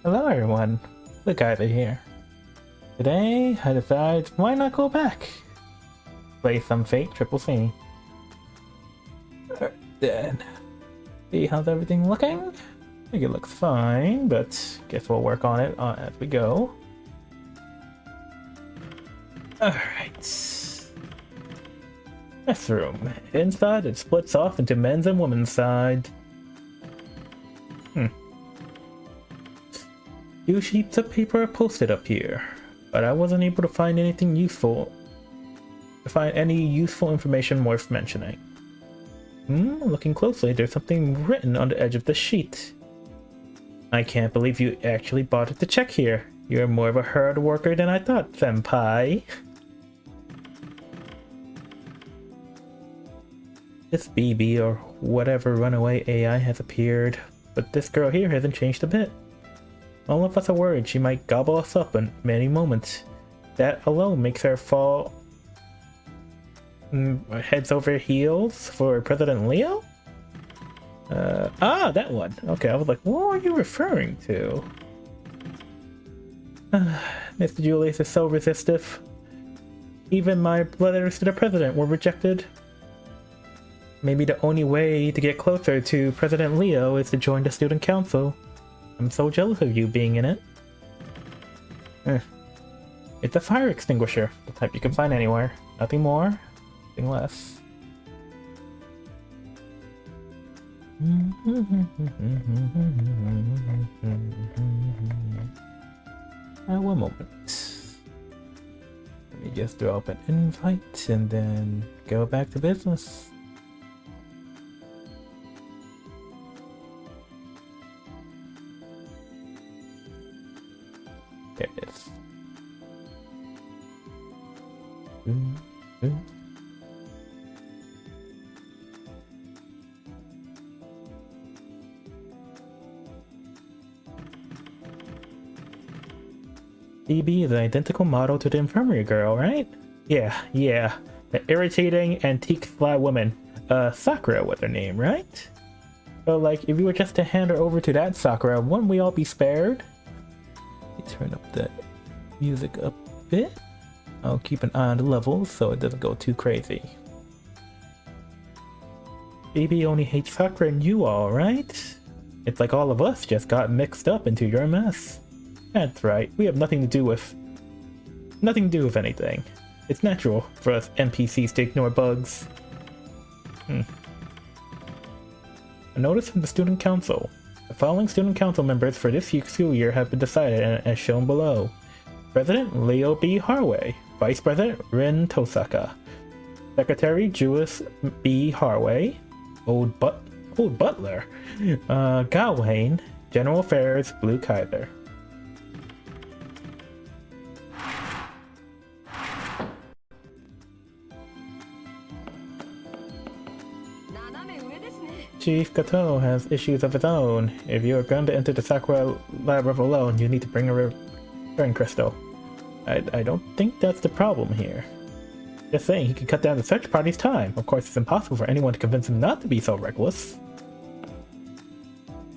Hello everyone, the guys are here. Today, I decided why not go back? Play some fake Triple C. Then, see how's everything looking? I think it looks fine, but guess we'll work on it as we go. Alright. This room. Inside it splits off into men's and women's side. Two sheets of paper are posted up here, but I wasn't able to find anything useful. Any useful information worth mentioning. Looking closely, there's something written on the edge of the sheet. I can't believe you actually bothered to check here. You're more of a hard worker than I thought, senpai. This BB or whatever runaway AI has appeared, but this girl here hasn't changed a bit. All of us are worried she might gobble us up in many moments. That alone makes her fall heads over heels for President Leo? That one. Okay, I was like, what are you referring to? Mr. Julius is so resistive. Even my letters to the president were rejected. Maybe the only way to get closer to President Leo is to join the student council. I'm so jealous of you being in it. It's a fire extinguisher, the type you can find anywhere. Nothing more, nothing less. One moment. Let me just throw up an invite and then go back to business. There it is. DB is an identical model to the infirmary girl, right? Yeah. The irritating antique fly woman. Sakura was her name, right? So like, if you were just to hand her over to that Sakura, wouldn't we all be spared? Turn up the music a bit. I'll keep an eye on the levels so it doesn't go too crazy. Baby only hates Sakura and you all, right? It's like all of us just got mixed up into your mess. That's right, we have nothing to do with anything. It's natural for us NPCs to ignore bugs. A notice from the student council. The following student council members for this school year have been decided as shown below. President Leo B. Harway, Vice President Rin Tosaka, Secretary Jewis B. Harway, Old Butler, Gawain, General Affairs Blue Kaiser. Chief Kato has issues of his own. If you are going to enter the Sakura lab alone, you need to bring a return crystal. I don't think that's the problem here. Just saying, he can cut down the search party's time. Of course, it's impossible for anyone to convince him not to be so reckless.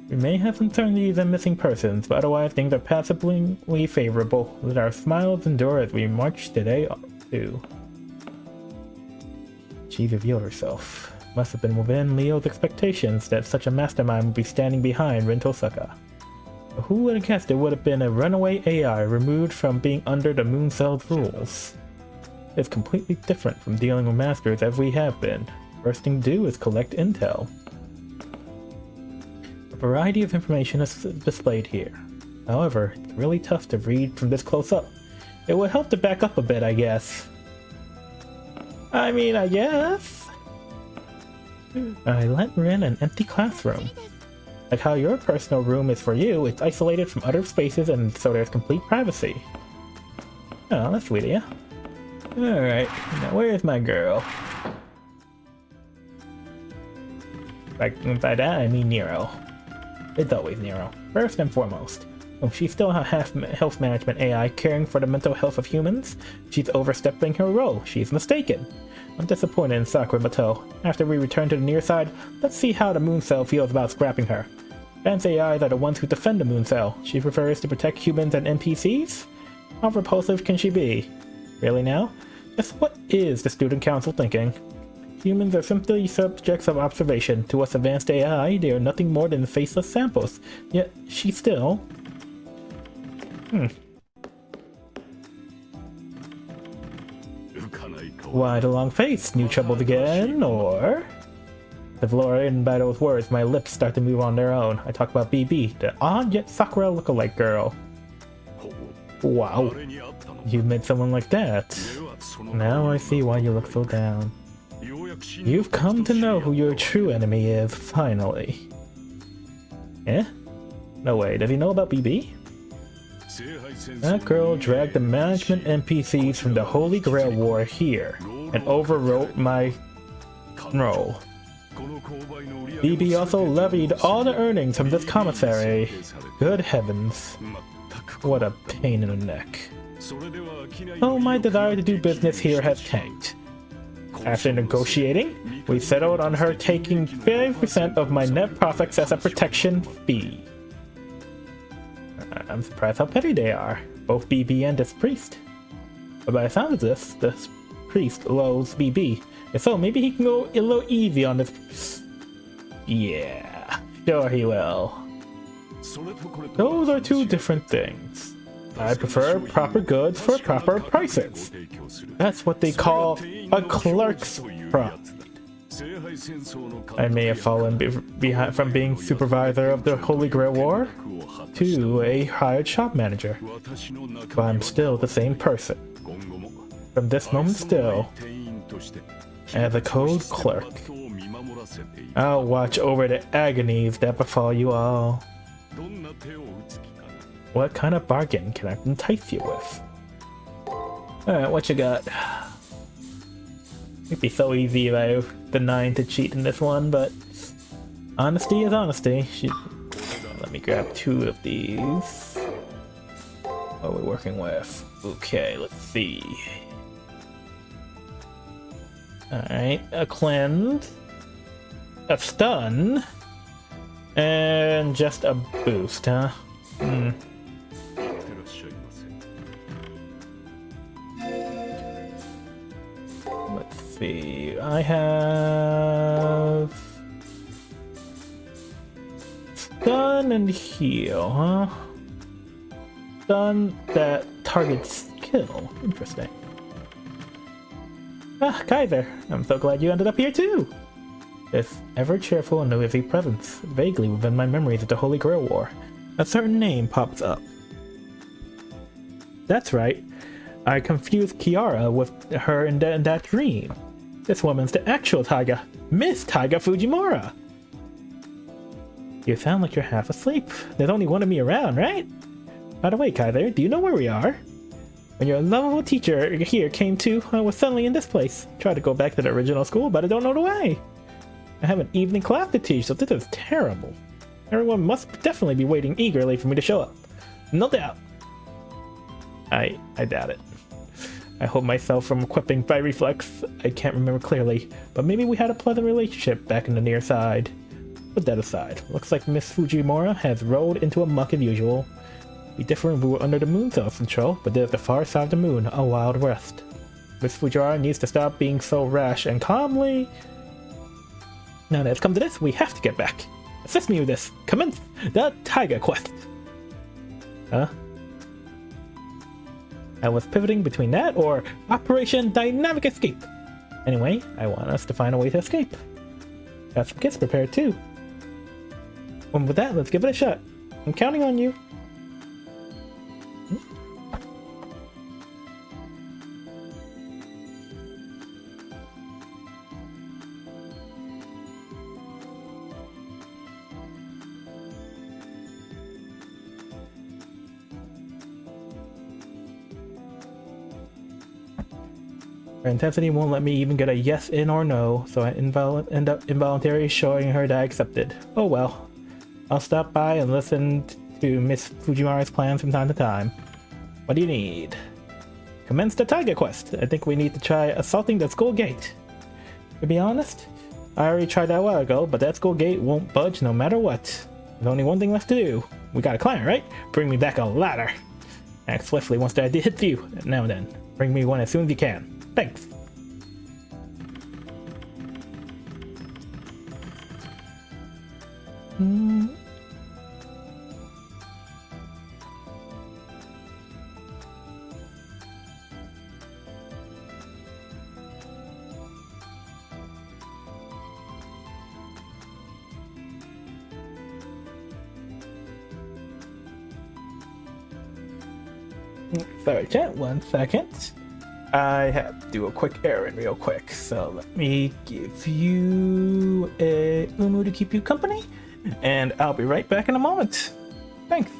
We may have some uncertainties and missing persons, but otherwise things are passably favorable. Let our smiles endure as we march today too. She revealed herself. Must have been within Leo's expectations that such a mastermind would be standing behind Rin Tosaka. Who would have guessed it would have been a runaway AI removed from being under the Moon Cell's rules? It's completely different from dealing with masters as we have been. First thing to do is collect intel. A variety of information is displayed here. However, it's really tough to read from this close up. It would help to back up a bit, I guess. I guess. I lent Rin an empty classroom. Like how your personal room is for you, it's isolated from other spaces and so there's complete privacy. Oh, that's sweet of you. Alright, now where's my girl? By that I mean Nero. It's always Nero, first and foremost. If she's still a health management AI caring for the mental health of humans, she's overstepping her role. She's mistaken. I'm disappointed in Sakura Mato. After we return to the near side, let's see how the Moon Cell feels about scrapping her. Fancy AIs are the ones who defend the moon cell. She prefers to protect humans and NPCs? How repulsive can she be? Really now? Just what is the student council thinking? Humans are simply subjects of observation. To us advanced AI, they are nothing more than faceless samples. Yet, she still... Why the long face? New troubles again, or... The Valorian by those words, my lips start to move on their own. I talk about BB, the odd yet Sakura lookalike girl. Wow. You met someone like that. Now I see why you look so down. You've come to know who your true enemy is, finally. Eh? No way, does he know about BB? That girl dragged the management NPCs from the Holy Grail War here, and overwrote my role. BB also levied all the earnings from this commissary. Good heavens. What a pain in the neck. Oh, my desire to do business here has tanked. After negotiating, we settled on her taking 5% of my net profits as a protection fee. I'm surprised how petty they are, both BB and this priest. But by the sound of this priest loathes BB. If so, maybe he can go a little easy on this. Yeah, sure he will. Those are two different things. I prefer proper goods for proper prices. That's what they call a clerk's profit. I may have fallen behind from being supervisor of the Holy Grail War to a hired shop manager, but I'm still the same person. From this moment still, as a code clerk, I'll watch over the agonies that befall you all. What kind of bargain can I entice you with? Alright, what you got? It'd be so easy if I denied to cheat in this one, but honesty is honesty. Let me grab 2 of these. What are we working with? Okay, let's see. Alright, a cleanse, a stun, and just a boost, huh? Let's see, I have stun and heal, huh? Stun that targets skill. Interesting. Ah, Kaiser, I'm so glad you ended up here too. This ever-cheerful and noisy presence, vaguely within my memories of the Holy Grail War. A certain name pops up. That's right. I confused Kiara with her in that dream. This woman's the actual Taiga, Miss Taiga Fujimura. You sound like you're half asleep. There's only one of me around, right? By the way, Kaiser, do you know where we are? When your lovable teacher here came to, I was suddenly in this place. Tried to go back to the original school, but I don't know the way. I have an evening class to teach, so this is terrible. Everyone must definitely be waiting eagerly for me to show up. No doubt. I doubt it. I hold myself from equipping by reflex. I can't remember clearly, but maybe we had a pleasant relationship back in the near side. Put that aside. Looks like Miss Fujimura has rolled into a muck as usual. Be different if we were under the moon cell's control, but there's the far side of the moon, a wild west. Miss Fujimura needs to stop being so rash and calmly. Now that it's come to this, we have to get back. Assist me with this. Commence the Taiga quest. Huh? I was pivoting between that or Operation Dynamic Escape. Anyway, I want us to find a way to escape. Got some kits prepared too. And with that, let's give it a shot. I'm counting on you. Her intensity won't let me even get a yes in or no, so I end up involuntarily showing her that I accepted. Oh well. I'll stop by and listen to Miss Fujimura's plans from time to time. What do you need? Commence the Taiga quest. I think we need to try assaulting the school gate. To be honest, I already tried that a while ago, but that school gate won't budge no matter what. There's only one thing left to do. We gotta climb, right? Bring me back a ladder. Act swiftly once the idea hits you. Now then, bring me one as soon as you can. Thanks. Sorry, chat, 1 second. I have to do a quick errand real quick, so let me give you a Umu to keep you company, and I'll be right back in a moment. Thanks.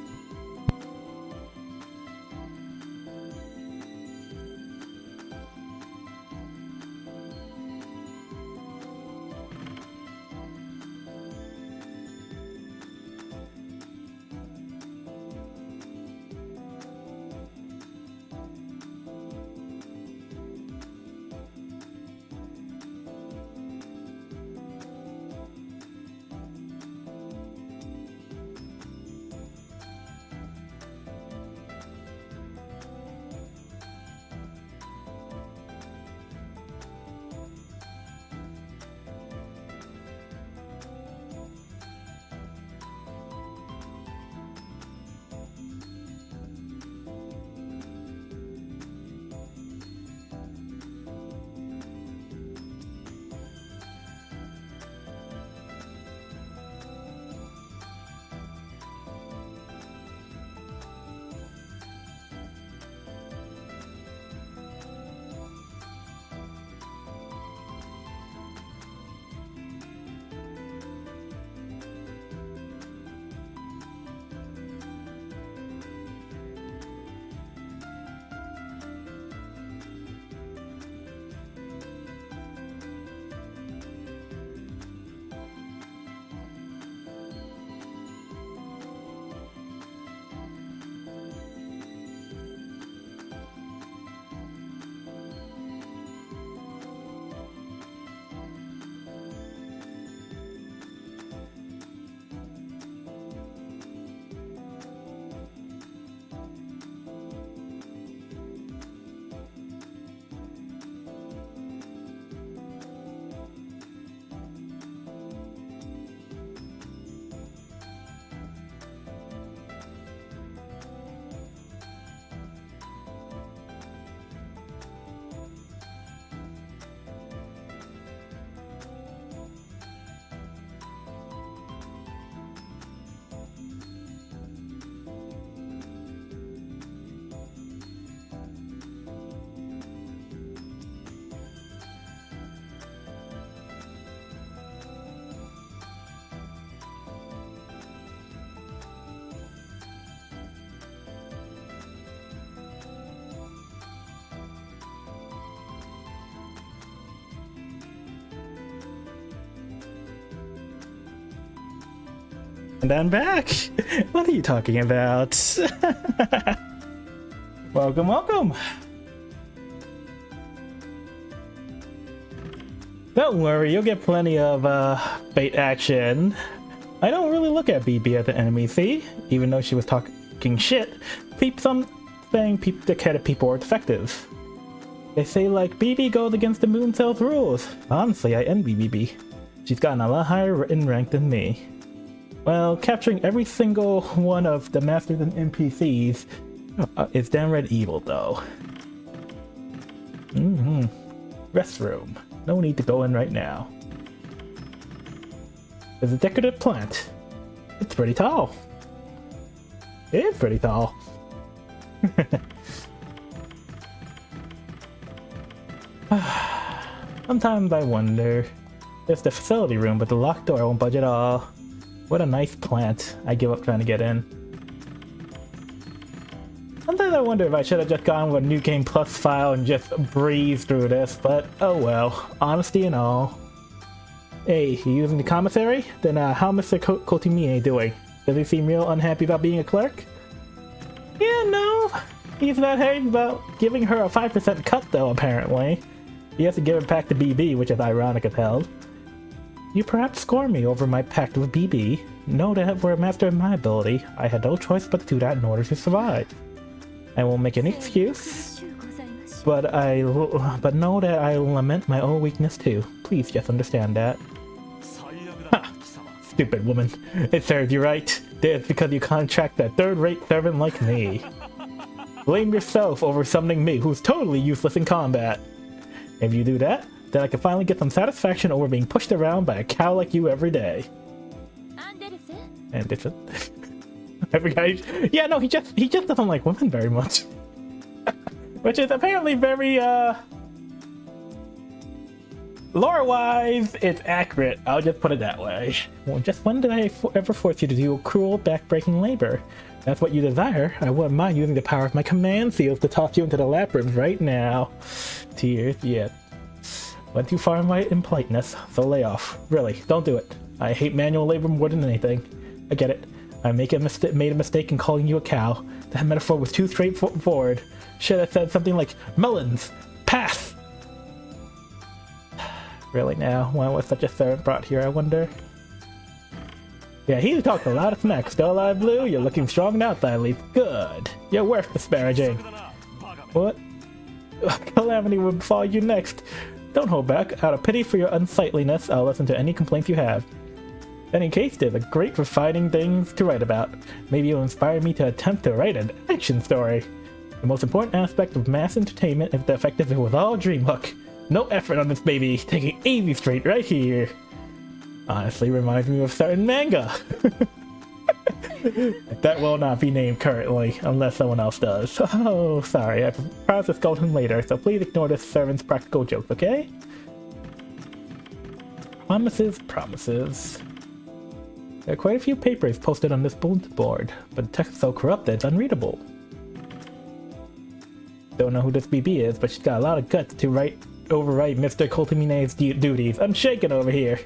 And I'm back! What are you talking about? Welcome, welcome! Don't worry, you'll get plenty of bait action. I don't really look at BB as an enemy, see? Even though she was talking shit, saying the cat of people are defective. They say like BB goes against the Moon Cell's rules. Honestly, I envy BB. She's gotten a lot higher in rank than me. Well, capturing every single one of the masters and NPCs is downright evil, though. Restroom. No need to go in right now. There's a decorative plant. It's pretty tall. It is pretty tall. Sometimes I wonder. There's the facility room, but the locked door won't budge at all. What a nice plant. I give up trying to get in. Sometimes I wonder if I should have just gone with a New Game Plus file and just breezed through this, but oh well. Honesty and all. Hey, you using the commissary? Then how Mr. Kotimie doing? Does he seem real unhappy about being a clerk? Yeah, no. He's not happy about giving her a 5% cut though, apparently. He has to give it back to BB, which is ironic as hell. You perhaps scorn me over my pact with BB. know that we're a master of my ability. I had no choice but to do that in order to survive. I won't make any excuse, but know that I lament my own weakness too. Please just understand that. Ha! Stupid woman. It serves you right. It's because you contract a third-rate servant like me. Blame yourself over summoning me, who's totally useless in combat. If you do that, then I can finally get some satisfaction over being pushed around by a cow like you every day. Anderson. I forgot. Yeah, no, he just doesn't like women very much. Which is apparently very, lore-wise, it's accurate. I'll just put it that way. Well, just when did I ever force you to do cruel, back-breaking labor? That's what you desire. I wouldn't mind using the power of my command seals to toss you into the labyrinth right now. Tears, yeah. Went too far in my impoliteness, so lay off. Really, don't do it. I hate manual labor more than anything. I get it. I made a mistake in calling you a cow. That metaphor was too straightforward. Should have said something like, melons! Pass! Really now? Why was such a servant brought here, I wonder? Yeah, he talked a lot of smack. Still alive, Blue? You're looking strong now, at least. Good. You're worth disparaging. What? Calamity will befall you next. Don't hold back. Out of pity for your unsightliness, I'll listen to any complaints you have. In any case, there's a great for finding things to write about. Maybe you'll inspire me to attempt to write an action story. The most important aspect of mass entertainment is the effect of it with all dream hook. No effort on this baby, taking easy straight right here. Honestly, reminds me of a certain manga. That will not be named currently, unless someone else does. Oh, sorry, I promise to scold him later, so please ignore this servant's practical jokes, okay? Promises, promises. There are quite a few papers posted on this bulletin board, but the text is so corrupt that it's unreadable. Don't know who this BB is, but she's got a lot of guts to overwrite Mr. Coltamine's duties. I'm shaking over here.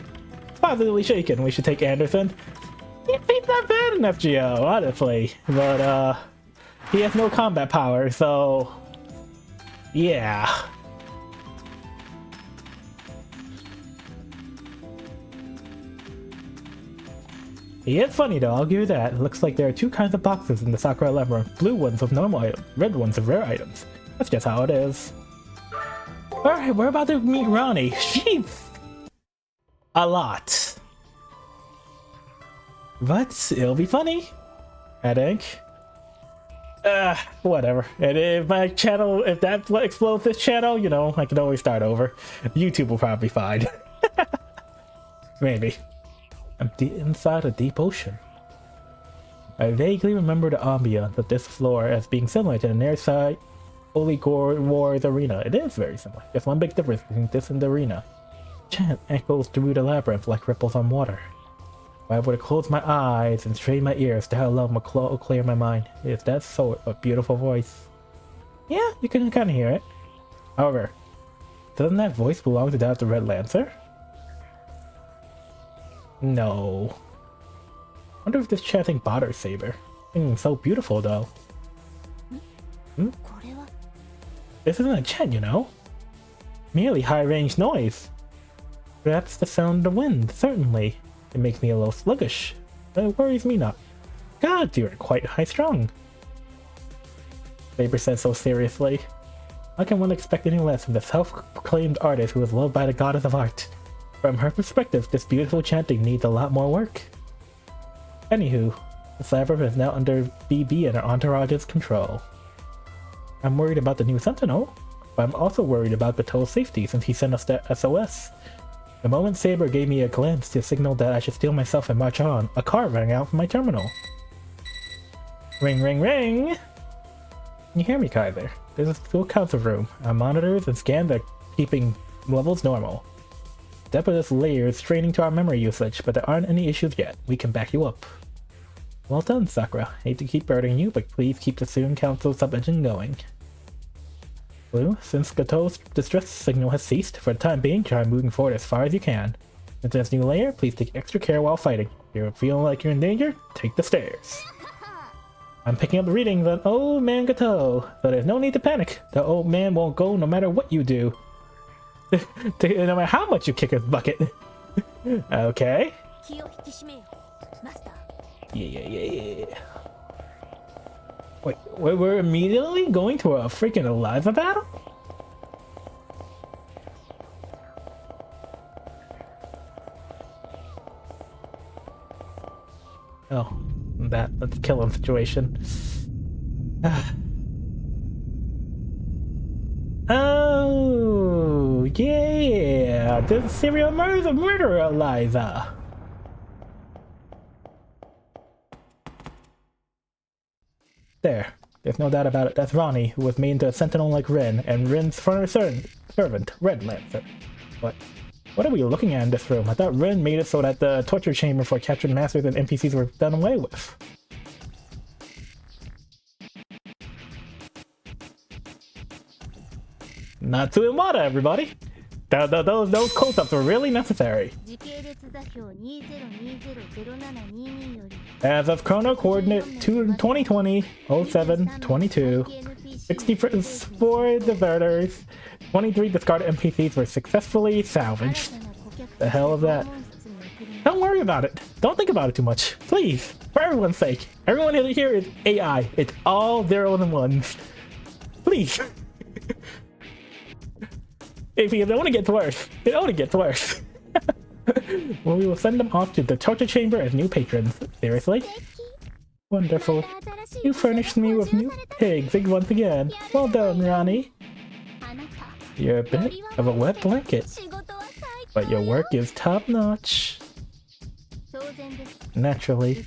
Positively shaken. We should take Anderson. He's not bad enough, Geo, honestly. But, he has no combat power, so... yeah. He is funny though, I'll give you that. It looks like there are two kinds of boxes in the Sakura Labyrinth. Blue ones of normal items, red ones of rare items. That's just how it is. Alright, we're about to meet Ronnie. She's... a lot. But it'll be funny, I think. Whatever. And if my channel, if that's what explodes this channel, you know, I can always start over. YouTube will probably be fine. Maybe. I'm inside a deep ocean. I vaguely remember the ambiance of this floor as being similar to the near-side Holy Wars arena. It is very similar. Just one big difference between this and the arena. Chant echoes through the labyrinth like ripples on water. If I were to close my eyes and strain my ears, that alone would clear my mind. Is that so a beautiful voice? Yeah, you can kind of hear it. However, doesn't that voice belong to that of the Red Lancer? No. Wonder if this chanting bothers Saber. So beautiful though. This isn't a chant, you know. Merely high-range noise. Perhaps the sound of the wind, certainly. It makes me a little sluggish, but it worries me not. God, you're quite high-strung. Saber said so seriously. How can one expect any less from the self-proclaimed artist who is loved by the goddess of art? From her perspective, this beautiful chanting needs a lot more work. Anywho, the labyrinth is now under BB and her entourage's control. I'm worried about the new Sentinel, but I'm also worried about Gato's safety since he sent us the SOS. The moment Saber gave me a glance to signal that I should steel myself and march on, a car rang out from my terminal. Ring, ring, ring! Can you hear me, Kaiser? There's a full council room. Our monitors and scans are keeping levels normal. Depotus layer is straining to our memory usage, but there aren't any issues yet. We can back you up. Well done, Sakura. Hate to keep burdening you, but please keep the Soon Council sub-engine going. Blue, since Gato's distress signal has ceased, for the time being, try moving forward as far as you can. With this new layer, please take extra care while fighting. If you're feeling like you're in danger, take the stairs. I'm picking up the readings on Old Man Gato, so there's no need to panic. The old man won't go no matter what you do. No matter how much you kick his bucket. Okay. Yeah. Wait, we're immediately going to a freaking Eliza battle? Oh, that's a killing situation. Oh, yeah, the serial murderer Eliza. There's no doubt about it. That's Ronnie, who was made into a sentinel like Rin, and Rin's former servant, Red Lancer. What are we looking at in this room? I thought Rin made it so that the torture chamber for captured masters and NPCs were done away with. Not too Iwata, everybody. Those close-ups were really necessary. As of chrono coordinate 2020 07 22, 64 deserters, 23 discarded NPCs were successfully salvaged. The hell is that? Don't worry about it. Don't think about it too much. Please, for everyone's sake. Everyone here is AI. It's all zeros and ones. Please. If it only gets worse, it only gets worse. Well, we will send them off to the torture chamber as new patrons. Seriously? Wonderful. You furnished me with new pigs once again. Well done, Ronnie. You're a bit of a wet blanket, but your work is top-notch. Naturally,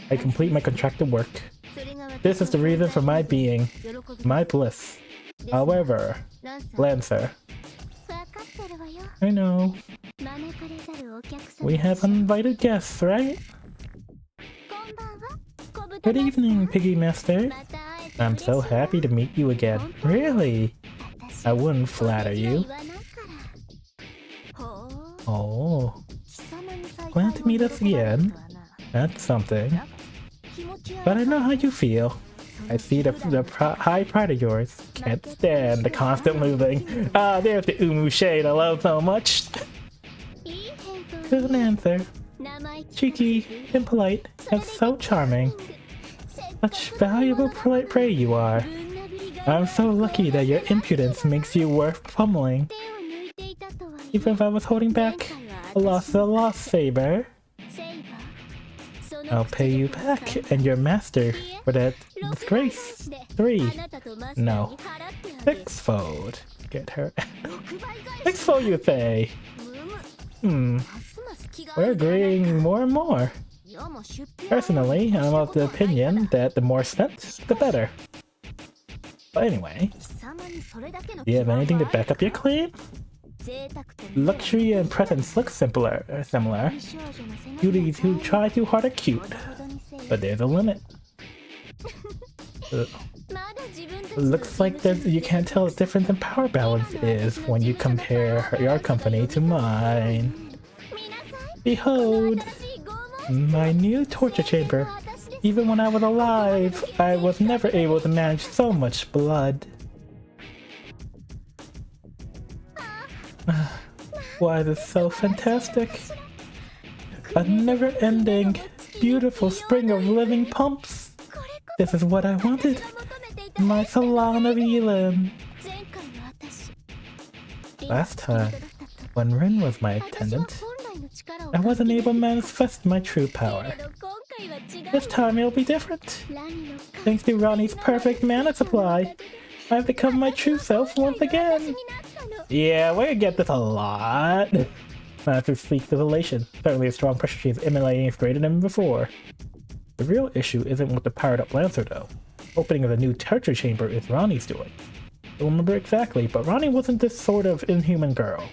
I complete my contracted work. This is the reason for my being, my bliss. However, Lancer, I know. We have uninvited guests, right? Good evening, Piggy Master. I'm so happy to meet you again. Really? I wouldn't flatter you. Oh. Glad to meet us again. That's something. But I know how you feel. I see the high pride of yours. Can't stand the constant moving. Ah, there's the Umu shade I love so much. Good answer. Cheeky and polite and so charming. Such valuable prey you are. I'm so lucky that your impudence makes you worth pummeling. Even if I was holding back, a loss is a loss, Saber. I'll pay you back and your master for that disgrace. 3. No. 6-fold. Get her. 6-fold, you say? We're agreeing more and more. Personally, I'm of the opinion that the more spent, the better. But anyway, do you have anything to back up your claim? Luxury and presence look similar. Beauties who try too hard are cute, but there's a limit. Looks like you can't tell the difference in power balance is when you compare your company to mine. Behold, my new torture chamber. Even when I was alive, I was never able to manage so much blood. Why, this is so fantastic. A never-ending, beautiful spring of living pumps. This is what I wanted. My salon of Elan. Last time, when Rin was my attendant, I wasn't able to manifest my true power. This time it'll be different. Thanks to Ronnie's perfect mana supply, I've become my true self once again. Yeah, we're gonna get this a lot. After Sleek's revelation, certainly a strong pressure she is emanating is greater than before. The real issue isn't with the powered-up Lancer, though. Opening of the new torture chamber is Ronnie's doing. I don't remember exactly, but Ronnie wasn't this sort of inhuman girl.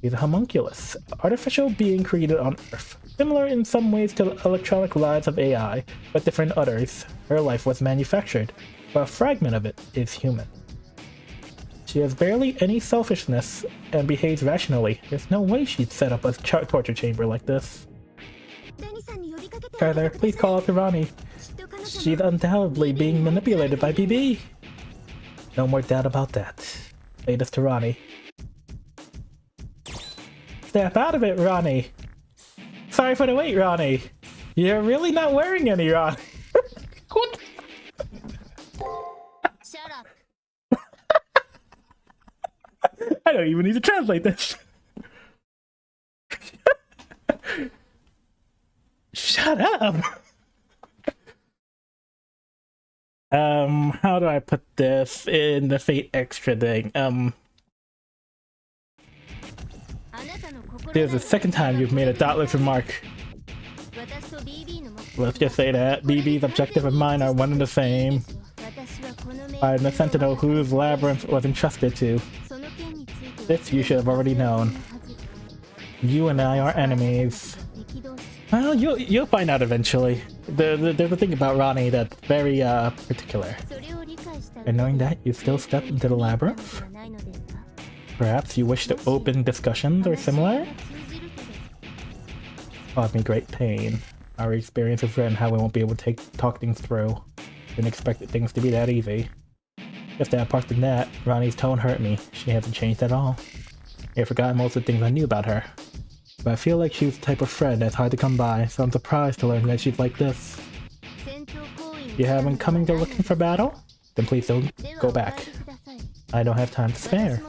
She's a homunculus, an artificial being created on Earth. Similar in some ways to the electronic lives of AI, but different in others. Her life was manufactured, but a fragment of it is human. She has barely any selfishness and behaves rationally. There's no way she'd set up a torture chamber like this. Tyler, please call out to Ronnie. She's undoubtedly being manipulated by BB. No more doubt about that. Say this to Ronnie. Step out of it, Ronnie! sorry for the wait, Ronnie. You're really not wearing any, Ronnie. What? Shut up. I don't even need to translate this. Shut up. How do I put this in the Fate Extra thing? There's the second time you've made a dotless remark. Let's just say that BB's objective and mine are one and the same. I'm the sentinel whose labyrinth was entrusted to. This you should have already known. You and I are enemies. Well, you'll find out eventually. There's a thing about Ronnie that's very particular. And knowing that, you still step into the labyrinth? Perhaps you wish to open discussions or similar? Caused me great pain. Our experience with Ren, how we won't be able to talk things through. Didn't expect things to be that easy. Just that apart from that, Ronnie's tone hurt me. She hasn't changed at all. I forgot most of the things I knew about her. But I feel like she's the type of friend that's hard to come by, so I'm surprised to learn that she's like this. You haven't coming to looking for battle? Then please don't go back. I don't have time to spare.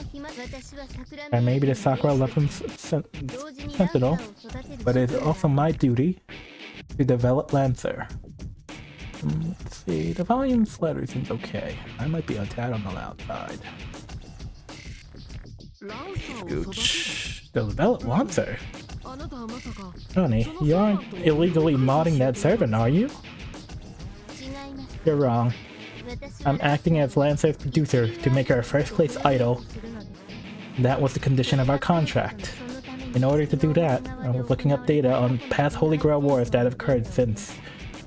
I may be the Sakura Weapons Sentinel, but it's also my duty to develop Lancer. Let's see, the volume slider seems okay. I might be a tad on the loud side. Scooch. The develop Lancer? Honey, you aren't illegally modding that servant, are you? You're wrong. I'm acting as Lancer's producer to make her a first-place idol. That was the condition of our contract. In order to do that, I was looking up data on past Holy Grail wars that have occurred since.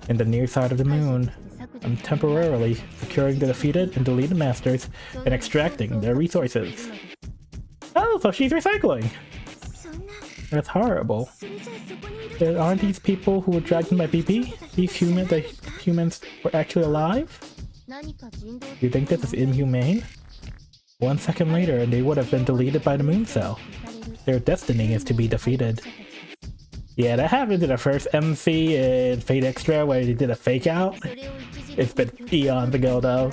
In the near side of the moon, I'm temporarily securing the defeated and deleted masters and extracting their resources. Oh, so she's recycling! That's horrible. There aren't these people who were dragged in by BP? These humans were actually alive? You think this is inhumane? 1 second later and they would have been deleted by the moon cell. Their destiny is to be defeated. Yeah, that happened in the first MC in Fate Extra where they did a fake out. It's been eons ago though.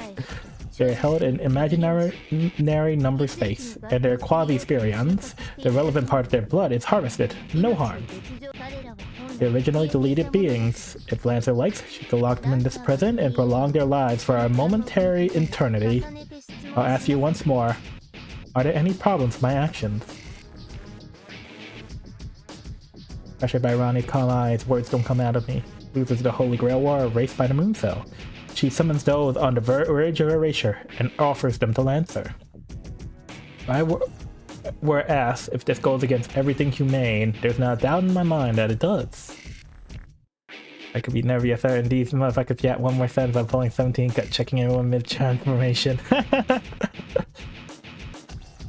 They're held in imaginary number space, and their quasi-spirions, the relevant part of their blood, is harvested. No harm. The originally deleted beings. If Lancer likes, she could lock them in this prison and prolong their lives for a momentary eternity. I'll ask you once more, are there any problems with my actions? Pressured by Ronnie's calm eyes, words don't come out of me. Loses the Holy Grail War, erased by the Moon Cell. She summons those on the verge of erasure and offers them to Lancer. If I were asked if this goes against everything humane, there's not a doubt in my mind that it does. I could be never certain these motherfuckers yet. One more sentence, I'm pulling 17, cut checking everyone mid-transformation.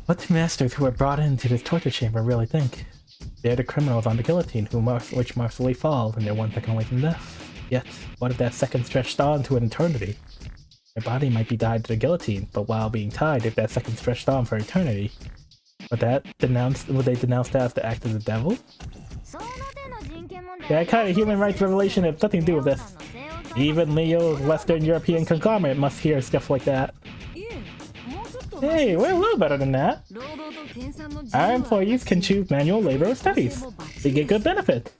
What do masters who are brought into this torture chamber really think? They're the criminals on the guillotine which mercifully fall, and they're 1 second away from death. Yet, what if that second stretched on to an eternity? Their body might be tied to the guillotine, but while being tied, if that second stretched on for eternity, would they denounce that as the act of the devil? That kind of human rights revelation has nothing to do with this. Even Leo's Western European conglomerate must hear stuff like that. Hey, we're a little better than that. Our employees can choose manual labor or studies. They get good benefits.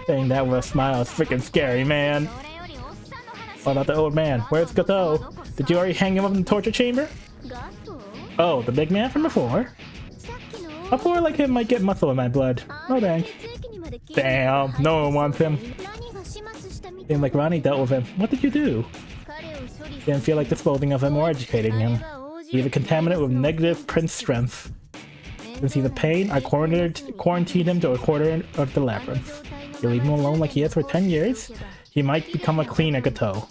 Saying that with a smile is freaking scary, man. What about the old man? Where's Gato? Did you already hang him up in the torture chamber? Oh, the big man from before? A boy like him might get muscle in my blood. No thanks. Damn, no one wants him. Seemed like Ronnie dealt with him. What did you do? Didn't feel like disposing of him or educating him. He's a contaminant with negative prince strength. Since he's a pain, I quarantined him to a quarter of the labyrinth. You leave him alone like he has for 10 years, he might become a cleaner Gato.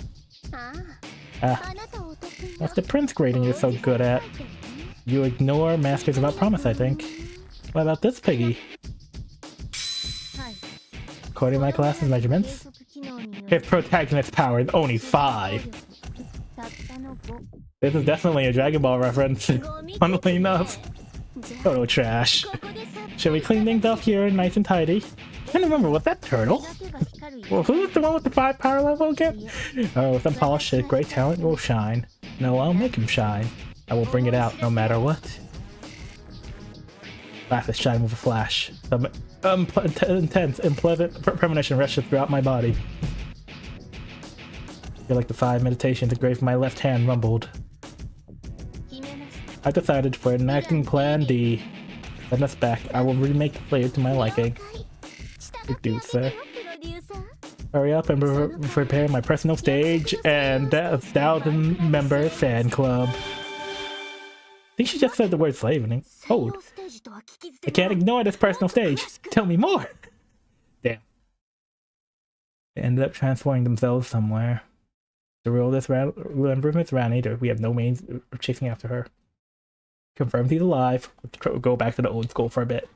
What's the prince grading you're so good at? You ignore masters without promise, I think. What about this piggy? According to my class's measurements, his protagonist power is only 5. This is definitely a Dragon Ball reference, funnily enough. Total trash. Should we clean things up here nice and tidy? I don't remember, was that Turtle? Well, who's the one with the 5 power level again? Oh, some polished shit, great talent will shine. No, I'll make him shine. I will bring it out no matter what. Fastest shine with a flash. Some intense, unpleasant premonition rushes throughout my body. I feel like the 5 meditations engraved in my left hand rumbled. I decided for enacting Plan D. Send us back. I will remake the player to my liking. Good dude, sir. Hurry up and prepare my personal stage and 1,000-member fan club. I think she just said the word slave and code. I can't ignore this personal stage. Tell me more. Damn. They ended up transforming themselves somewhere. The rule this improvements Rani, we have no means of chasing after her. Confirms he's alive. We'll go back to the old school for a bit.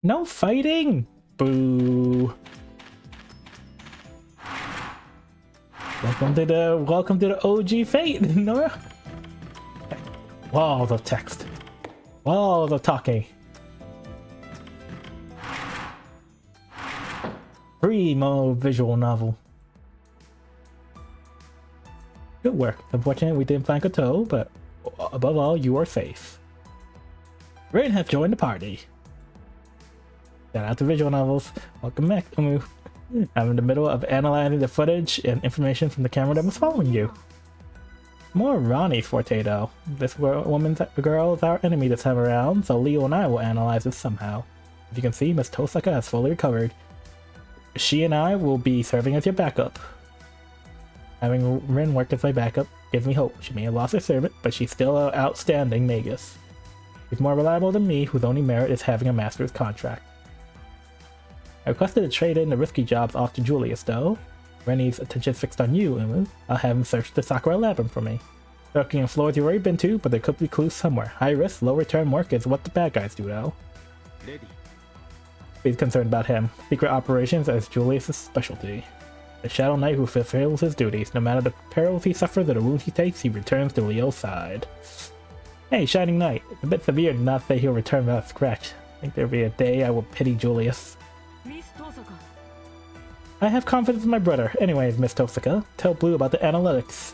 No fighting! Boo! Welcome to the OG fate, Nora. Walls of text. Walls of talking. Primo visual novel. Good work. Unfortunately, we didn't find Koto, but above all, you are safe. Rin has joined the party. Shout out to visual novels. Welcome back, Umu. I'm in the middle of analyzing the footage and information from the camera that was following you. More Ronnie's forte though. This girl is our enemy this time around, so Leo and I will analyze this somehow. As you can see, Miss Tosaka has fully recovered. She and I will be serving as your backup. Having Rin work as my backup gives me hope. She may have lost her servant, but she's still an outstanding magus. She's more reliable than me, whose only merit is having a master's contract. I requested to trade in the risky jobs off to Julius, though. Rennie's attention is fixed on you, Umu. I'll have him search the Sakura Labyrinth for me. Looking at floors you've already been to, but there could be clues somewhere. High risk, low return work is what the bad guys do, though. He's concerned about him. Secret operations is Julius' specialty. The Shadow Knight who fulfills his duties. No matter the perils he suffers or the wounds he takes, he returns to Leo's side. Hey, Shining Knight. It's a bit severe to not say he'll return without a scratch. I think there'll be a day I will pity Julius. I have confidence in my brother. Anyways, Miss Tosaka, tell Blue about the analytics.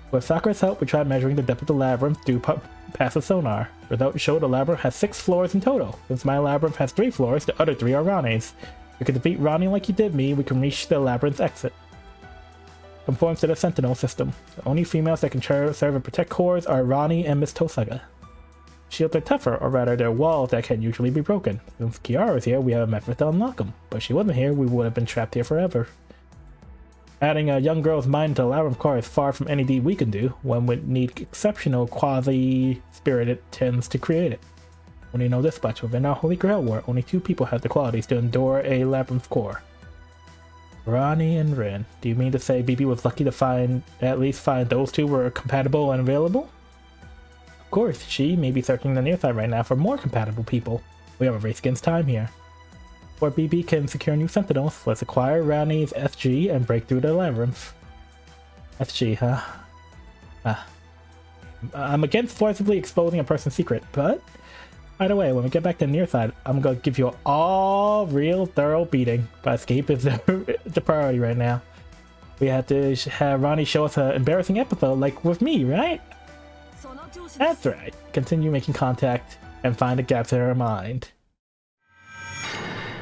With Sakura's help, we tried measuring the depth of the labyrinth through passive sonar. Results show the labyrinth has 6 floors in total. Since my labyrinth has 3 floors, the other 3 are Rani's. If we can defeat Rani like you did me, we can reach the labyrinth's exit. Conforms to the Sentinel system. The only females that can serve and protect cores are Rani and Miss Tosaka. Shields are tougher, or rather they're walls that can usually be broken. Since Kiara's here, we have a method to unlock them. But if she wasn't here, we would have been trapped here forever. Adding a young girl's mind to a labyrinth core is far from any deed we can do. One would need exceptional quasi-spirited tends to create it. Only know this much, within our Holy Grail War, only 2 people have the qualities to endure a labyrinth core. Rani and Rin. Do you mean to say BB was lucky to at least find those 2 were compatible and available? Of course, she may be searching the near side right now for more compatible people. We have a race against time here. Before BB can secure new sentinels, let's acquire Rani's SG and break through the labyrinth. SG, huh? I'm against forcibly exposing a person's secret, but either way, when we get back to the near side, I'm gonna give you an all real thorough beating. But escape is the priority right now. We have to have Rani show us an embarrassing episode like with me, right? That's right. Continue making contact and find the gaps in her mind.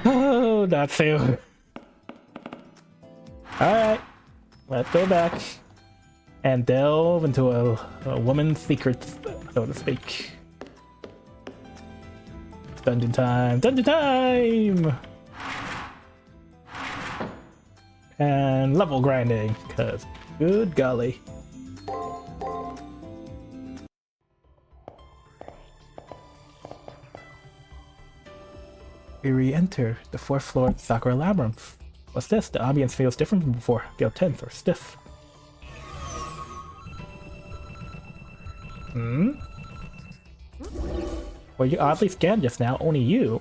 Oh, Natsu. Alright. Let's go back and delve into a woman's secrets, so to speak. Dungeon time! Dungeon time! And level grinding, because good golly. We re-enter the 4th floor of Sakura Labyrinth. What's this? The ambience feels different from before. I feel tense or stiff. Well, you oddly scanned just now, only you.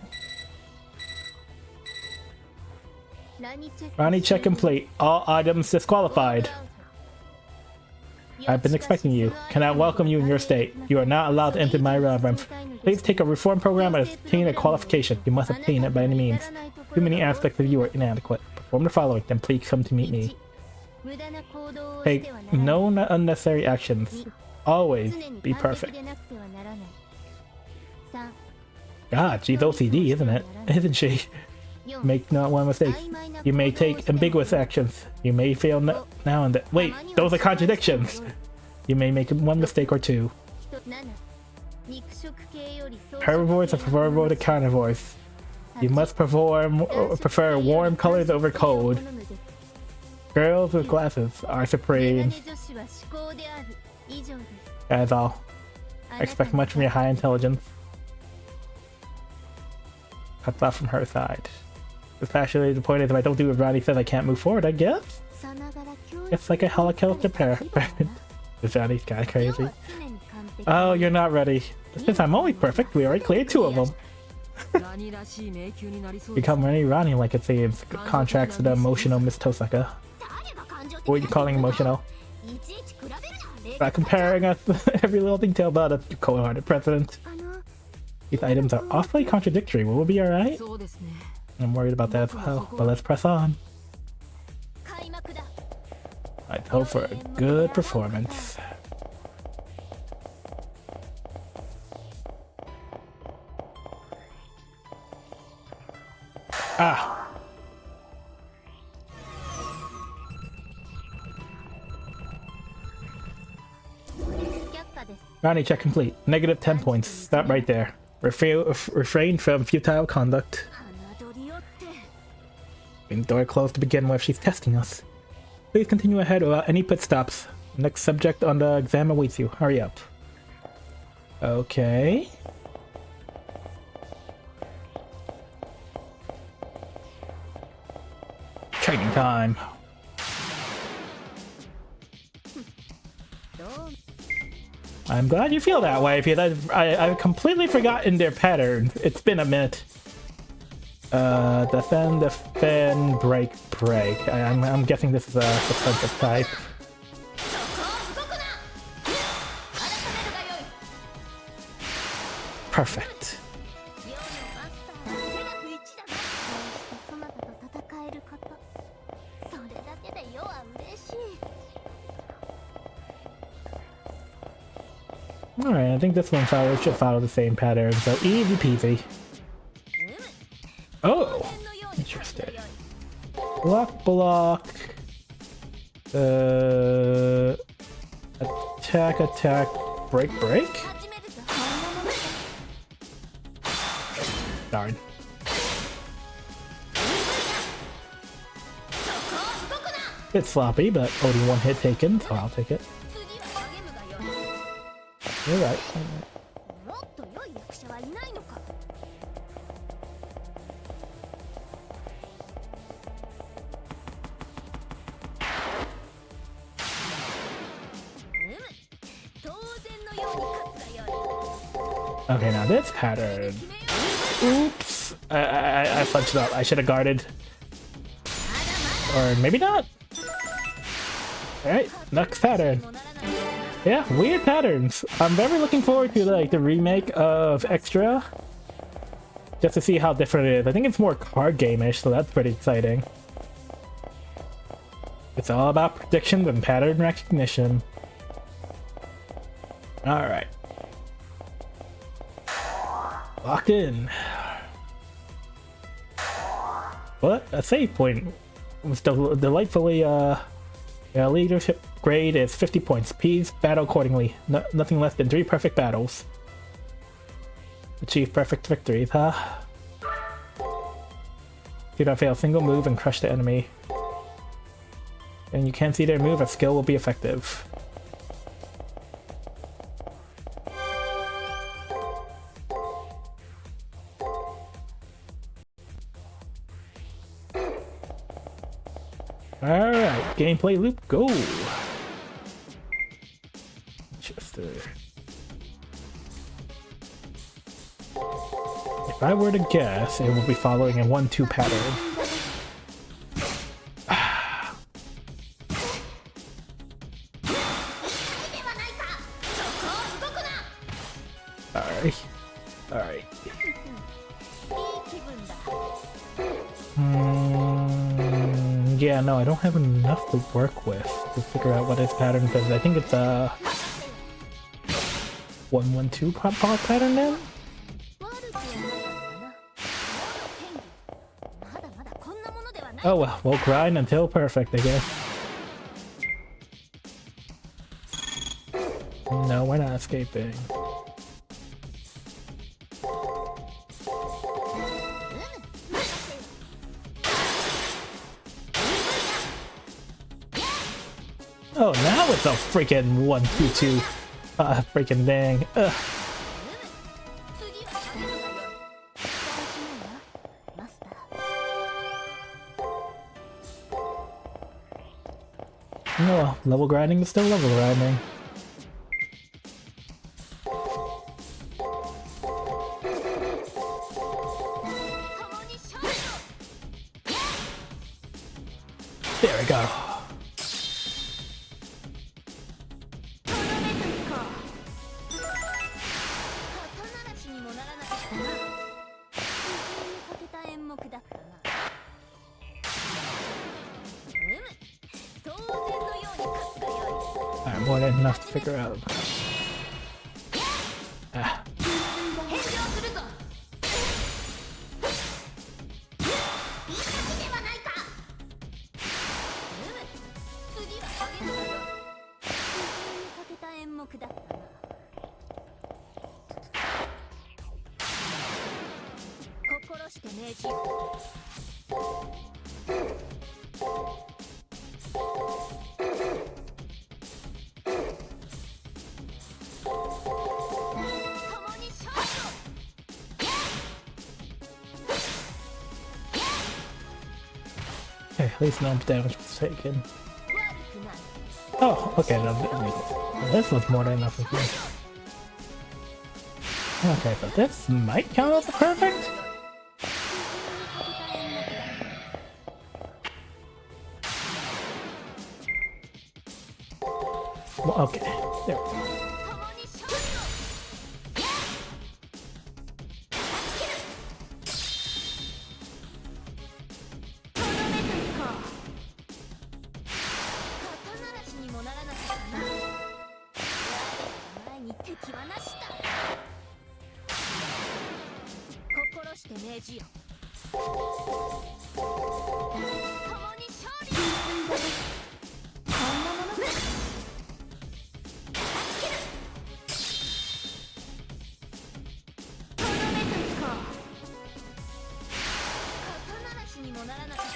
Rani check complete. All items disqualified. I've been expecting you. Cannot welcome you in your state. You are not allowed to enter my realm. Please take a reform program and obtain a qualification. You must obtain it by any means. Too many aspects of you are inadequate. Perform the following, then please come to meet me. Take no unnecessary actions. Always be perfect. God, she's OCD, isn't it? Isn't she? Make not one mistake. You may take ambiguous actions. You may fail now and then. Wait, those are contradictions. You may make one mistake or two. Herbivores are preferable to carnivores. You must prefer warm colors over cold. Girls with glasses are supreme. That's all. I expect much from your high intelligence. Cut that from her side. Especially the point is, if I don't do what Ronnie says, I can't move forward, I guess? It's like a helicopter parent. Ronnie's kinda crazy. Oh, you're not ready. Since I'm only perfect, we already cleared 2 of them. Become ready, Ronnie, like it seems. Contracts with the emotional Miss Tosaka. What are you calling emotional? By comparing us every little detail about a cold-hearted president. These items are awfully contradictory. Will we be alright? I'm worried about that as well, but let's press on. I'd hope for a good performance. Ah! Ronnie check complete. Negative 10 points. Stop right there. Refrain from futile conduct. Door closed to begin with. She's testing us. Please continue ahead without any pit stops. Next subject on the exam awaits you. Hurry up. Okay. Training time. I'm glad you feel that way, because I've completely forgotten their patterns. It's been a minute. Defend, break. I'm guessing this is a defensive type. Perfect. Alright, I think this one should follow the same pattern, so easy peasy. Oh! Interesting. Block. Attack, break. Darn. Bit sloppy, but only 1 hit taken, so I'll take it. You're right. Okay, now this pattern. Oops. I fudged up. I should have guarded. Or maybe not. Alright, next pattern. Yeah, weird patterns. I'm very looking forward to like the remake of Extra. Just to see how different it is. I think it's more card game-ish, so that's pretty exciting. It's all about predictions and pattern recognition. Alright. Locked in. What? A save point was delightfully, leadership grade is 50 points. Please battle accordingly. Nothing less than 3 perfect battles. Achieve perfect victories, huh? Do not fail a single move and crush the enemy. And you can't see their move, a skill will be effective. Alright, gameplay loop, go! Chester. If I were to guess, it will be following a 1-2 pattern. Alright. Yeah, no, I don't have enough to work with to figure out what his pattern is. I think it's a 1-1-2 pop pattern then? Oh well, we'll grind until perfect, I guess. No, we're not escaping. Oh, now it's a freaking 1-2-2. Freaking dang. Ugh. No, level grinding is still level grinding. There we go. Alright, more than enough to figure out. Ah. Okay, at least no damage was taken. Oh, okay, no, this was more than enough of me. Okay, but this might count as a perfect? Well, okay, there we go.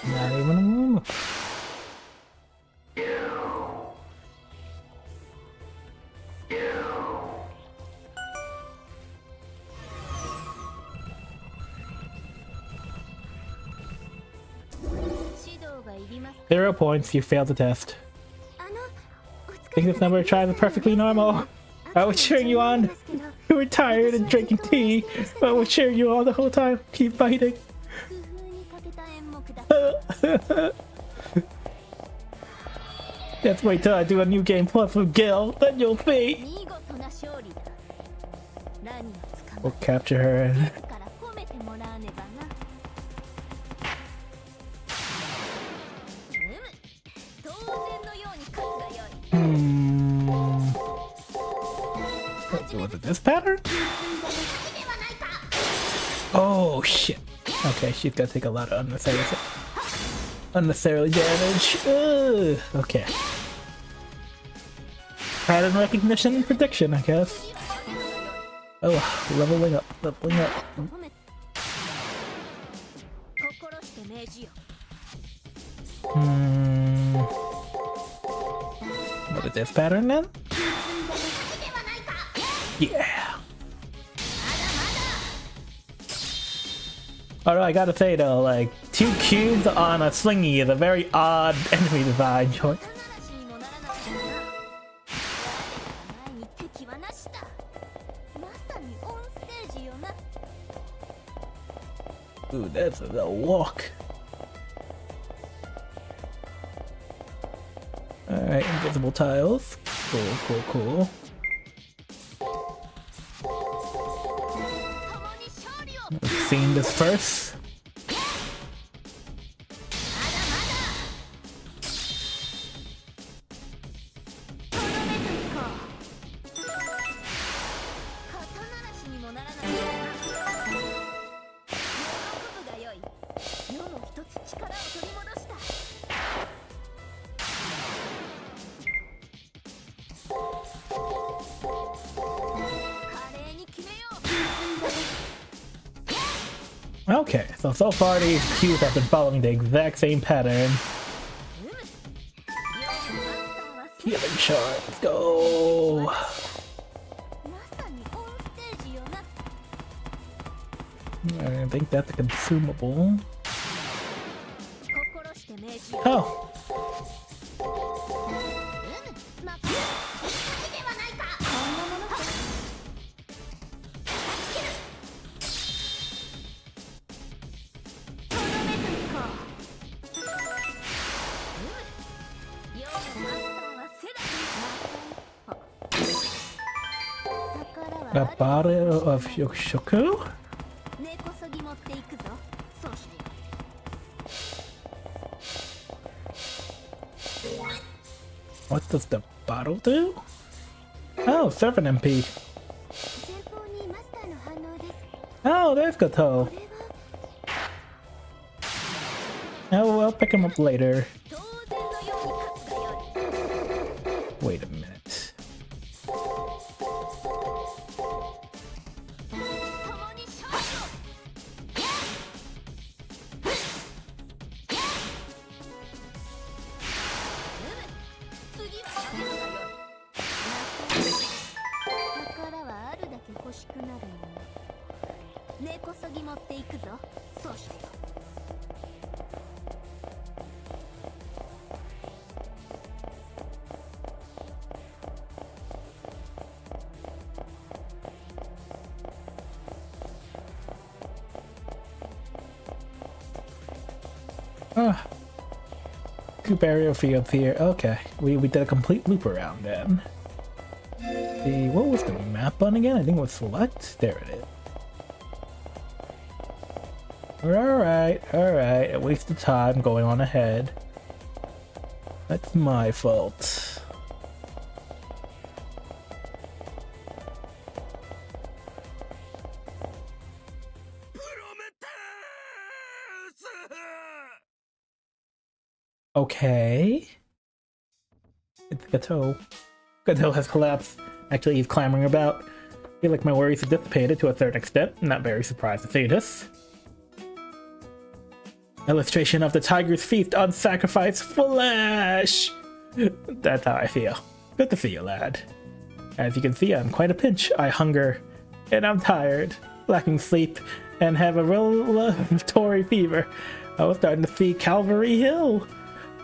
Not even a move. 0 points, you failed the test. Think this number of tries is perfectly normal. I was cheering you on. You were tired and drinking tea, but I was cheering you on the whole time. Keep fighting. Let's wait till I do a new game plus with Gil, then you'll see. We'll capture her. Was it this pattern? Oh shit. Okay, she's gotta take a lot of unnecessary damage. Ugh. Okay. Pattern recognition and prediction, I guess. Oh, leveling up, leveling up. What is this pattern then? Yeah. Although I gotta say though, like 2 cubes on a slingy is a very odd enemy design choice. Ooh, that's a walk. Alright, invisible tiles. Cool, cool, cool. seen this first. Okay, so far these cues have been following the exact same pattern. Healing shard, let's go! I think that's a consumable. Oh! A bottle of Yoshoku? What does the bottle do? Oh, servant MP. Oh, there's Gato. Oh, I'll pick him up later. Wait a minute. Two burial fields here. Okay, we did a complete loop around then. See, what was the map button again? I think it was select. There it is. Alright. I wasted time going on ahead. That's my fault. Okay. It's Gato. Gato has collapsed. Actually, he's clamoring about. I feel like my worries have dissipated to a certain extent. I'm not very surprised to see this. Illustration of the tiger's feast on sacrificed flesh! That's how I feel. Good to see you, lad. As you can see, I'm quite a pinch. I hunger, and I'm tired, lacking sleep, and have a revelatory fever. I was starting to see Calvary Hill.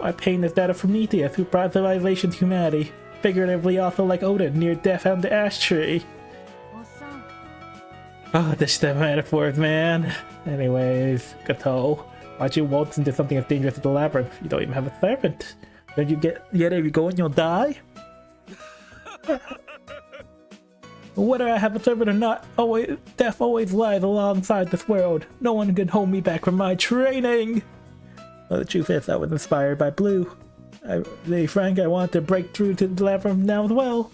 My pain is that of Prometheus, who brought civilization to humanity, figuratively also like Odin, near death on the ash tree. Oh, this the metaphors, man. Anyways, Gato, why'd you waltz into something as dangerous as the labyrinth? You don't even have a servant. Don't you get if you go and you'll die? Whether I have a servant or not, death always lies alongside this world. No one can hold me back from my training. Well, the truth is, I was inspired by Blue. To be frank, I want to break through to the labyrinth now as well.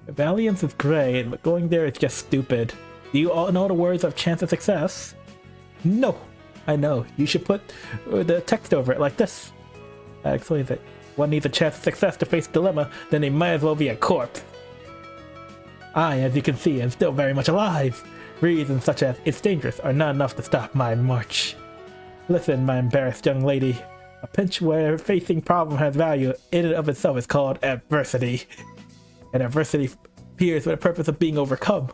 Valiance is great, but going there is just stupid. Do you all know the words of chance of success? No, I know. You should put the text over it like this. Actually, if one needs a chance of success to face a dilemma, then they might as well be a corpse. I, as you can see, am still very much alive. Reasons such as it's dangerous are not enough to stop my march. Listen, my embarrassed young lady. A pinch where facing problem has value in and of itself is called adversity. And adversity appears for the purpose of being overcome.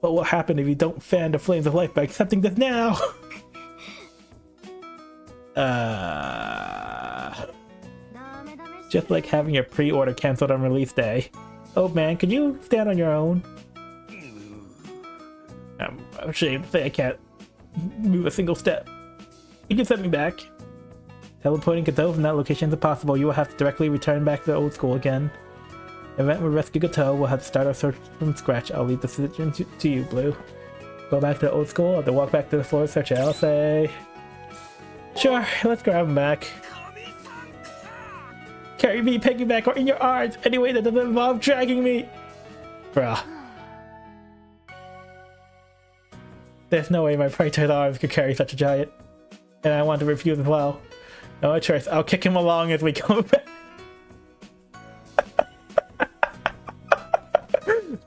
But what happens if you don't fan the flames of life by accepting this now? Just like having your pre-order cancelled on release day. Oh man, can you stand on your own? I'm ashamed to say I can't move a single step. You can send me back. Teleporting Gato from that location is impossible. You will have to directly return back to the old school again. Event will rescue Gato. We'll have to start our search from scratch. I'll leave the decision to you, Blue. Go back to the old school, or to walk back to the floor, search I'll say. Sure, let's grab him back. Carry me, piggyback, or in your arms, any way that doesn't involve dragging me. Bruh. There's no way my protected arms could carry such a giant. And I want to refuse as well. No choice, I'll kick him along as we come back.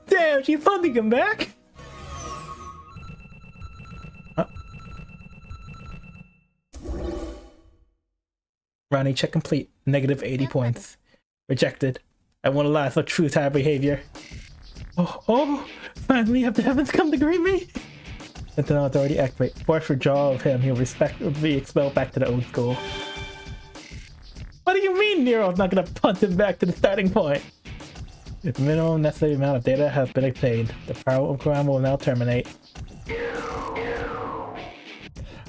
Damn, she's funding him back? Ronnie, check complete. Negative 80 points. Rejected. I won't allow such true-time behavior. Oh, finally have the heavens come to greet me? Sentinel authority activate. Force withdrawal of him. He'll be expelled back to the old school. What do you mean Nero's not gonna punt him back to the starting point? The minimum necessary amount of data has been obtained. The program will now terminate.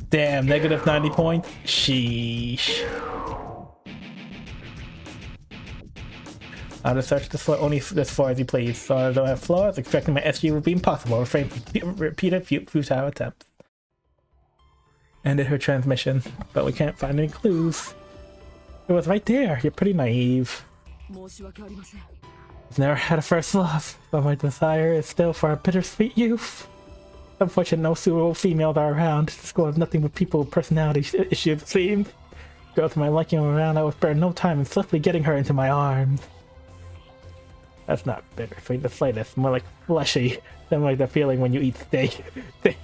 Damn, negative 90 points? Sheesh. I'll just search this floor, only this floor as you please. So I don't have floors, expecting my SG would be impossible. Refrain from repeated futile attempts. Ended her transmission, but we can't find any clues. It was right there. You're pretty naive. I've never had a first love, but my desire is still for a bittersweet youth. Unfortunately, no suitable females are around. The school has nothing but people with personality issues, it seems. Girls to my liking around, I would spare no time in swiftly getting her into my arms. That's not bittersweet, the slightest. More like fleshy than like the feeling when you eat steak. I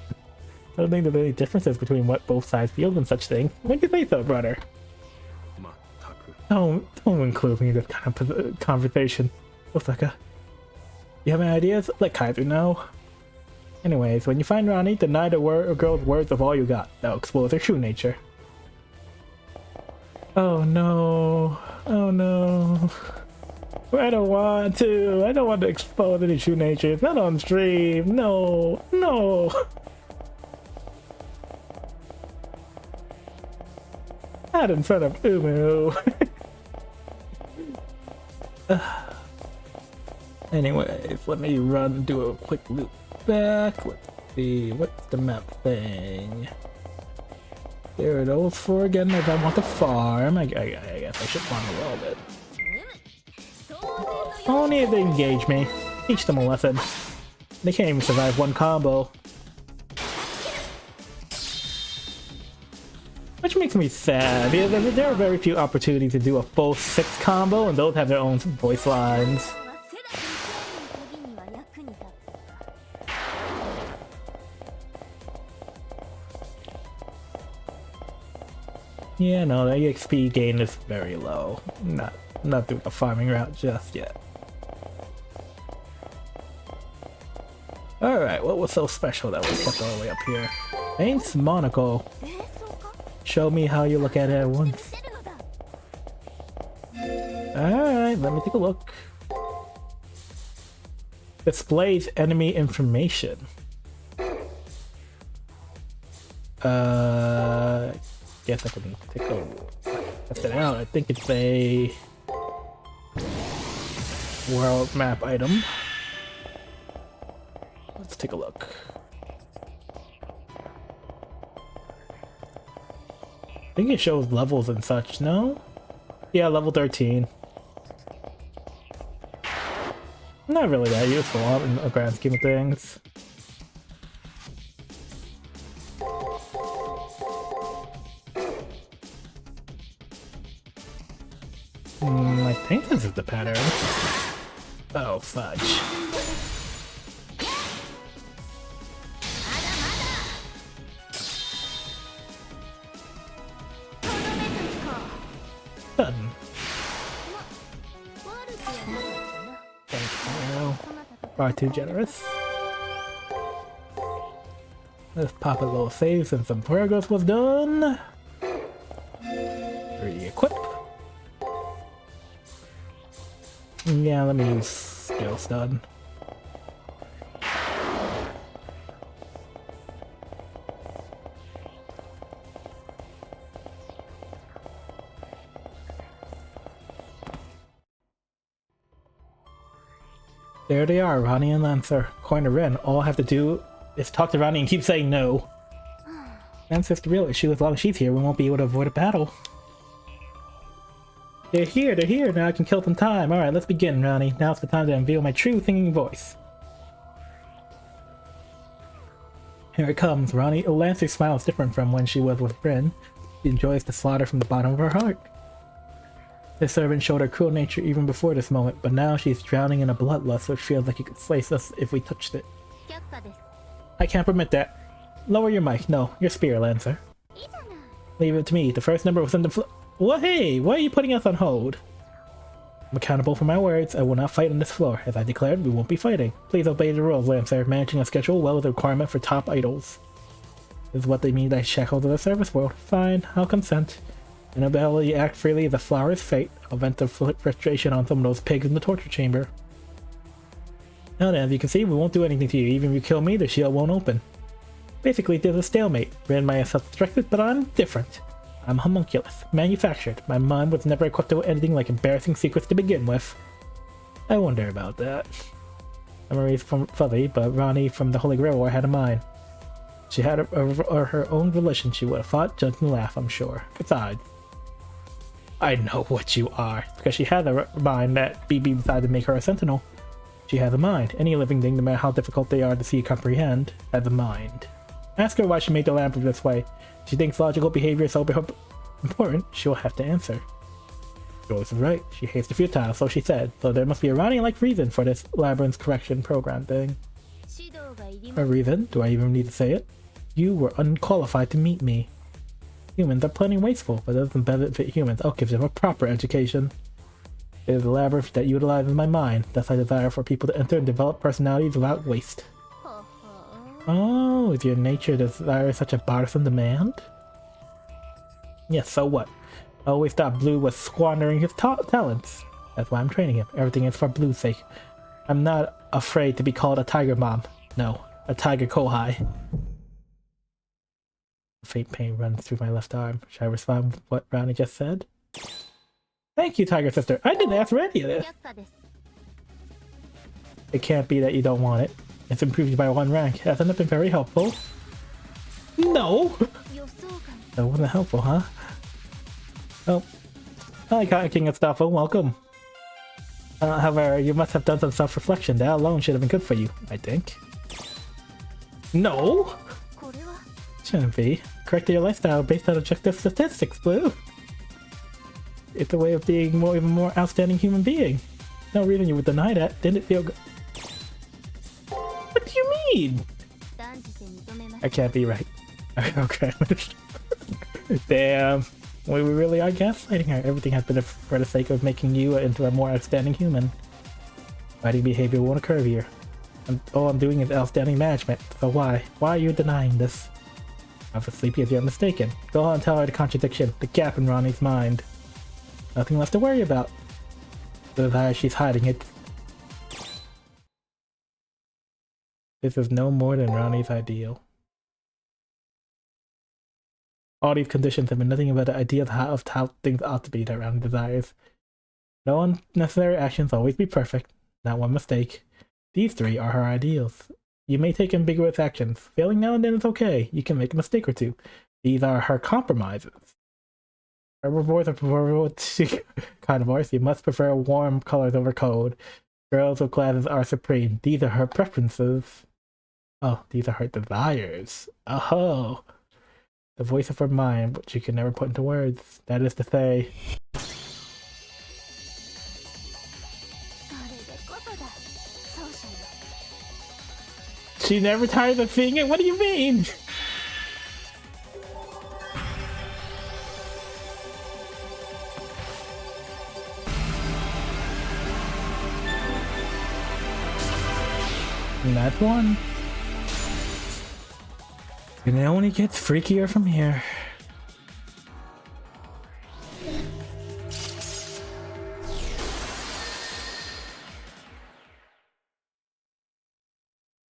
don't think there's any differences between what both sides feel and such things. What do you think so, brother? Don't include me in this kind of conversation. Osaka. You have any ideas? Let Kaiser know. Anyways, when you find Ronnie, deny the girl's words of all you got. That'll expose her true nature. Oh no. Oh no. I don't want to. I don't want to expose any true nature. It's not on stream. No. No. Not in front of Umu. Anyways, let me do a quick loop back. Let's see, what's the map thing? There are those four again if I want to farm. I guess I should farm a little bit. Only if they engage me. Teach them a lesson. They can't even survive one combo. Which makes me sad, because there are very few opportunities to do a full 6 combo, and those have their own voice lines. Yeah, no, the EXP gain is very low. Not doing the farming route just yet. Alright, what was so special that was kept all the way up here? Thanks, Monaco. Show me how you look at it at once. Alright, let me take a look. Displays enemy information. Guess I can take a test it out. I think it's a world map item. Let's take a look. I think it shows levels and such, no? Yeah, level 13. Not really that useful in the grand scheme of things. I think this is the pattern. Oh, fudge. Sudden. Thank you. Far too generous. Let's pop a little save since some progress was done. Re-equip. Yeah, let me use skill stud. There they are, Ronnie and Lancer. According to Ren, all I have to do Just talk to Ronnie and keep saying no. That's just the real issue. As long as she's here, we won't be able to avoid a battle. They're here. Now I can kill some time. Alright, let's begin, Ronnie. Now's the time to unveil my true singing voice. Here it comes, Ronnie. Lancer's smile is different from when she was with Bryn. She enjoys the slaughter from the bottom of her heart. The servant showed her cruel nature even before this moment, but now she's drowning in a bloodlust which feels like it could slice us if we touched it. I can't permit that. Lower your mic. No, your spear, Lancer. Leave it to me. The first number was in the Well, hey, why are you putting us on hold? I'm accountable for my words. I will not fight on this floor. As I declared, we won't be fighting. Please obey the rules, Lancer. Managing a schedule well is a requirement for top idols. This is what they mean by shackles of the service world. Fine, I'll consent. An ability to act freely is a flower's fate. I'll vent the frustration on some of those pigs in the torture chamber. Now then, as you can see, we won't do anything to you. Even if you kill me, the shield won't open. Basically, there's a stalemate. Ran my self-destructed, but I'm different. I'm homunculus, manufactured. My mind was never equipped with anything like embarrassing secrets to begin with. I wonder about that. Memories from fuzzy, but Ronnie from the Holy Grail War had a mind. She had her own volition. She would have fought, judged, and laughed, I'm sure. Besides, I know what you are. Because she had a mind that BB decided to make her a sentinel. She has a mind. Any living thing, no matter how difficult they are to see or comprehend, has a mind. Ask her why she made the lamp this way. She thinks logical behavior is so important, she'll have to answer. Joyce is right. She hates the futile, so she said. So there must be a Ronnie-like reason for this labyrinth correction program thing. A reason? Do I even need to say it? You were unqualified to meet me. Humans are plenty wasteful, but it doesn't benefit humans. I'll give them a proper education. It is a labyrinth that utilizes my mind. Thus I desire for people to enter and develop personalities without waste. Oh, is your nature desire such a bothersome demand? Yes, so what? I always thought Blue was squandering his talents. That's why I'm training him. Everything is for Blue's sake. I'm not afraid to be called a tiger mom. No, a tiger kohai. A faint pain runs through my left arm. Should I respond with what Ronnie just said? Thank you, tiger sister. I didn't ask for any of this. It can't be that you don't want it. It's improved you by 1 rank. Hasn't it been very helpful? No! That wasn't helpful, huh? Oh. Hi, Cotton King and Staffo. Welcome. However, you must have done some self-reflection. That alone should have been good for you, I think. No! Shouldn't be. Correct your lifestyle based on objective statistics, Blue. It's a way of being even more outstanding human being. No reason you would deny that. Didn't it feel good? What do you mean? I can't be right. Okay. Damn. We really are gaslighting her. Everything has been for the sake of making you into a more outstanding human. Fighting behavior won't occur here. All I'm doing is outstanding management. So why? Why are you denying this? I'm as sleepy as you're mistaken. Go on and tell her the contradiction, the gap in Ronnie's mind. Nothing left to worry about. The desire she's hiding it. This is no more than Ronnie's ideal. All these conditions have been nothing but the idea of how things ought to be that Ronnie desires. No unnecessary actions always be perfect, not one mistake. These 3 are her ideals. You may take ambiguous actions. Failing now and then is okay. You can make a mistake or two. These are her compromises. Herbivores are carnivores. You must prefer warm colors over cold. Girls with glasses are supreme. These are her preferences. Oh, these are her desires. Oh, the voice of her mind, which you can never put into words. That is to say, she never tires of seeing it. What do you mean? And that's one. And it only gets freakier from here.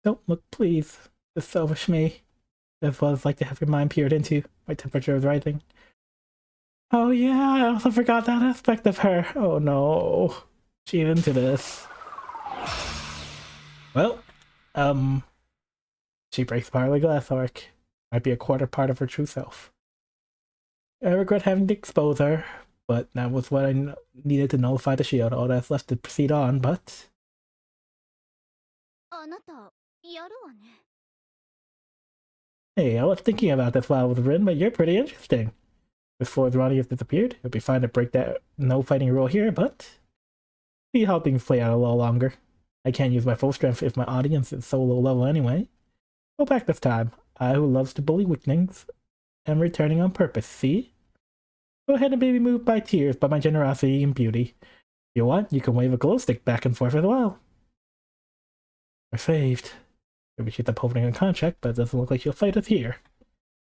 Don't look, please. The selfish me. As well as like to have your mind peered into. My temperature is rising. Oh yeah, I also forgot that aspect of her. Oh no. She's into this. Well, She breaks part of the glass arc. Might be a quarter part of her true self. I regret having to expose her, but that was what I needed to nullify the shield. All that's left to proceed on, but... Hey, I was thinking about this while I was written, but you're pretty interesting. Before the Ronnie has disappeared, it'll be fine to break that no fighting rule here, but... see how things play out a little longer. I can't use my full strength if my audience is so low level anyway. Go back this time. I, who loves to bully weaklings, am returning on purpose, see? Go ahead and be moved by tears by my generosity and beauty. If you want, you can wave a glow stick back and forth as well. We're saved. Maybe she's upholding a contract, but it doesn't look like she'll fight us here.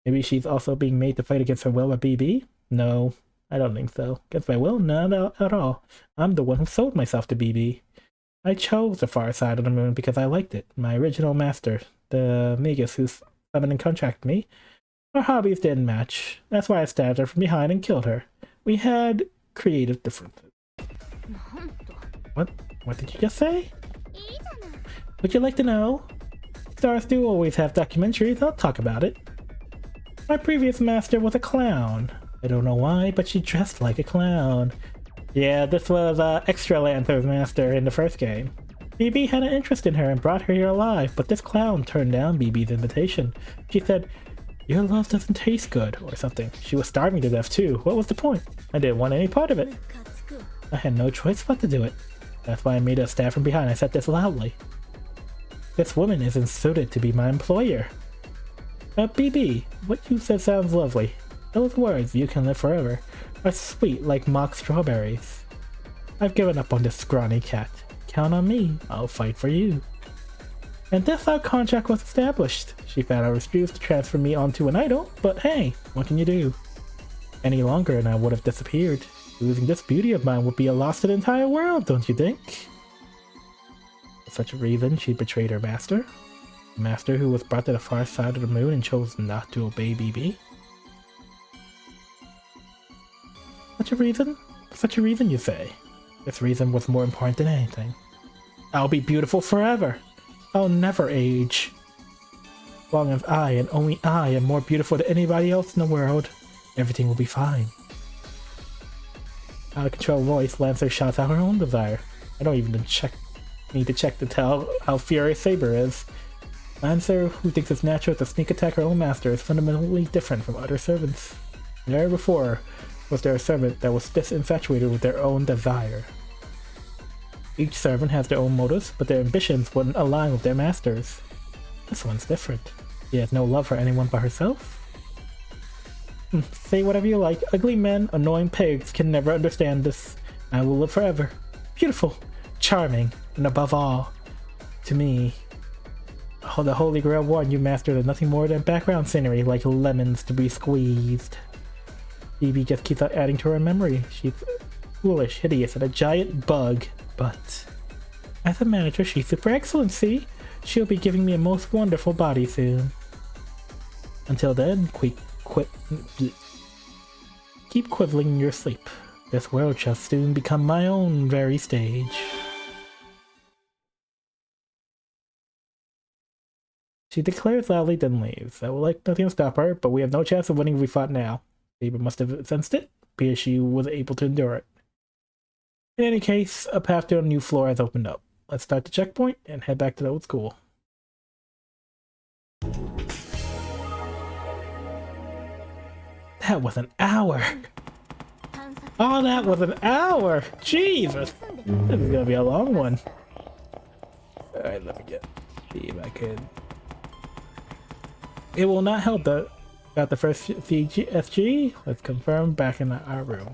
Maybe she's also being made to fight against her will at BB? No, I don't think so. Against my will? Not at all. I'm the one who sold myself to BB. I chose the far side of the moon because I liked it. My original master, the Magus who summoned and contracted me, our hobbies didn't match. That's why I stabbed her from behind and killed her. We had creative differences. What? What did you just say? Would you like to know? Stars do always have documentaries. I'll talk about it. My previous master was a clown. I don't know why, but she dressed like a clown. Yeah, this was Extra Lantern's master in the first game. BB had an interest in her and brought her here alive, but this clown turned down BB's invitation. She said, "Your love doesn't taste good," or something. She was starving to death too. What was the point? I didn't want any part of it. I had no choice but to do it. That's why I made her stab from behind. I said this loudly. This woman isn't suited to be my employer. BB, what you said sounds lovely. Those words, "you can live forever," are sweet like mock strawberries. I've given up on this scrawny cat. Count on me. I'll fight for you. And that's how contract was established. She found I refused to transfer me onto an idol, but hey, what can you do? Any longer and I would have disappeared. Losing this beauty of mine would be a loss to the entire world, don't you think? For such a reason, she betrayed her master. The master who was brought to the far side of the moon and chose not to obey BB. Such a reason? Such a reason, you say? This reason was more important than anything. I'll be beautiful forever. I'll never age. As long as I, and only I, am more beautiful than anybody else in the world, everything will be fine. Out of control voice, Lancer shouts out her own desire. I don't even need to check to tell how furious Saber is. Lancer, who thinks it's natural to sneak attack her own master, is fundamentally different from other servants. Never before was there a servant that was this infatuated with their own desire. Each servant has their own motives, but their ambitions wouldn't align with their master's. This one's different. She has no love for anyone but herself. Say whatever you like. Ugly men, annoying pigs can never understand this. I will live forever. Beautiful, charming, and above all, to me, the Holy Grail one you mastered is nothing more than background scenery like lemons to be squeezed. BB just keeps on adding to her memory. She's foolish, hideous, and a giant bug. But as a manager, she's super excellent, see? She'll be giving me a most wonderful body soon. Until then, keep quibbling in your sleep. This world shall soon become my own very stage. She declares loudly, then leaves. I would like nothing to stop her, but we have no chance of winning if we fought now. Saber must have sensed it, because she was able to endure it. In any case, a path to a new floor has opened up. Let's start the checkpoint and head back to the old school. That was an hour! Oh, that was an hour! Jesus! This is gonna be a long one. Alright, let me see if I can. It will not help that got the first SG. Let's confirm back in our room.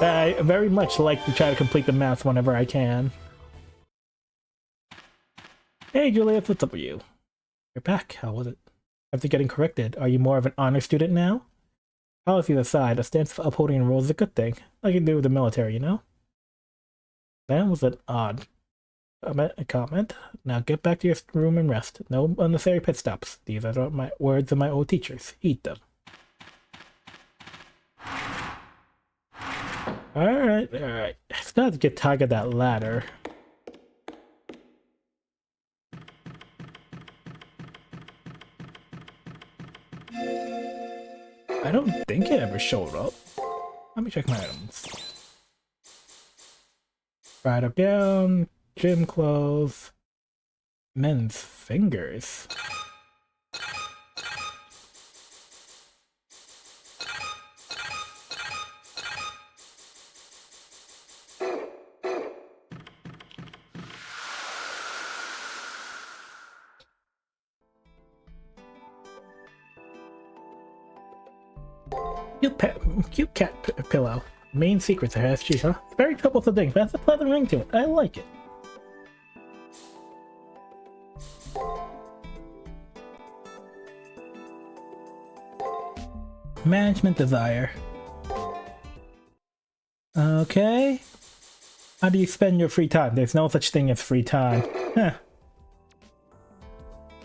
I very much like to try to complete the maths whenever I can. Hey Julius, what's up with you? You're back. How was it? After getting corrected, are you more of an honor student now? Policies aside, a stance for upholding rules is a good thing. Like you do with the military, you know? That was an odd comment. Now get back to your room and rest. No unnecessary pit stops. These are my words of my old teachers. Eat them. Alright. I still have to get tired of that ladder. think it ever showed up. Let me check my items. Rider gown, gym clothes, men's fingers. Cute cat pillow. Main secrets I have, huh? It's very troublesome thing, but that's a pleasant ring to it. I like it. Management desire. Okay. How do you spend your free time? There's no such thing as free time. Huh.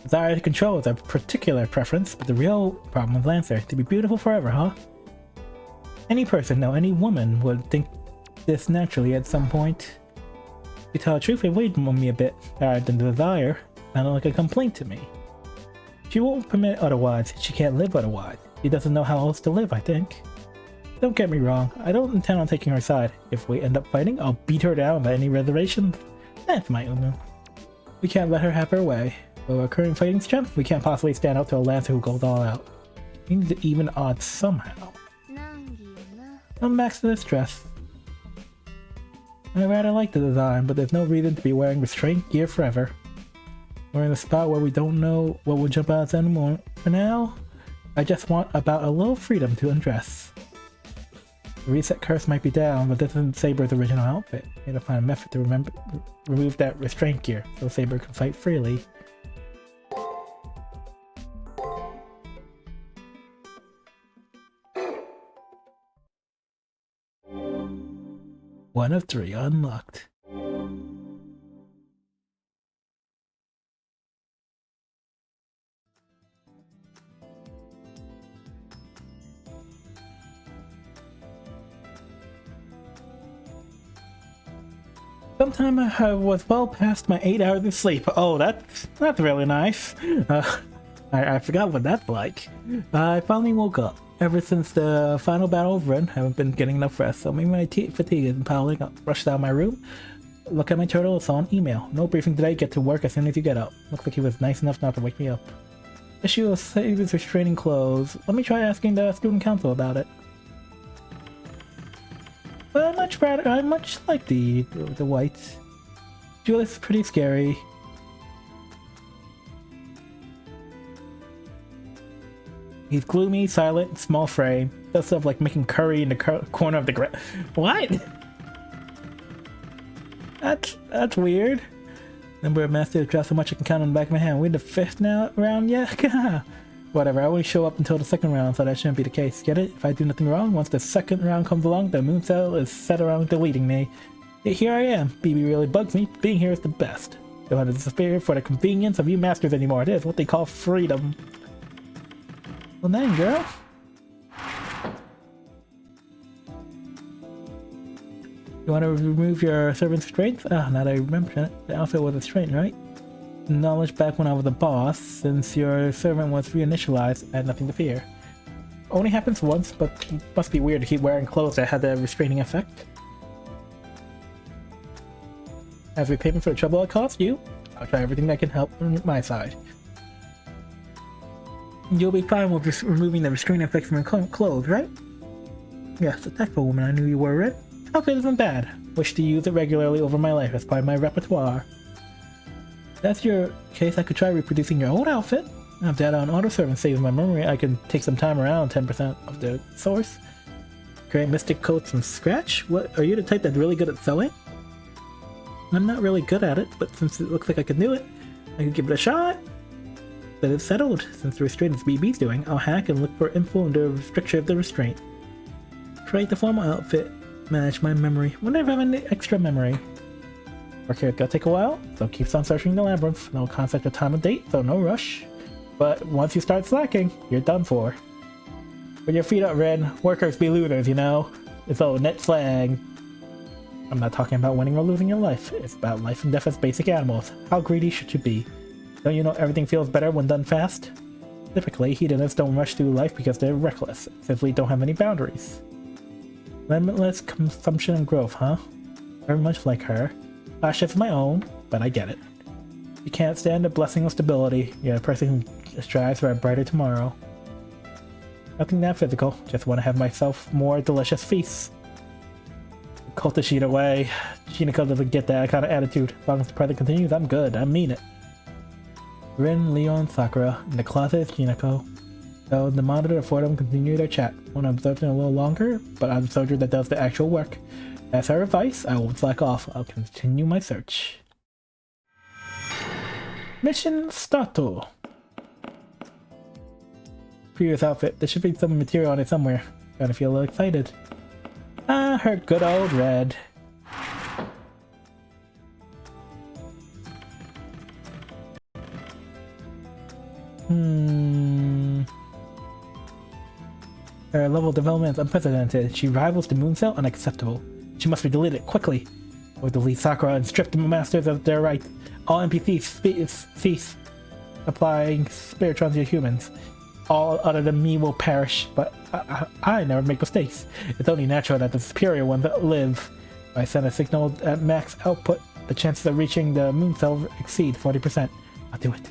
Desire to control is a particular preference, but the real problem is Lancer. To be beautiful forever, huh? Any person, no, any woman would think this naturally at some point. To tell the truth, it weighed on me a bit. The desire sounded like a complaint to me. She won't permit otherwise. She can't live otherwise. She doesn't know how else to live, I think. Don't get me wrong, I don't intend on taking her side. If we end up fighting, I'll beat her down without any reservations. That's my Umu. We can't let her have her way. With our current fighting strength, we can't possibly stand up to a Lancer who goes all out. We need to even odds somehow. I'm back to this dress. I rather like the design, but there's no reason to be wearing restraint gear forever. We're in a spot where we don't know what will jump out anymore. For now, I just want about a little freedom to undress. The reset curse might be down, but this isn't Saber's original outfit. We need to find a method to remove that restraint gear so Saber can fight freely. One of 3 unlocked. Sometime I was well past my 8 hours of sleep. Oh, that's really nice. I forgot what that's like. I finally woke up. Ever since the final battle of Ren, I haven't been getting enough rest, so maybe my fatigue is piling up. Rushed out of my room, look at my turtle, saw an email. No briefing today, get to work as soon as you get up. Looks like he was nice enough not to wake me up. Issue of Saber's restraining clothes. Let me try asking the student council about it. But I much like the whites. Julius is pretty scary. He's gloomy, silent, small frame. Does stuff like making curry in the corner of the ground. What? That's weird. Number of masters dropped so much I can count on the back of my hand. We're in the 5th now round yet? Whatever, I only show up until the 2nd round, so that shouldn't be the case. Get it? If I do nothing wrong, once the 2nd round comes along, the moon cell is set around deleting me. Yet here I am. BB really bugs me. Being here is the best. Don't have to disappear for the convenience of you masters anymore. It is what they call freedom. Well then, girl. You want to remove your servant's strength? Ah, now that I remember it, the outfit was a strength, right? Knowledge back when I was a boss. Since your servant was reinitialized, I had nothing to fear. Only happens once, but it must be weird to keep wearing clothes that had the restraining effect. As repayment for the trouble it cost you, I'll try everything that can help on my side. You'll be fine with removing the restraining effect from your clothes, right? Yes, the tactful woman I knew you were, right? Outfit isn't bad. Wish to use it regularly over my life as part of my repertoire. If that's your case, I could try reproducing your old outfit. I have data on auto servant saves my memory. I can take some time around 10% of the source. Create mystic coats from scratch? What, are you the type that's really good at sewing? I'm not really good at it, but since it looks like I can do it, I could give it a shot. But it's settled. Since the restraint is BB's doing, I'll hack and look for info in the restriction of the restraint. Create the formal outfit. Manage my memory. Wonder if I have any extra memory. Work here, it's gonna take a while, so keep on searching the labyrinth. No concept of time and date, so no rush. But once you start slacking, you're done for. With your feet up, Red, workers be losers, you know? It's all net slang. I'm not talking about winning or losing your life. It's about life and death as basic animals. How greedy should you be? Don't you know everything feels better when done fast? Typically, hedonists don't rush through life because they're reckless, simply don't have any boundaries. Limitless consumption and growth, huh? Very much like her. Flashes of my own, but I get it. You can't stand the blessing of stability. You're a person who strives for a brighter tomorrow. Nothing that physical, just want to have myself more delicious feasts. Cultist sheet away. Shinako doesn't get that kind of attitude. As long as the project continues, I'm good. I mean it. Rin, Leon, Sakura. In the closet is Shinako. So the monitor for them continue their chat. Want to observe them a little longer, but I'm the soldier that does the actual work. That's her advice. I won't slack off. I'll continue my search. Mission starto. Previous outfit. There should be some material on it somewhere. Kinda feel a little excited. Ah, her good old red. Her level of development is unprecedented. She rivals the moon cell. Unacceptable. She must be deleted quickly. Or delete Sakura and strip the masters of their rights. All NPCs cease applying spiritrons to humans. All other than me will perish, but I never make mistakes. It's only natural that the superior ones live. If I send a signal at max output, the chances of reaching the moon cell exceed 40%. I'll do it.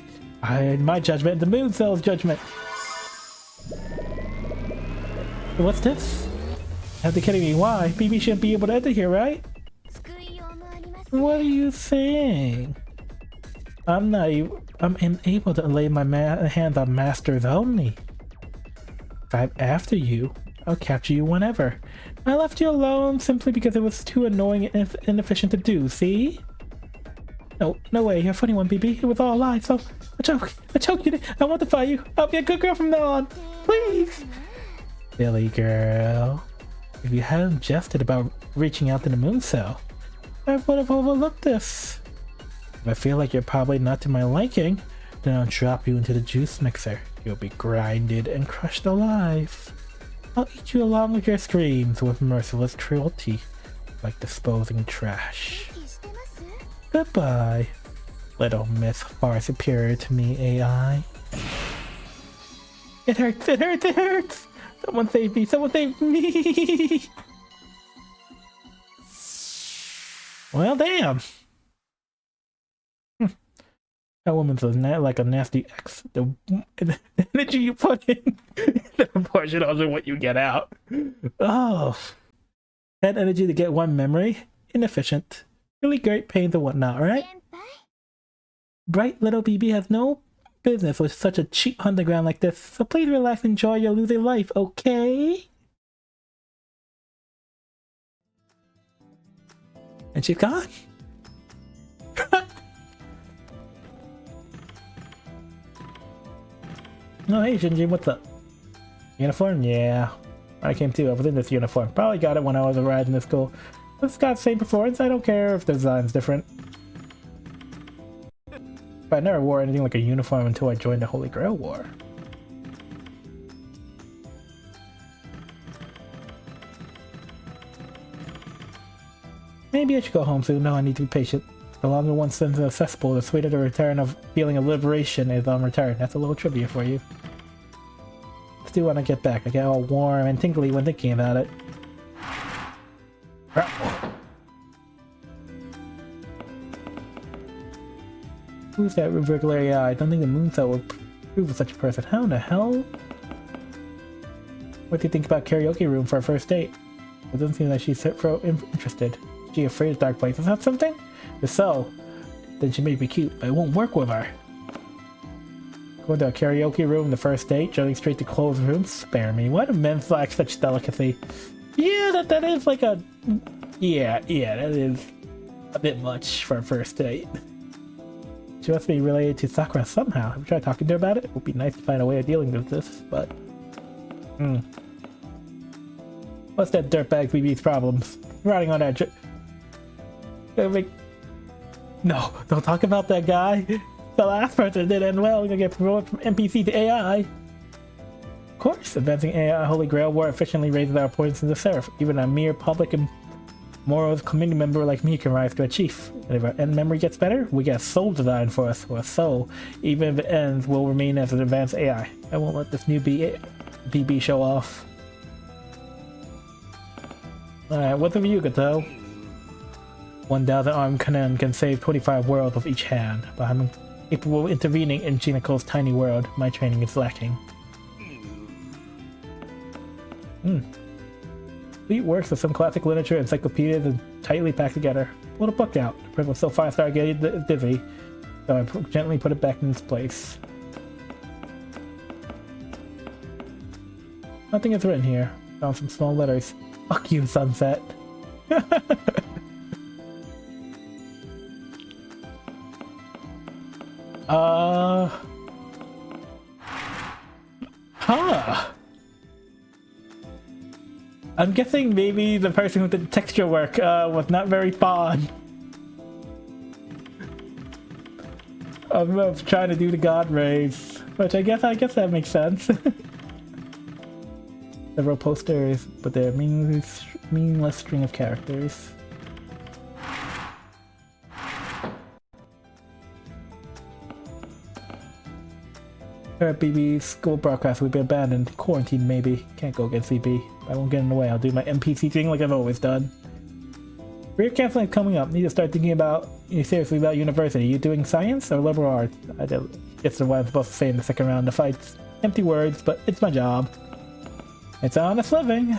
In my judgment, the moon cell's judgment. What's this? Have to kidding me? Why? BB shouldn't be able to enter here, right? What are you saying? I'm unable to lay my hands on masters only. If I'm after you, I'll capture you whenever. I left you alone simply because it was too annoying and inefficient to do, see? No way, you're a funny one, BB. It was all a lie, so a joke you. I want to fight you. I'll be a good girl from now on. Please! Silly girl. If you hadn't jested about reaching out to the moon cell, I would have overlooked this. If I feel like you're probably not to my liking, then I'll drop you into the juice mixer. You'll be grinded and crushed alive. I'll eat you along with your screams with merciless cruelty, like disposing trash. Goodbye, little miss far superior to me, AI. It hurts, it hurts, it hurts! Someone save me, someone save me! Well, damn! That woman's like a nasty ex. The energy you put in, the proportion of what you get out. Oh. That energy to get one memory? Inefficient. Really great pains and whatnot, right? Bright little BB has no business with such a cheap underground like this, so please relax and enjoy your losing life, okay? And she's gone. Oh hey Shinji, what's up? Uniform? Yeah. I came too, I was in this uniform. Probably got it when I was arriving to school. It's got the same performance, I don't care if the design's different. But I never wore anything like a uniform until I joined the Holy Grail War. Maybe I should go home soon. No, I need to be patient. The longer one spends in a cesspool, the sweeter the return of feeling of liberation is on return. That's a little trivia for you. Let's do when I get back. I get all warm and tingly when thinking about it. Who's that regular AI? I don't think the moon cell would prove of such a person. How in the hell? What do you think about karaoke room for a first date? It doesn't seem like she's so interested. Is she afraid of dark places? Have something? If so, then she may be cute, but it won't work with her. Going to a karaoke room the first date, jumping straight to closed rooms? Spare me. Why do men lack such delicacy? Yeah, that is like a... Yeah, that is a bit much for a first date. She must be related to Sakura somehow. Have you tried talking to her about it? It would be nice to find a way of dealing with this, but... What's that dirtbag BB's problems? Riding on that No, don't talk about that guy. The last person did end well. We're gonna get promoted from NPC to AI. Of course, advancing AI Holy Grail War efficiently raises our points in the Seraph. Even a mere public Morals, community member like me can rise to a chief. And if our end memory gets better, we get a soul designed for us. For a soul, even if it ends, will remain as an advanced AI. I won't let this new BB show off. Alright, what's of you, Gato? 1,000 armed cannon can save 25 worlds with each hand, but I'm capable of intervening in Jinico's tiny world. My training is lacking. Sweet works of some classic literature, encyclopedias, and tightly packed together. Pull the book out. The print was so far I started getting dizzy, so I gently put it back in its place. Nothing is written here. Found some small letters. Fuck you, sunset. Huh. I'm guessing maybe the person who did the texture work was not very fond of trying to do the god rays, which I guess that makes sense. Several posters, but they're meaningless string of characters. Alright, BB, school broadcast will be abandoned. Quarantine, maybe. Can't go against CB. I won't get in the way. I'll do my NPC thing like I've always done. Career counseling is coming up. Need to start thinking seriously about university. You doing science or liberal arts? I guess what I'm supposed to say in the second round of fights. Empty words, but it's my job. It's an honest living.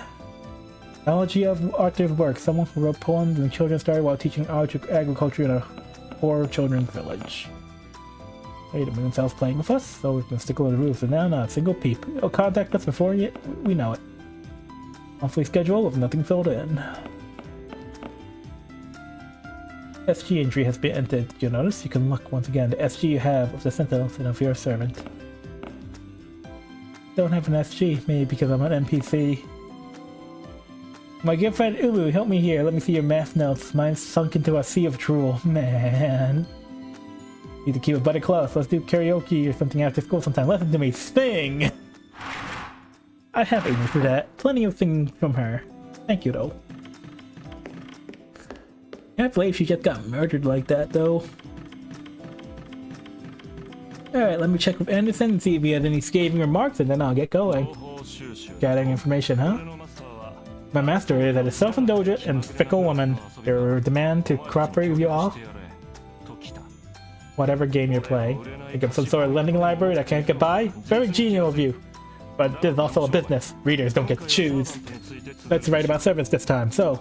Analogy of Arthur's work. Someone who wrote poems and children's story while teaching agriculture in a poor children's village. Hey, the moon cell's playing with us, so we've been sticking to the roof, and now not a single peep. You'll contact us before we know it. Monthly schedule with nothing filled in. SG entry has been entered. You'll notice you can look once again. The SG you have of the Sentinels and of your servant. Don't have an SG, maybe because I'm an NPC. My good friend Ulu, help me here. Let me see your math notes. Mine's sunk into a sea of drool. Man. Need to keep it buddy close. Let's do karaoke or something after school sometime. Listen to me sing! I have Amy for that. Plenty of singing from her. Thank you, though. Can't believe she just got murdered like that, though. Alright, let me check with Anderson and see if he has any scathing remarks, and then I'll get going. Gathering information, huh? My master is a self-indulgent and fickle woman. Their demand to cooperate with you all? Whatever game you're playing. Think of some sort of lending library that can't get by? Very genial of you. But there's also a business. Readers don't get to choose. Let's write about servants this time. So,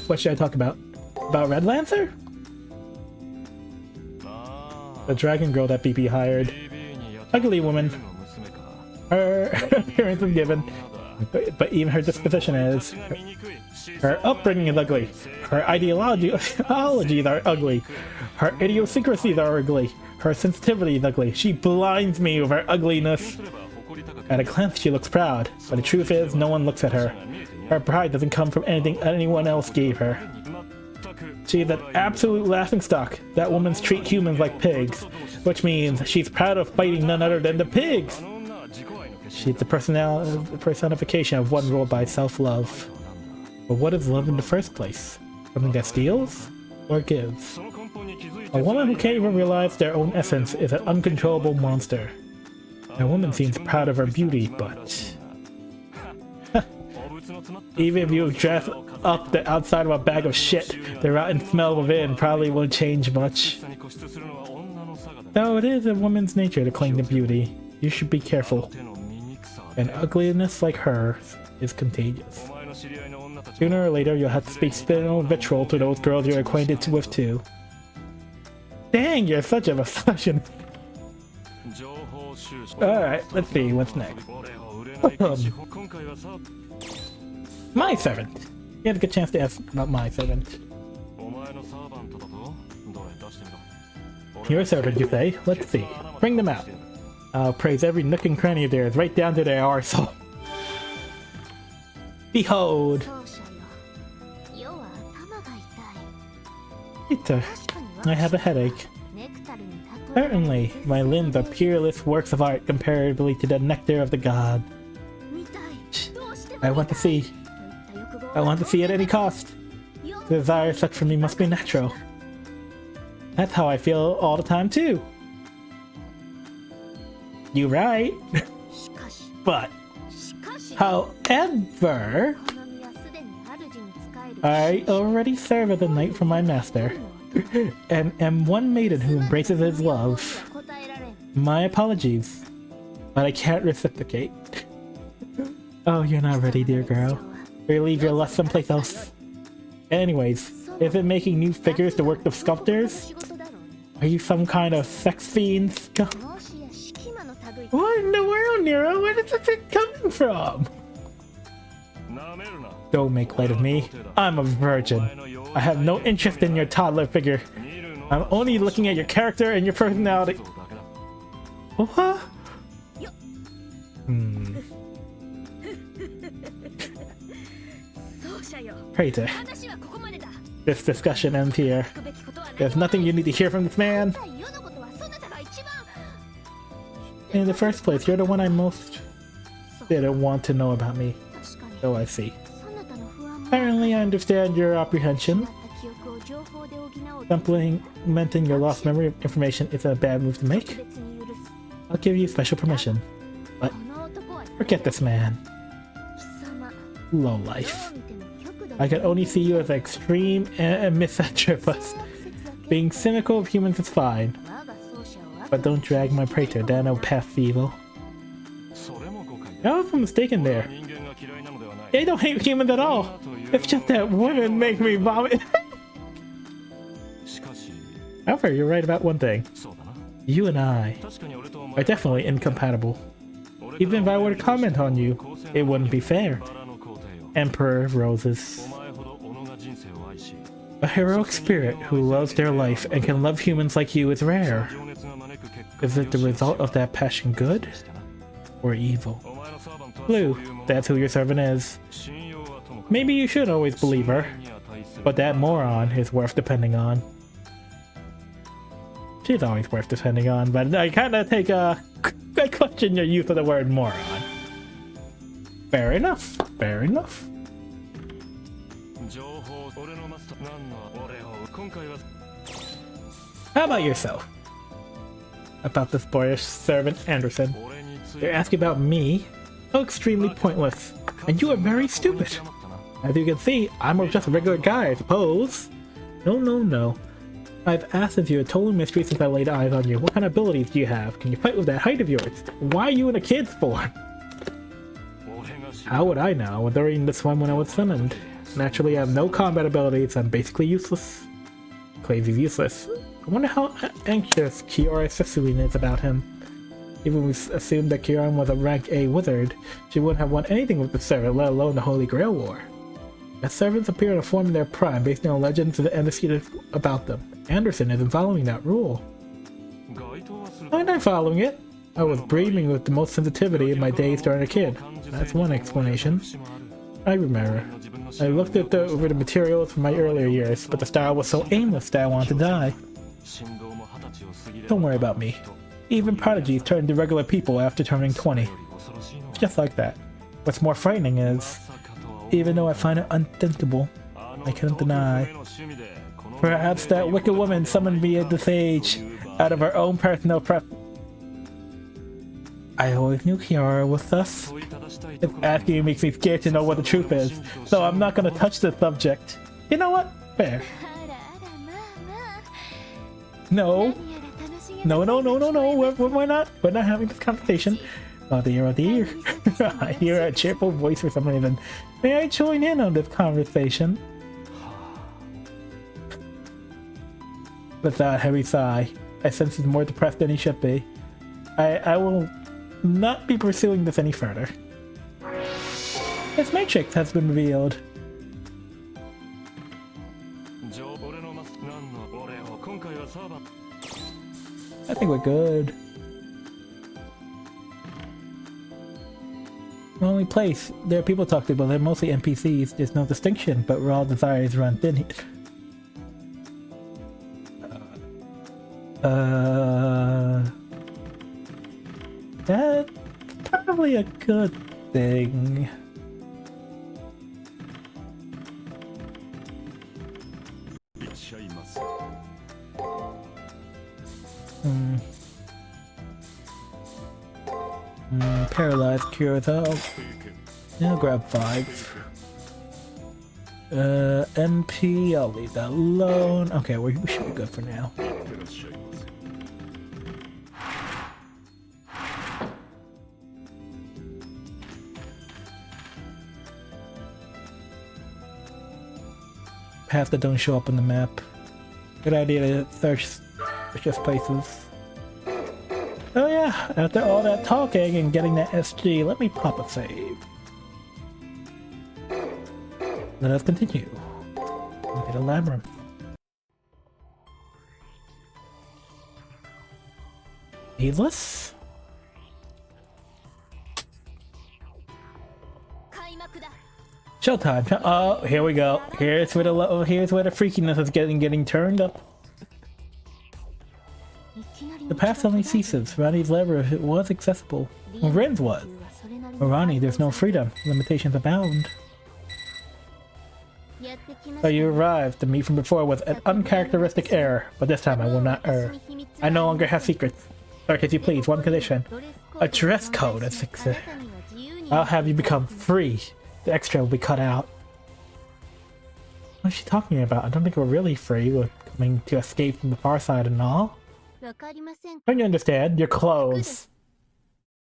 what should I talk about? About Red Lancer? The dragon girl that BB hired. Ugly woman. Her appearance is given, but even her disposition is. Her upbringing is ugly. Her ideologies are ugly. Her idiosyncrasies are ugly. Her sensitivity is ugly. She blinds me with her ugliness. At a glance, she looks proud, but the truth is, no one looks at her. Her pride doesn't come from anything anyone else gave her. She is an absolute laughingstock. That woman's treat humans like pigs, which means she's proud of fighting none other than the pigs. She's the personification of one ruled by self-love. But what is love in the first place? Something that steals or gives? A woman who can't even realize their own essence is an uncontrollable monster. A woman seems proud of her beauty, but... even if you dress up the outside of a bag of shit, the rotten smell within probably won't change much. Though it is a woman's nature to cling to beauty, you should be careful. An ugliness like hers is contagious. Sooner or later, you'll have to speak spittle and vitriol to those girls you're acquainted with too. Dang, you're such a misogynist. Alright, let's see, what's next? My servant! You had a good chance to ask about my servant. Your servant, you say? Let's see. Bring them out. I'll praise every nook and cranny of theirs, right down to their arsehole. Behold! Peter, I have a headache. Certainly, my limbs are peerless works of art comparatively to the nectar of the god. I want to see. I want to see at any cost. The desire such for me must be natural. That's how I feel all the time too. You right. But, however, I already serve as a knight for my master, and am one maiden who embraces his love. My apologies, but I can't reciprocate. Oh, you're not ready, dear girl. Or leave your lust someplace else. Anyways, is it making new figures the work of sculptors? Are you some kind of sex fiend? What in the world, Nero? Where is this coming from? Don't make light of me. I'm a virgin. I have no interest in your toddler figure. I'm only looking at your character and your personality. What? Crazy. This discussion ends here. There's nothing you need to hear from this man. In the first place, you're the one I most didn't want to know about me. So I see. Apparently, I understand your apprehension. Supplementing your lost memory information is a bad move to make. I'll give you special permission. But forget this man. Low life. I can only see you as extreme and misanthropist. Being cynical of humans is fine. But don't drag my praetor down a path of evil. I was mistaken there. They don't hate humans at all. It's just that women make me vomit. However, you're right about one thing. You and I are definitely incompatible. Even if I were to comment on you, it wouldn't be fair. Emperor of Roses. A heroic spirit who loves their life and can love humans like you is rare. Is it the result of that passion good or evil? Blue, that's who your servant is. Maybe you should always believe her, but that moron is worth depending on. She's always worth depending on, but I kinda take I question your use of the word moron. Fair enough, fair enough. How about yourself? About this boyish servant, Anderson. You're asking about me? Oh, extremely pointless. And you are very stupid. As you can see, I'm just a regular guy, I suppose. No. I've asked if you're a total mystery since I laid eyes on you. What kind of abilities do you have? Can you fight with that height of yours? Why are you in a kid's form? How would I know? I was learning this one when I was summoned. Naturally, I have no combat abilities. I'm basically useless. Crazy's useless. I wonder how anxious Kiora Sassuin is about him. Even we assumed that Kieran was a rank A wizard, she wouldn't have won anything with the servant, let alone the Holy Grail War. As servants appear in a form in their prime based on legends and disputed about them. Anderson isn't following that rule. I'm not following it. I was breathing with the most sensitivity in my days during a kid. That's one explanation. I remember. I looked over the materials from my earlier years, but the style was so aimless that I wanted to die. Don't worry about me. Even prodigies turn to regular people after turning 20. Just like that. What's more frightening is, even though I find it unthinkable, I can't deny. Perhaps that wicked woman summoned me at this age, out of her own personal I always knew Kiara was sus. If asking you makes me scared to know what the truth is, so I'm not gonna touch the subject. You know what? Fair. No. We're not having this conversation. Oh dear. I hear a cheerful voice for some reason. May I join in on this conversation? With that heavy sigh, I sense he's more depressed than he should be. I will not be pursuing this any further. His matrix has been revealed. I think we're good. The only place there are people talk to, but they're mostly NPCs. There's no distinction, but we're all desires run thin here. That's probably a good thing. Paralyzed cures. I'll grab 5. MP, I'll leave that alone. Okay, we should be good for now. Paths that don't show up on the map. Good idea to search just places. Oh yeah, after all that talking and getting that SG, let me pop a save. Let us continue. Look at a labyrinth. Needless. Showtime. Oh, here we go. Here's where the freakiness is getting turned up. The path suddenly ceases. Rani's lever was accessible. Well, Ren's was. For Rani, there's no freedom. Limitations abound. So you arrived. The me from before was an uncharacteristic error, but this time I will not err. I no longer have secrets. Search as you please. One condition: a dress code. I'll have you become free. The extra will be cut out. What is she talking about? I don't think we're really free. We're coming to escape from the far side and all. Don't you understand? Your clothes.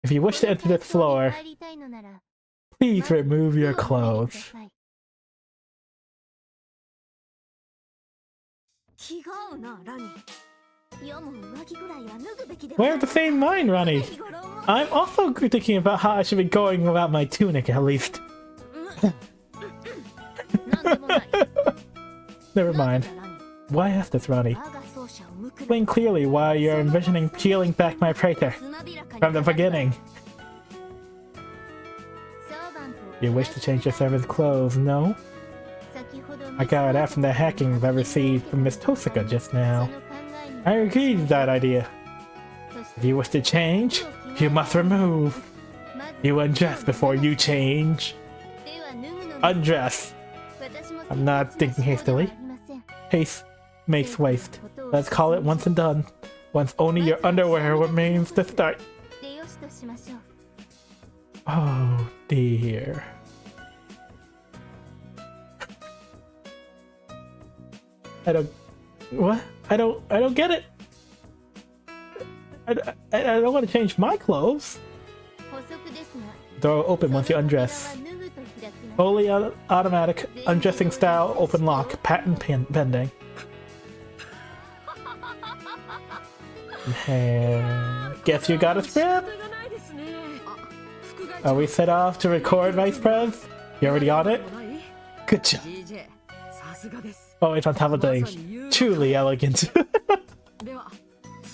If you wish to enter this floor, please remove your clothes. We're of the same mind, Rani. I'm also thinking about how I should be going without my tunic, at least. Never mind. Why ask this, Rani? Explain clearly why you're envisioning peeling back my praetor from the beginning. You wish to change your servant's clothes, no? I got that from the hacking I received from Miss Tosaka just now. I agree with that idea. If you wish to change, you must remove. You undress before you change. Undress. I'm not thinking hastily. Haste makes waste. Let's call it once and done. Once only your underwear remains to start. Oh dear. What? I don't get it. I don't want to change my clothes. Door open once you undress. Fully automatic undressing style open lock. Patent pending. Guess you got a script? Are we set off to record, Vice Prez? You already on it? Good job. Oh, it's on top of things. Truly elegant.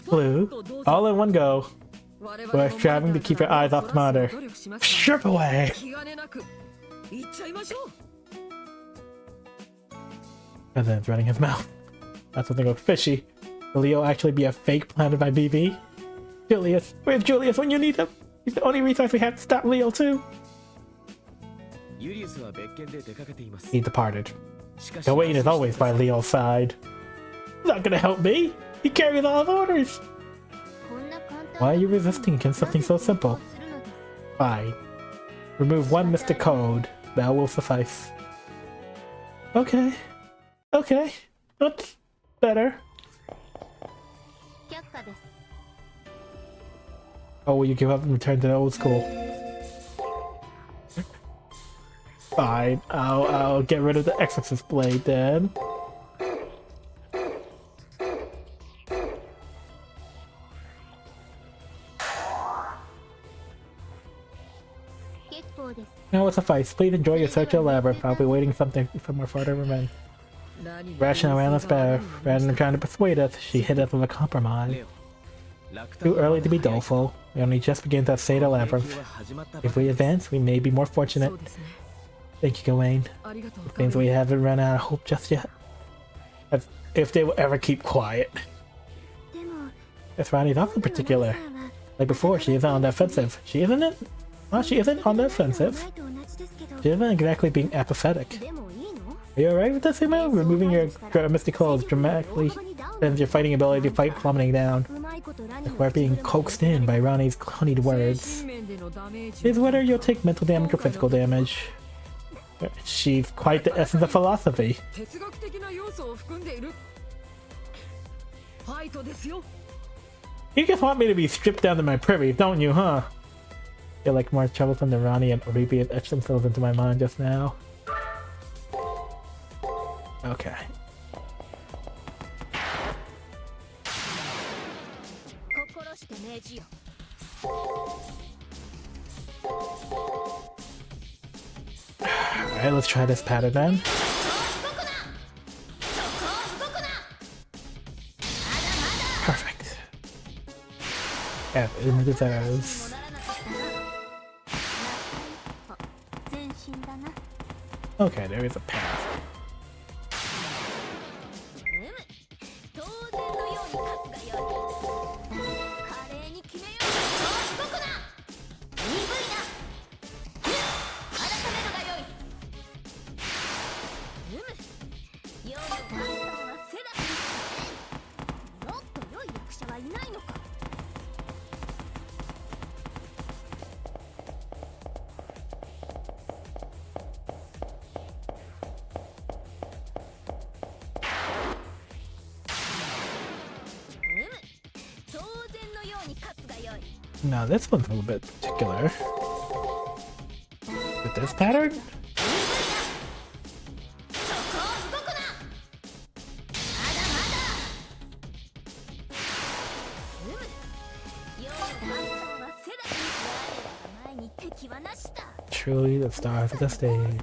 Blue, all in one go. We're striving to keep your eyes off the monitor. Strip away! President's running his mouth. That's something of fishy. Will Leo actually be a fake planted by BB? Julius, where's Julius when you need him? He's the only resource we have to stop Leo too. He departed. Gawain is always by Leo's side. He's not gonna help me. He carries all his orders. Why are you resisting against something so simple? Fine. Remove one mystic code. That will suffice. Okay. Okay. That's better. Oh, will you give up and return to the old school? Fine. I'll get rid of the Exorcist blade then. Now will suffice. Please enjoy your search of the labyrinth. I'll be waiting somewhere for her to remain. Rational ran us better. Rather than trying to persuade us, she hit us with a compromise. Too early to be doleful. We only just began to say the labyrinth. If we advance, we may be more fortunate. Thank you, Gawain. It means we haven't run out of hope just yet. If they will ever keep quiet. This Rani's also particular. Like before, she isn't on the offensive. She isn't it? Well, she isn't on the offensive. She isn't exactly being apathetic. Are you alright with this, Imo? Removing your mystic clothes dramatically sends your fighting ability to fight plummeting down. We're being coaxed in by Ronnie's honeyed words. Is whether you'll take mental damage or physical damage. She's quite the essence of philosophy. You just want me to be stripped down to my privy, don't you, huh? I feel like more troublesome than Ronnie and Olivia etched themselves into my mind just now. Okay. Alright, let's try this pattern then. Perfect. Yeah, in the arrows. Okay, there is a path. Now this one's a little bit particular. With this pattern? Truly the stars of the stage.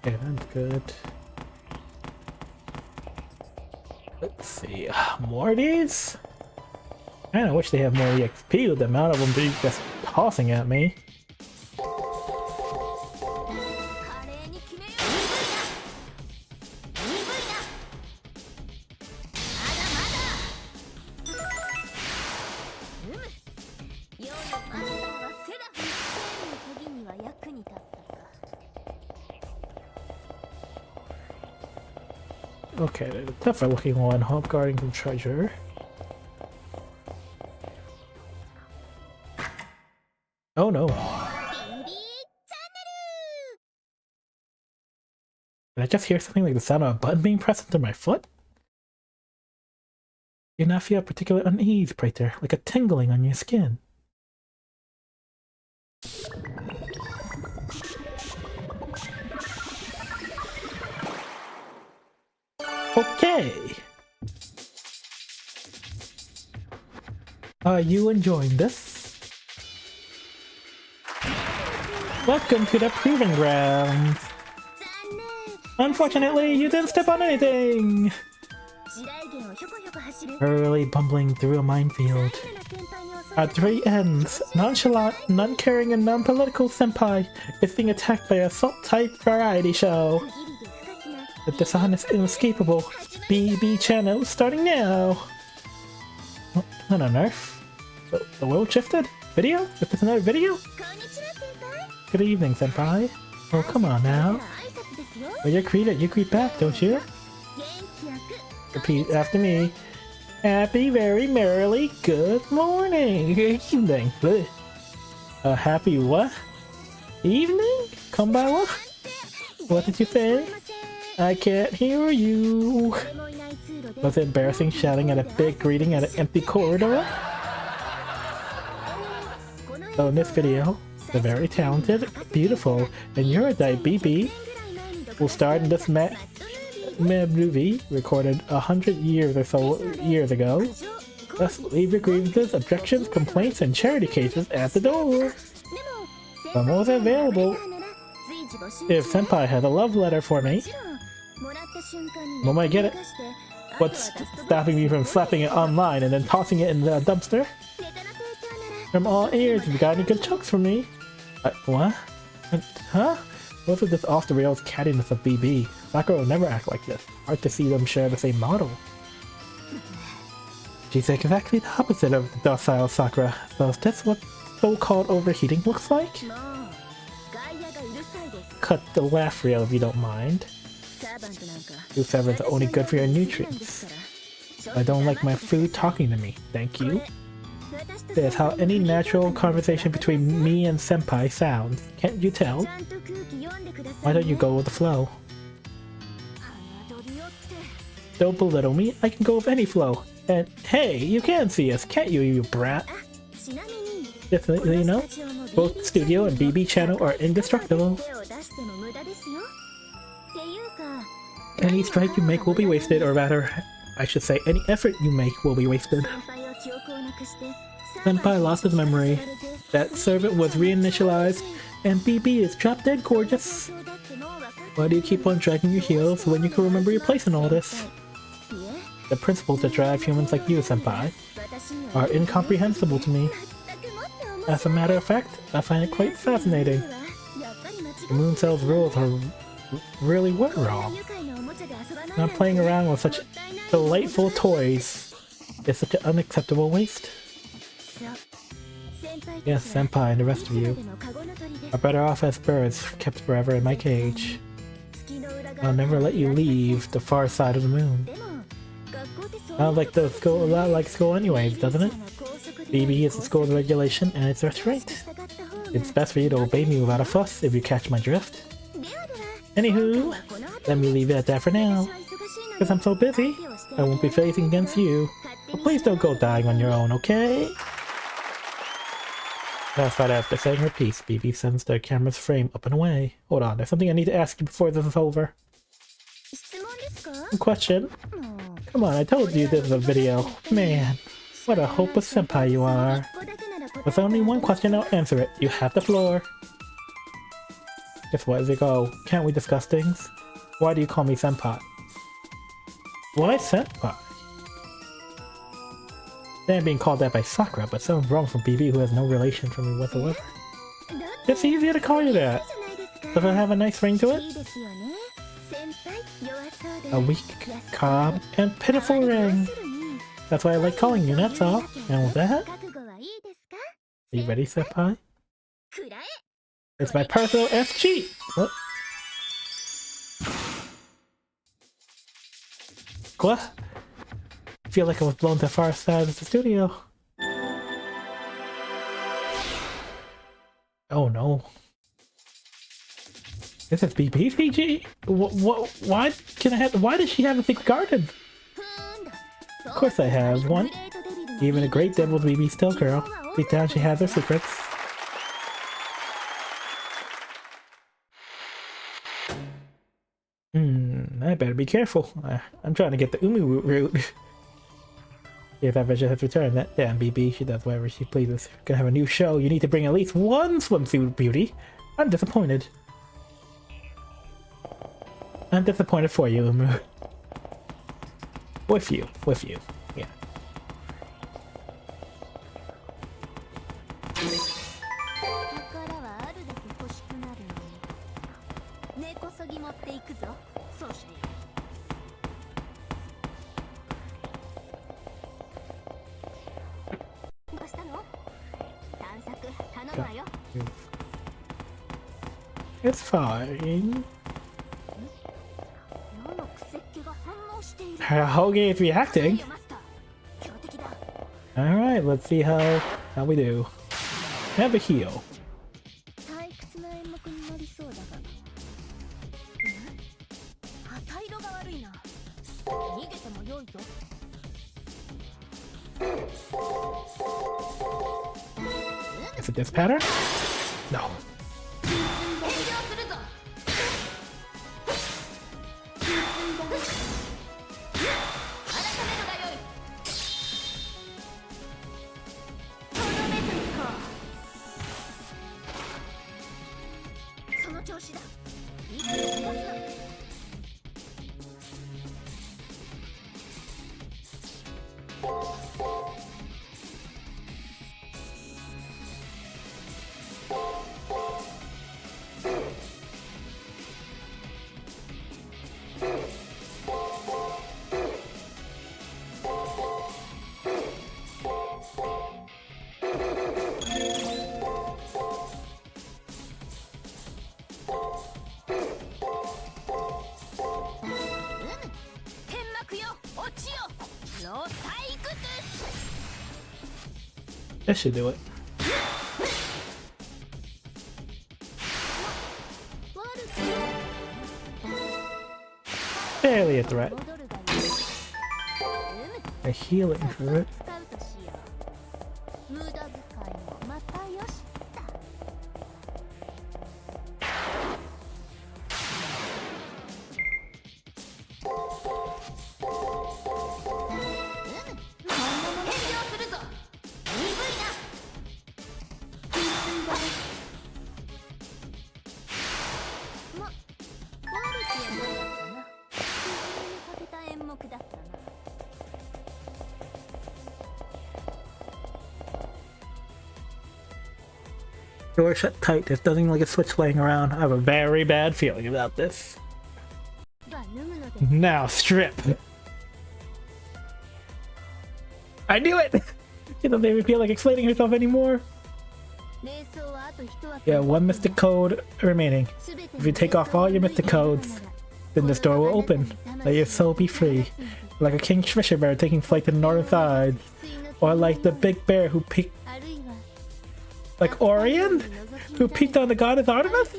Okay, that's good. Let's see, more of these? I kinda wish they have more EXP with the amount of them they're just tossing at me. Okay, the tougher looking one, Hope guarding the treasure. Oh no. Did I just hear something like the sound of a button being pressed under my foot? You not feel a particular unease right there, like a tingling on your skin. Okay. Are you enjoying this? Welcome to the proving grounds. Unfortunately, you didn't step on anything. Early bumbling through a minefield. At three ends, nonchalant, non-caring, and non-political senpai is being attacked by a assault-type variety show. The dishonest, inescapable BB channel starting now. What on earth? The world shifted? Video? Is this another video? Good evening, senpai. Oh, come on now. When you're greeted, you greet back, don't you? Repeat after me. Happy, very merrily, good morning. Evening. Happy what? Evening? Come by what? What did you say? I can't hear you. Was it embarrassing shouting at a big greeting at an empty corridor? So in this video, the very talented, beautiful, and erudite BB will star in this movie recorded 100 years or so years ago. Thus, leave your grievances, objections, complaints, and charity cases at the door. Memos are available. If Senpai has a love letter for me, when I get it, what's stopping me from slapping it online and then tossing it in the dumpster? I'm all ears. If you got any good jokes for me? What? Huh? What's with this off-the-rails cattiness of BB? Sakura will never act like this. Hard to see them share the same model. She's exactly the opposite of the docile Sakura. So is this what so-called overheating looks like? Cut the laugh reel if you don't mind. You servants are only good for your nutrients. I don't like my food talking to me. Thank you. That's how any natural conversation between me and Senpai sounds. Can't you tell? Why don't you go with the flow? Don't belittle me. I can go with any flow. And hey, you can see us, can't you, you brat? Definitely, you know, both Studio and BB channel are indestructible. Any strike you make will be wasted, or rather, I should say, any effort you make will be wasted. Senpai lost his memory. That servant was reinitialized, and BB is drop dead gorgeous. Why do you keep on dragging your heels when you can remember your place in all this? The principles that drive humans like you, Senpai, are incomprehensible to me. As a matter of fact, I find it quite fascinating. The Moon Cell's rules are really were wrong. Not playing around with such delightful toys is such an unacceptable waste. Yes, Senpai and the rest of you are better off as birds kept forever in my cage. I'll never let you leave the far side of the moon. Sounds like the school, a lot like school anyways, doesn't it? BB is the school's regulation and it's restraint. It's best for you to obey me without a fuss if you catch my drift. Anywho, let me leave it at that for now. Because I'm so busy, I won't be facing against you. But please don't go dying on your own, okay? That's right after saying her piece, BB sends the camera's frame up and away. Hold on, there's something I need to ask you before this is over. Question? Come on, I told you this was a video. Man, what a hopeless senpai you are. With only one question, I'll answer it. You have the floor. Guess what, as you go, can't we discuss things? Why do you call me senpai? Why senpai? I'm being called that by Sakura, but sounds wrong from BB who has no relation to me whatsoever. It's easier to call you that. Does it have a nice ring to it? A weak, calm, and pitiful ring. That's why I like calling you, that's all. And with that... Are you ready, senpai? It's my personal SG! What? What? I feel like I was blown to the far side of the studio. Oh no. This is BB's PG? Why can I have, why does she have a secret garden? Of course I have one. Even a great devil's BB still girl. Deep down she has her secrets. I better be careful. I'm trying to get the Umu route. If that vision has returned, that damn BB, she does whatever she pleases. We're gonna have a new show, you need to bring at least one swimsuit beauty. I'm disappointed. I'm disappointed for you, Umu. With you, yeah. It's fine. Her whole game is reacting. Alright, let's see how we do. Have a heal. Is it this pattern? No. That should do it. Barely a threat. A healing for it. Door shut tight. There's nothing like a switch laying around. I have a very bad feeling about this. Now strip. I knew it! It doesn't even feel like explaining herself anymore. Yeah, one mystic code remaining. If you take off all your mystic codes, then this door will open. Let your soul be free. Like a kingfisher bird taking flight to the northern side. Or like the big bear who peeked... Like Orion? Who peeked on the goddess Artemis?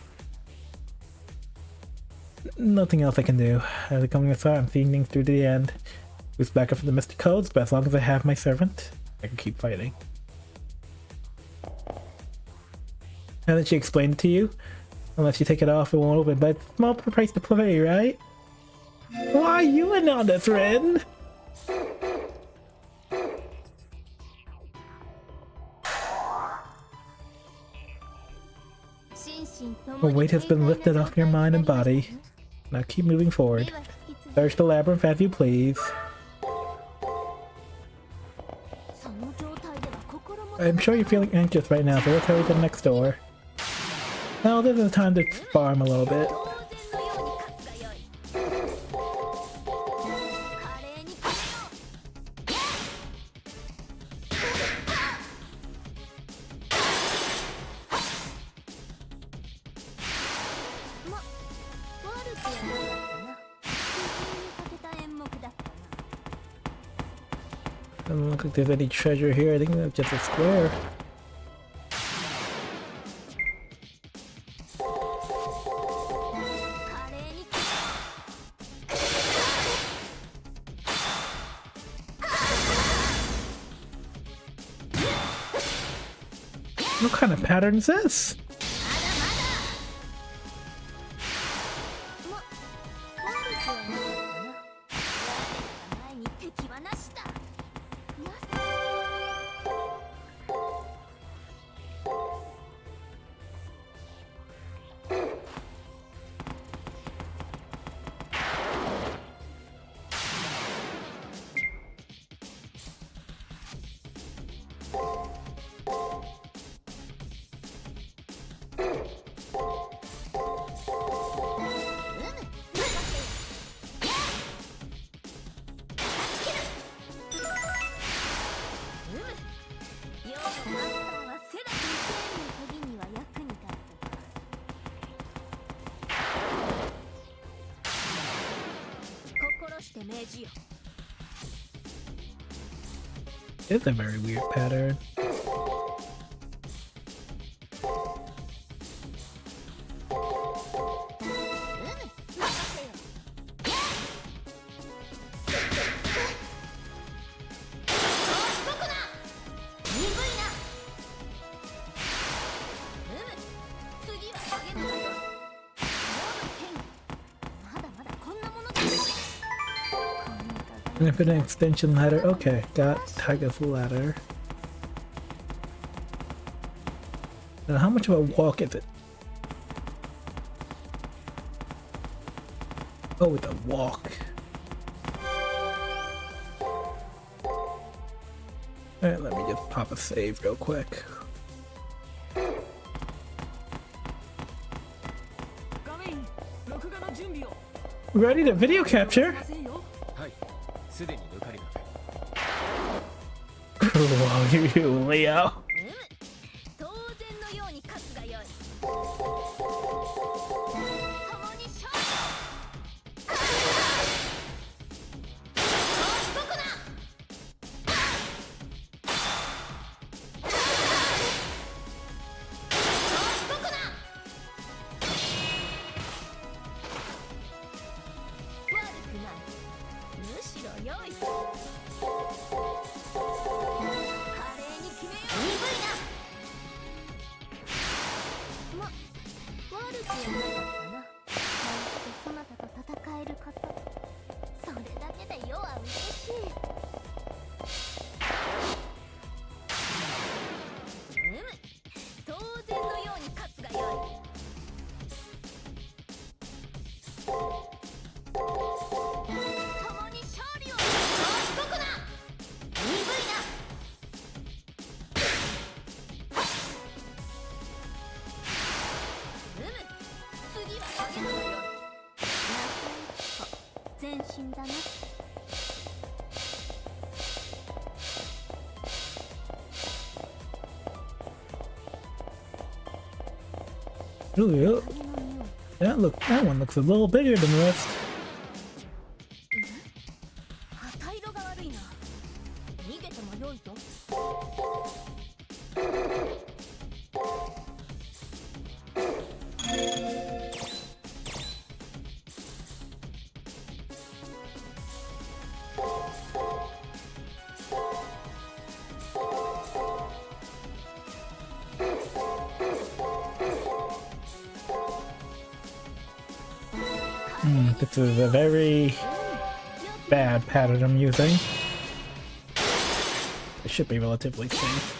Nothing else I can do. As I'm coming this far, I'm seeing things through to the end. Who's back up for the mystic codes, but as long as I have my servant, I can keep fighting. Now that she explained it to you, unless you take it off, it won't open, but it's a small price to pay, right? Why are you in on this, Ren? The weight has been lifted off your mind and body. Now keep moving forward. Search the labyrinth as you please. I'm sure you're feeling anxious right now, so let's hurry to the next door. Now this is the time to farm a little bit. Doesn't look like there's any treasure here. I think that's just a square. What kind of pattern is this? It's a very weird pattern. Infinite extension ladder. Okay, got Tiger's ladder. Now, how much of a walk is it? Oh, it's a walk. Alright, let me just pop a save real quick. Ready to video capture? Wow, you Leo. Ooh, that one looks a little bigger than the rest. This is a very bad pattern I'm using. It should be relatively safe.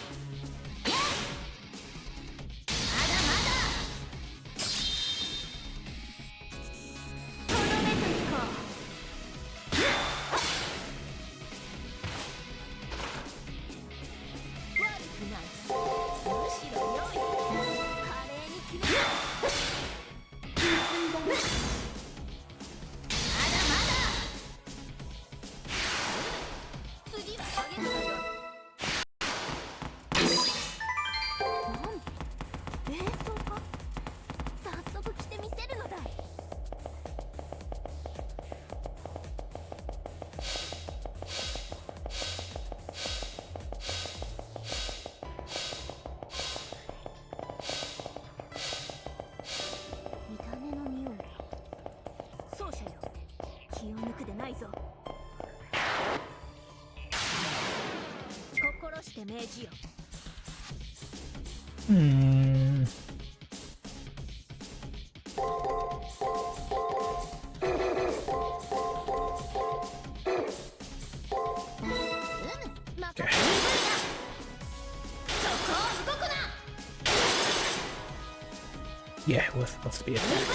Yeah, it was supposed to be attacked.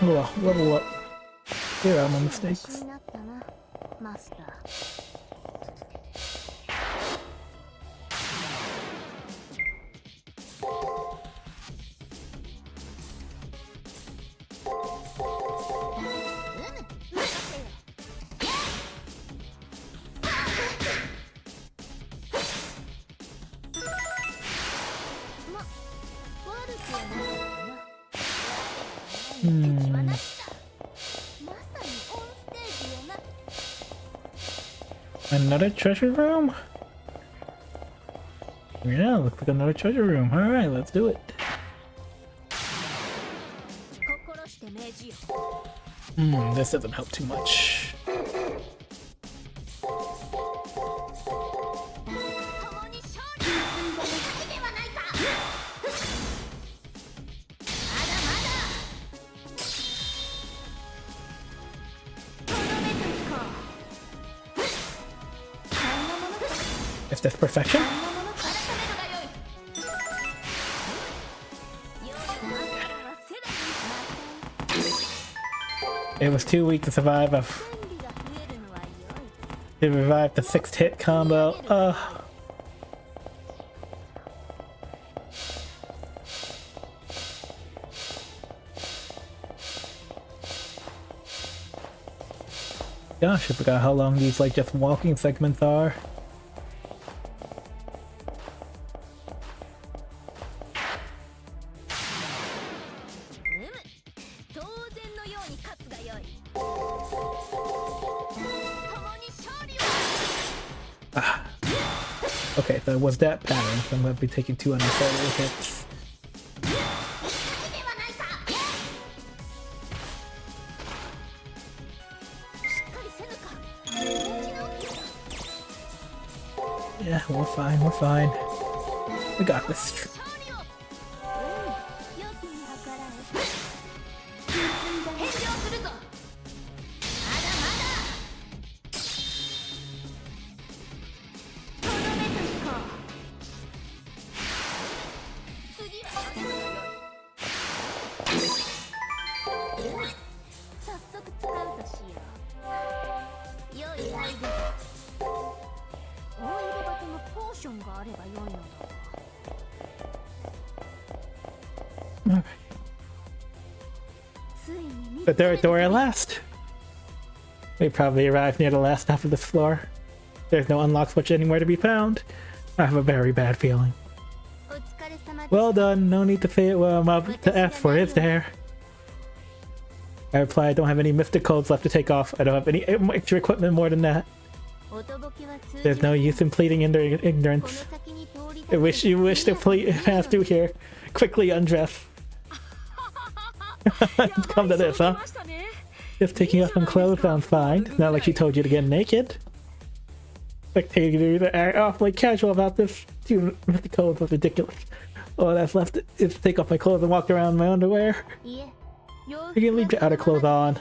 Well, level up. Here are my mistakes. Another treasure room? Yeah, looks like another treasure room. Alright, let's do it. This doesn't help too much. Is this perfection? It was too weak to survive to revive the 6th hit combo. Gosh, I forgot how long these like just walking segments are. Okay, that was that pattern, so I'm going to be taking 2 unnecessary hits. Yeah, we're fine, we're fine. We got this. The third door at last. We probably arrived near the last stop of this floor. There's no unlock switch anywhere to be found. I have a very bad feeling. Well done. No need to say it well. I'm about to ask for it, is there? I reply, I don't have any mystic codes left to take off. I don't have any extra equipment more than that. There's no use in pleading ignorance. You wish to pass through here. Quickly undress. Come to this, huh? Just taking off some clothes sounds fine. Not like she told you to get naked. Spectators are awfully casual about this. Two mystic codes was ridiculous. All that's left is to take off my clothes and walk around in my underwear. You can leave your outer clothes on.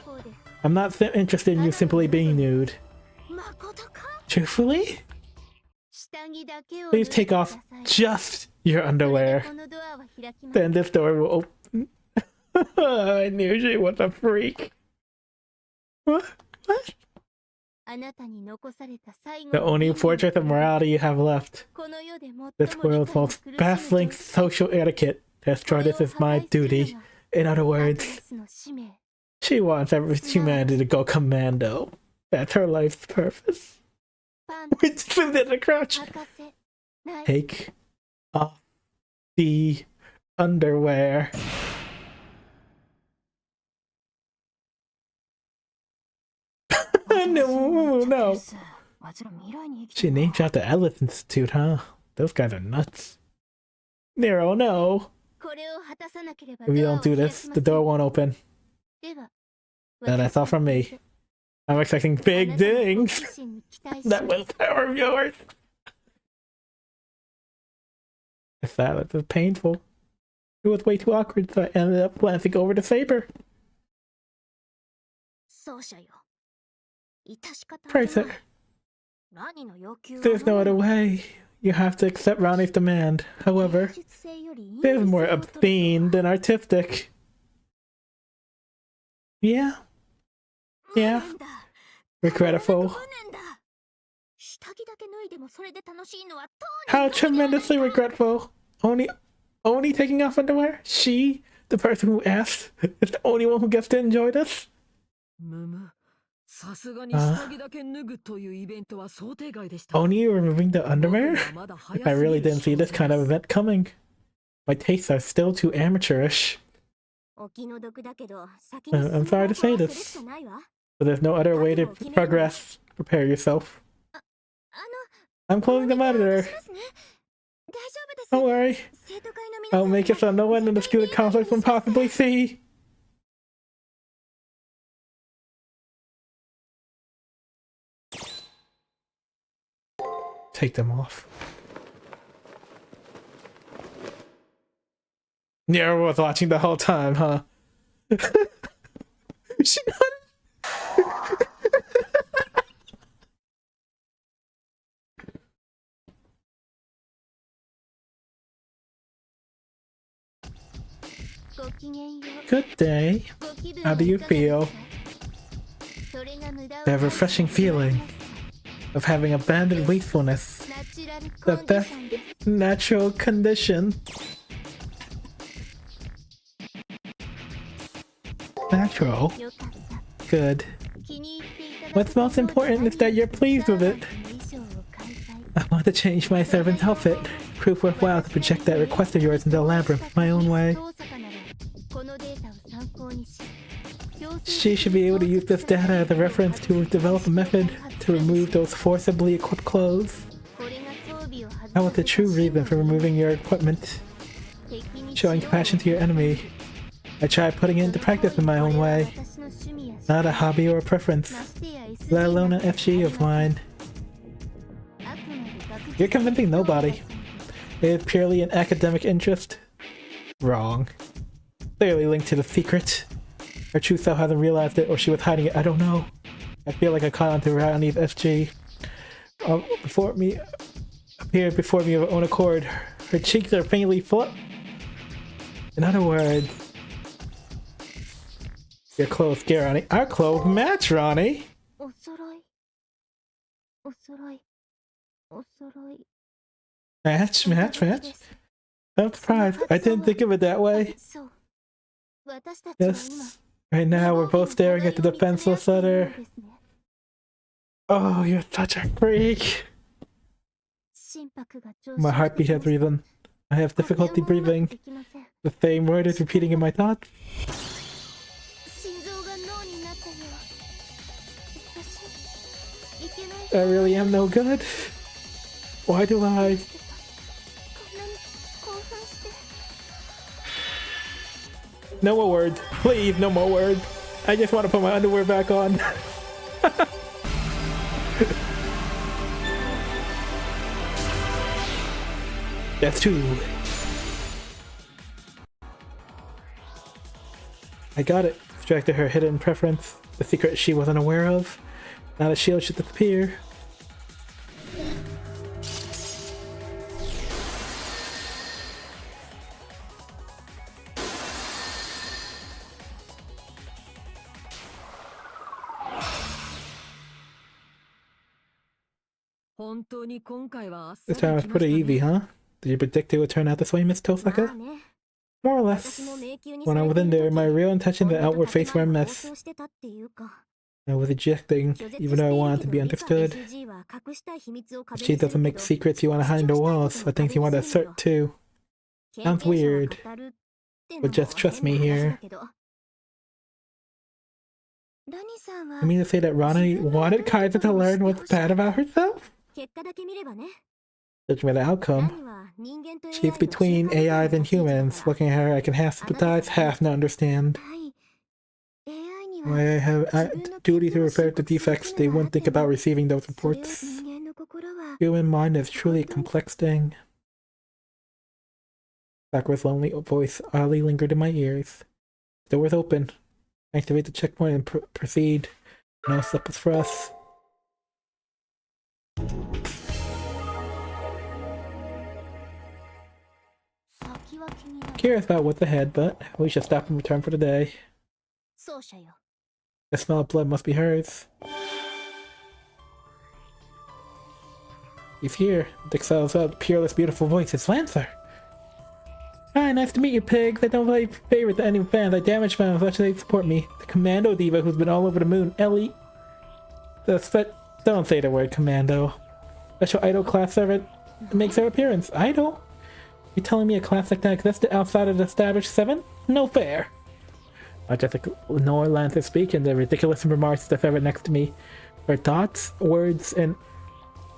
I'm not interested in you simply being nude. Truthfully? Please take off just your underwear. Then this door will open. I knew she was a freak. What? The only fortress of morality you have left. This world's most baffling social etiquette. To destroy this is my duty. In other words, she wants every humanity to go commando. That's her life's purpose. Which is in the crouch. Take off the underwear. No. She named out the Atlas Institute, huh? Those guys are nuts. Nero, no. If you don't do this, the door won't open. That's all from me. I'm expecting big things. That was power of yours. The silence was painful. It was way too awkward, so I ended up glancing over to Saber. Praise it. There's no other way. You have to accept Ronnie's demand. However, there's more obscene than artistic. Yeah. Yeah. Regretful. How tremendously regretful. Only taking off underwear? She, the person who asked, is the only one who gets to enjoy this? Only removing the underwear? I really didn't see this kind of event coming. My tastes are still too amateurish. I'm sorry to say this, but there's no other way to progress. Prepare yourself. I'm closing the monitor. Don't worry. I'll make it so no one in the student complex can possibly see. Take them off. Nero was watching the whole time, huh? She not... Good day. How do you feel? That refreshing feeling of having abandoned wastefulness. The best natural condition. Natural? Good. What's most important is that you're pleased with it. I want to change my servant's outfit. Proof worthwhile to project that request of yours into the labyrinth my own way. She should be able to use this data as a reference to develop a method to remove those forcibly equipped clothes. I want the true reason for removing your equipment. Showing compassion to your enemy. I tried putting it into practice in my own way. Not a hobby or a preference, let alone an FG of mine. You're convincing nobody. It is purely an academic interest. Wrong. Clearly linked to the secret. Her true self hasn't realized it, or she was hiding it, I don't know. I feel like I caught on to Ronnie's SG. Appeared before me of her own accord. Her cheeks are faintly flushed. In other words, your clothes scare Ronnie. Our clothes match, Ronnie! Match. I'm surprised. I didn't think of it that way. Yes. Right now, we're both staring at the defenseless letter. Oh, you're such a freak. My heartbeat has risen. I have difficulty breathing. The same word is repeating in my thoughts. I really am no good. Why do I? No more words. Please, no more words. I just want to put my underwear back on. That's two. I got it. Extracted her hidden preference. The secret she wasn't aware of. Now the shield should disappear. This time was pretty easy, huh? Did you predict it would turn out this way, Miss Tosaka? More or less. When I was in there, my real intention and outward face were a mess. I was ejecting, even though I wanted to be understood. If she doesn't make secrets you want to hide in the walls, or things you want to assert too. Sounds weird. But just trust me here. You mean to say that Ronnie wanted Kaiser to learn what's bad about herself? Judging by the outcome, she's between AIs and humans. Looking at her, I can half sympathize, half not understand. Why I have a duty to repair the defects, they wouldn't think about receiving those reports. Human mind is truly a complex thing. Sakura's lonely voice oddly lingered in my ears. The door's open. Activate the checkpoint and proceed. No slippers for us. Curious about what's ahead, but we should stop and return for the day. The smell of blood must be hers. He's here. Dick sells out peerless, beautiful voice. It's Lancer. Hi, nice to meet you, pigs. I don't play favorite to any fans. I damage fans as much as they support me. The Commando Diva who's been all over the moon. Ellie. Don't say the word Commando. Special idol class servant makes her appearance. Idol? You telling me a class like that existed outside of the established 7? No fair. I just ignore Lancer speak and the ridiculous remarks of the ferret next to me. Her thoughts, words, and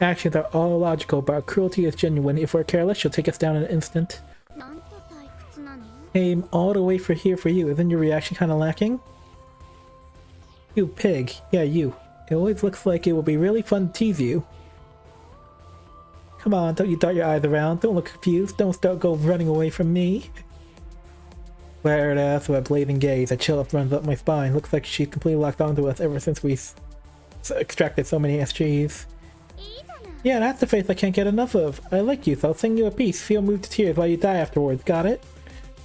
actions are all logical, but her cruelty is genuine. If we're careless, she'll take us down in an instant. Came all the way here for you. Isn't your reaction kind of lacking? You pig. Yeah, you. It always looks like it will be really fun to tease you. Come on, don't you dart your eyes around. Don't look confused. Don't go running away from me. Flared ass with a blazing gaze. A chill runs up my spine. Looks like she's completely locked onto us ever since we extracted so many SGs. Yeah, that's the face I can't get enough of. I like you, so I'll sing you a piece. Feel moved to tears while you die afterwards. Got it?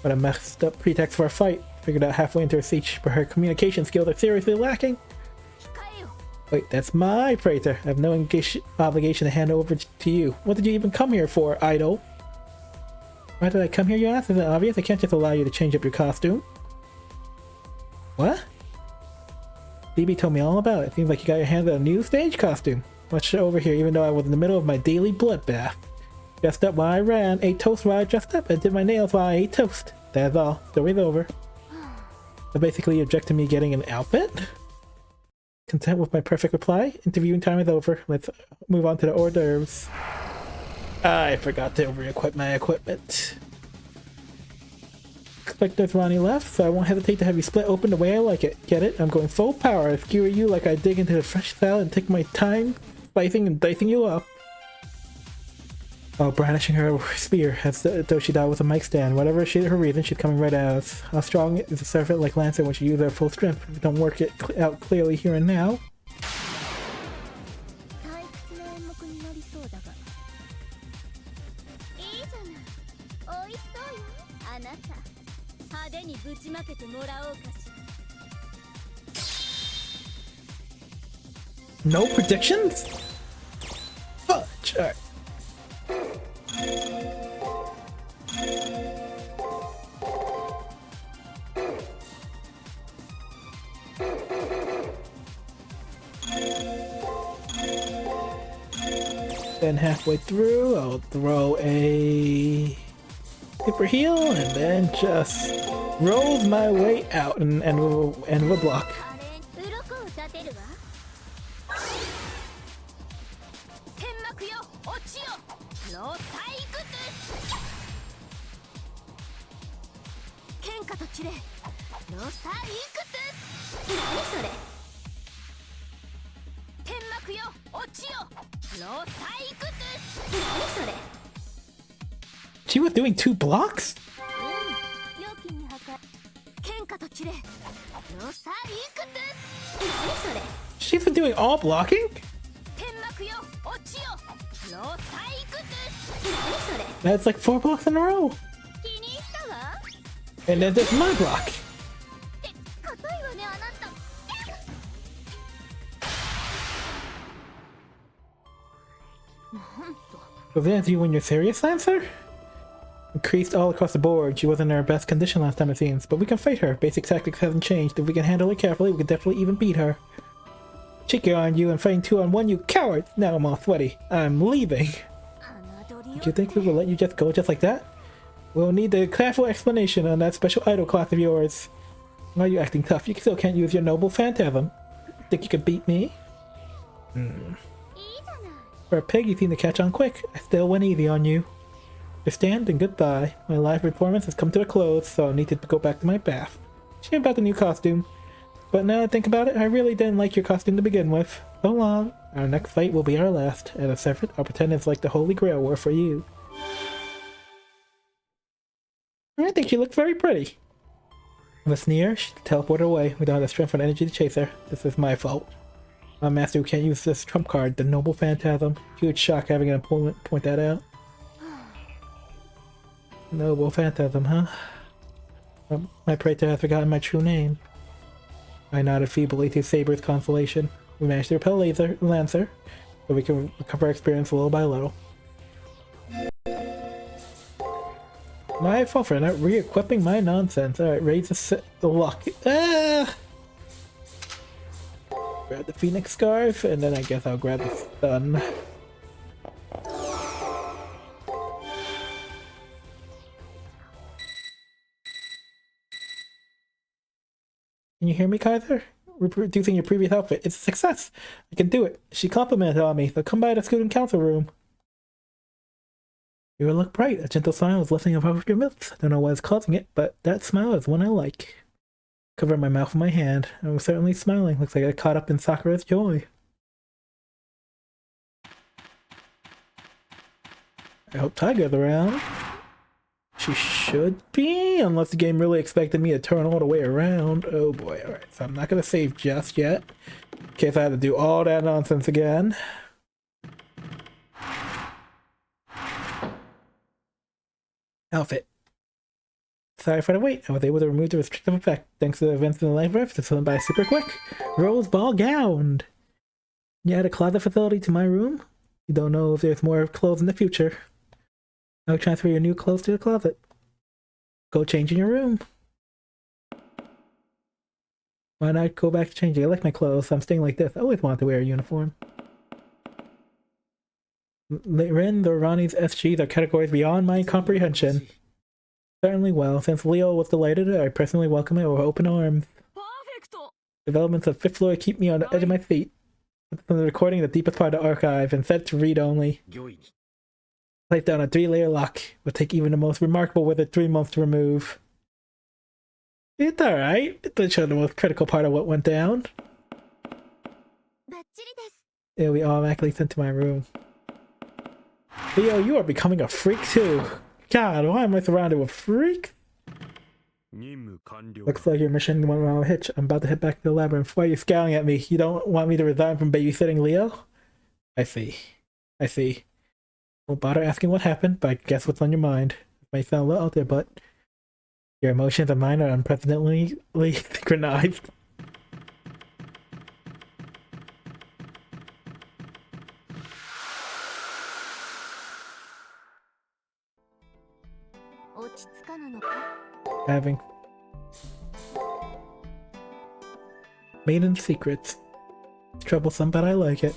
What a messed up pretext for a fight. Figured out halfway into her speech, but her communication skills are seriously lacking. Wait, that's my freighter. I have no obligation to hand over to you. What did you even come here for, idol? Why did I come here, you ask? Isn't it obvious? I can't just allow you to change up your costume. What? BB told me all about it. Seems like you got your hands on a new stage costume. Watch over here, even though I was in the middle of my daily bloodbath. Dressed up while I ran, ate toast while I dressed up, and did my nails while I ate toast. That's all. Story's over. So basically you object to me getting an outfit? Content with my perfect reply? Interviewing time is over. Let's move on to the hors d'oeuvres. I forgot to re-equip my equipment. Looks like there's Ronnie left, so I won't hesitate to have you split open the way I like it. Get it? I'm going full power. I skewer you like I dig into the fresh salad and take my time slicing and dicing you up. while brandishing her spear as though she died with a mic stand. Whatever her reason, she's coming right at us. How strong is a serpent like Lancer when she uses her full strength? If we don't work it out clearly here and now. No predictions? Fudge. Alright. Then halfway through, I'll throw a super heal and then just rolls my way out and end of a block. She was doing 2 blocks? She's been doing all blocking? That's like 4 blocks in a row. And then there's my block. So that's you when you're serious, Lancer? Increased all across the board. She wasn't in her best condition last time it seems, but we can fight her. Basic tactics hasn't changed. If we can handle it carefully, we can definitely even beat her. Cheeky on you and fighting 2-on-1, you coward! Now I'm all sweaty. I'm leaving. Do you think we will let you just go just like that? We'll need a careful explanation on that special idol class of yours. Why are you acting tough? You still can't use your noble phantasm. Think you could beat me? For a pig, you seem to catch on quick. I still went easy on you. Understand and goodbye. My live performance has come to a close, so I need to go back to my bath. Shame about the new costume. But now I think about it, I really didn't like your costume to begin with. So long. Our next fight will be our last. As a serpent, I'll pretend it's like the Holy Grail war for you. I think she looks very pretty. With a sneer, she teleported away. We don't have the strength or energy to chase her. This is my fault. My master who can't use this trump card, the Noble Phantasm. Huge shock having an opponent point that out. Noble Phantasm, huh? My praetor has forgotten my true name. I nodded feebly to Saber's consolation. We managed to repel Lancer, so we can recover our experience little by little. My fault for not re-equipping my nonsense. Alright, raise the luck. Ah! Grab the Phoenix Scarf, and then I guess I'll grab the stun. Can you hear me, Kaiser? Reproducing your previous outfit. It's a success. I can do it. She complimented on me, so come by the student council room. You will look bright. A gentle smile is lifting above your lips. Don't know what is causing it, but that smile is one I like. Cover my mouth with my hand. I was certainly smiling. Looks like I got caught up in Sakura's joy. I hope Tiger's around. She should be, unless the game really expected me to turn all the way around. Oh boy, alright, so I'm not gonna save just yet, in case I had to do all that nonsense again. Outfit. Sorry for the wait, I was able to remove the restrictive effect thanks to the events in the life rift to fill by super quick. Rose ball gowned! You add a closet facility to my room? You don't know if there's more clothes in the future. I'll transfer your new clothes to the closet. Go change in your room. Why not go back to changing? I like my clothes. I'm staying like this. I always wanted to wear a uniform. Rin or Ronnie's SGs are categories beyond my comprehension. Certainly well. Since Leo was delighted, I personally welcome it with open arms. Developments of 5th floor keep me on the edge of my feet. From the recording, the deepest part of the archive, and set to read only. Place down a 3-layer lock. Will take even the most remarkable wizard 3 months to remove. It's alright. It doesn't show the most critical part of what went down. It'll be automatically sent to my room. Leo, you are becoming a freak too. God, why am I surrounded with freaks? Looks like your mission went around a hitch. I'm about to head back to the labyrinth. Why are you scowling at me? You don't want me to resign from babysitting Leo? I see. I see. Won't bother asking what happened, but I guess what's on your mind. It may sound a little out there, but your emotions and mine are unprecedentedly synchronized. Having maiden secrets. It's troublesome, but I like it.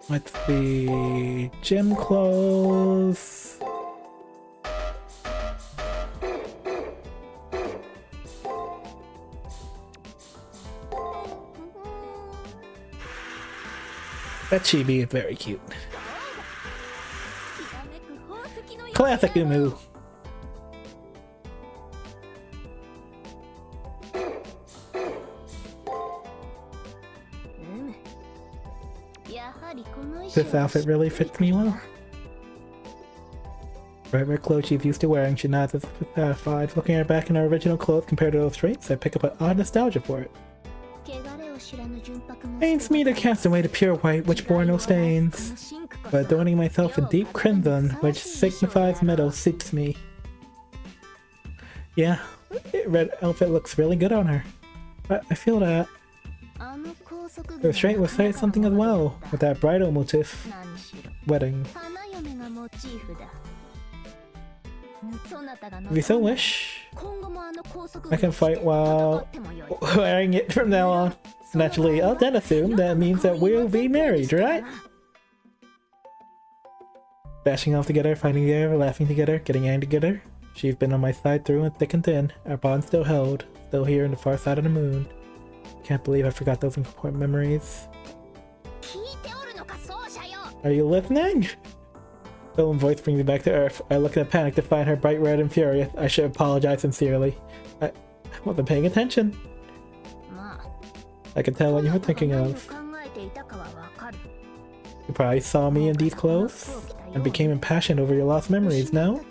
Let's see. Gym clothes. That chibi is very cute. Classic Umu. This outfit really fits me well. Right where clothes she's used to wearing, she nods as if satisfied. Looking at her back in her original clothes compared to those traits, I pick up an odd nostalgia for it. Pains me to cast away the pure white, which bore no stains, but adorning myself in deep crimson, which signifies metal, suits me. Yeah, red outfit looks really good on her. I feel that. The restraint will say something as well, with that bridal motif. Wedding. If you so wish, I can fight while wearing it from now on. Naturally, I'll then assume that means that we'll be married, right? Bashing off together, fighting together, laughing together, getting angry together. She's been on my side through and thick and thin. Our bond still held, still here on the far side of the moon. Can't believe I forgot those important memories. Are you listening? Dylan's voice brings me back to Earth. I look in a panic to find her bright red and furious. I should apologize sincerely. I wasn't paying attention. I can tell what you were thinking of. You probably saw me in these clothes and became impassioned over your lost memories, no?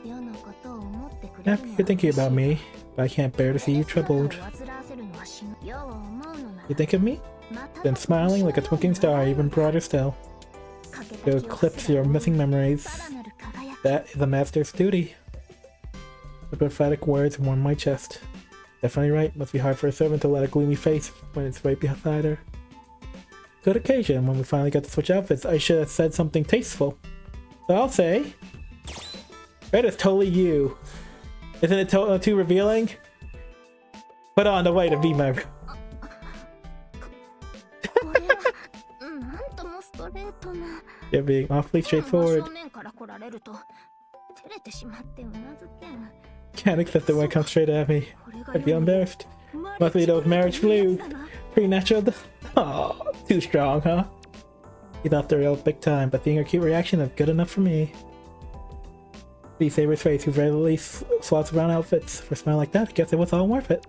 Happy you're thinking about me, but I can't bear to see you troubled. You think of me? Then smiling like a twinkling star, even brighter still. To eclipse your missing memories. That is a master's duty. The prophetic words warm my chest. Definitely right. Must be hard for a servant to let a gloomy face when it's right beside her. Good occasion. When we finally got to switch outfits, I should have said something tasteful. So I'll say, red is totally you. Isn't it too revealing? Put on the white to be my... You're being awfully straightforward. Can't accept it when it comes straight at me. I'd be embarrassed. Must be those marriage flu. Preternatural. Oh, too strong, huh? He thought the real big time, but seeing her cute reaction is good enough for me. See Saber's face, who regularly swaps around outfits. For a smile like that, I guess it was all worth it.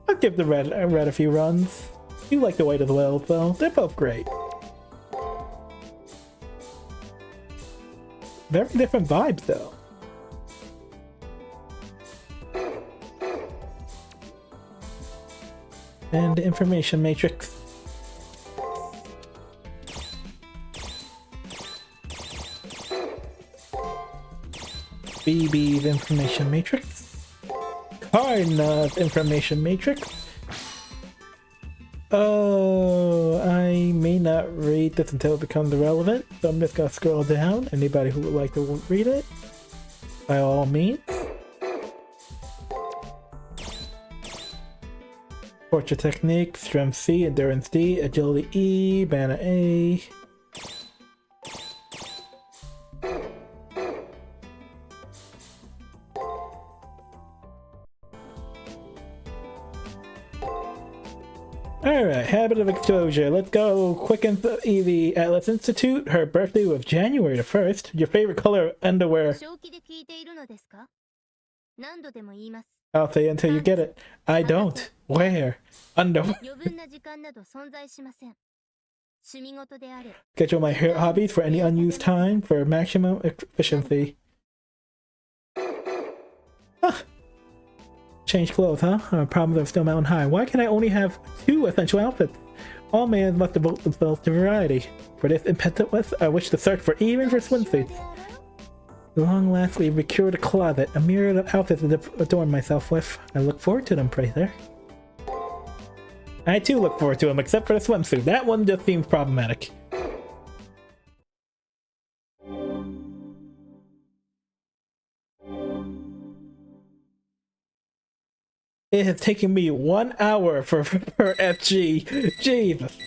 I'll give the red a few runs. You like the white as well, though. They're both great. Very different vibes, though. And the information matrix. BB's information matrix. Karna's information matrix. Oh, I may not read this until it becomes irrelevant, so I'm just gonna scroll down. Anybody who would like to read it, by all means. Torture technique, strength C, endurance D, agility E, mana A. Alright, habit of exposure. Let's go quick and easy. Atlas Institute, her birthday was January the 1st. Your favorite color of underwear? I'll say until you get it. I don't. Where? Under. Schedule my hobbies for any unused time for maximum efficiency. Huh. Change clothes, huh? Problems are still mountain high. Why can I only have 2 essential outfits? All males must devote themselves to variety. For this impetus, I wish to search for even for swimsuits. Long lastly, procured a closet, a myriad of outfits to adorn myself with. I look forward to them, Prather. I too look forward to them, except for the swimsuit. That one just seems problematic. It has taken me 1 hour for FG. Jesus.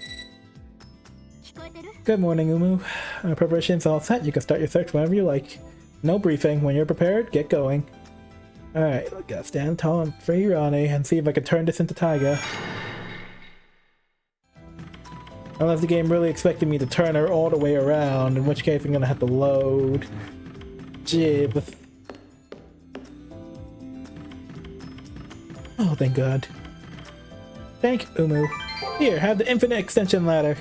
Good morning, Umu. Preparation's all set. You can start your search whenever you like. No briefing. When you're prepared, get going. Alright, gotta stand tall and free Ronnie and see if I can turn this into Taiga. Unless the game really expected me to turn her all the way around, in which case I'm gonna have to load. Jeez. Oh, thank God. Thank Umu. Here, have the infinite extension ladder.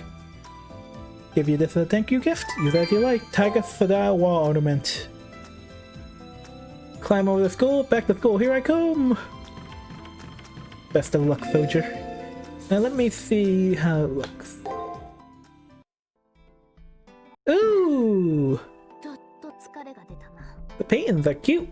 Give you this as a thank you gift. Use as you like. Taiga Sadao wall ornament. Climb over the school. Back to school. Here I come. Best of luck, soldier. Now let me see how it looks. Ooh! The paintings are cute.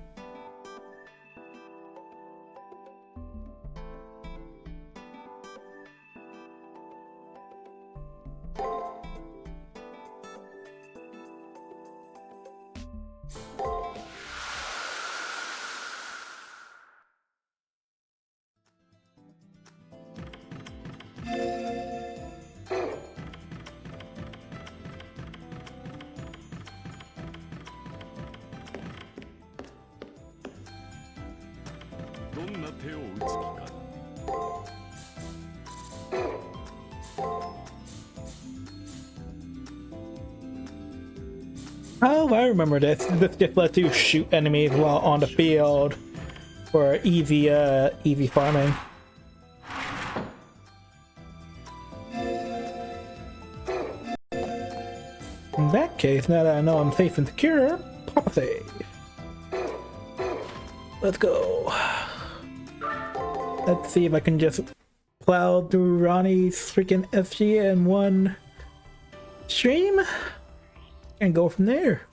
Oh, I remember this. This just lets you shoot enemies while on the field for easy, easy farming. In that case, now that I know I'm safe and secure, pop a save. Let's go. Let's see if I can just plow through Ronnie's freaking FG in one stream and go from there.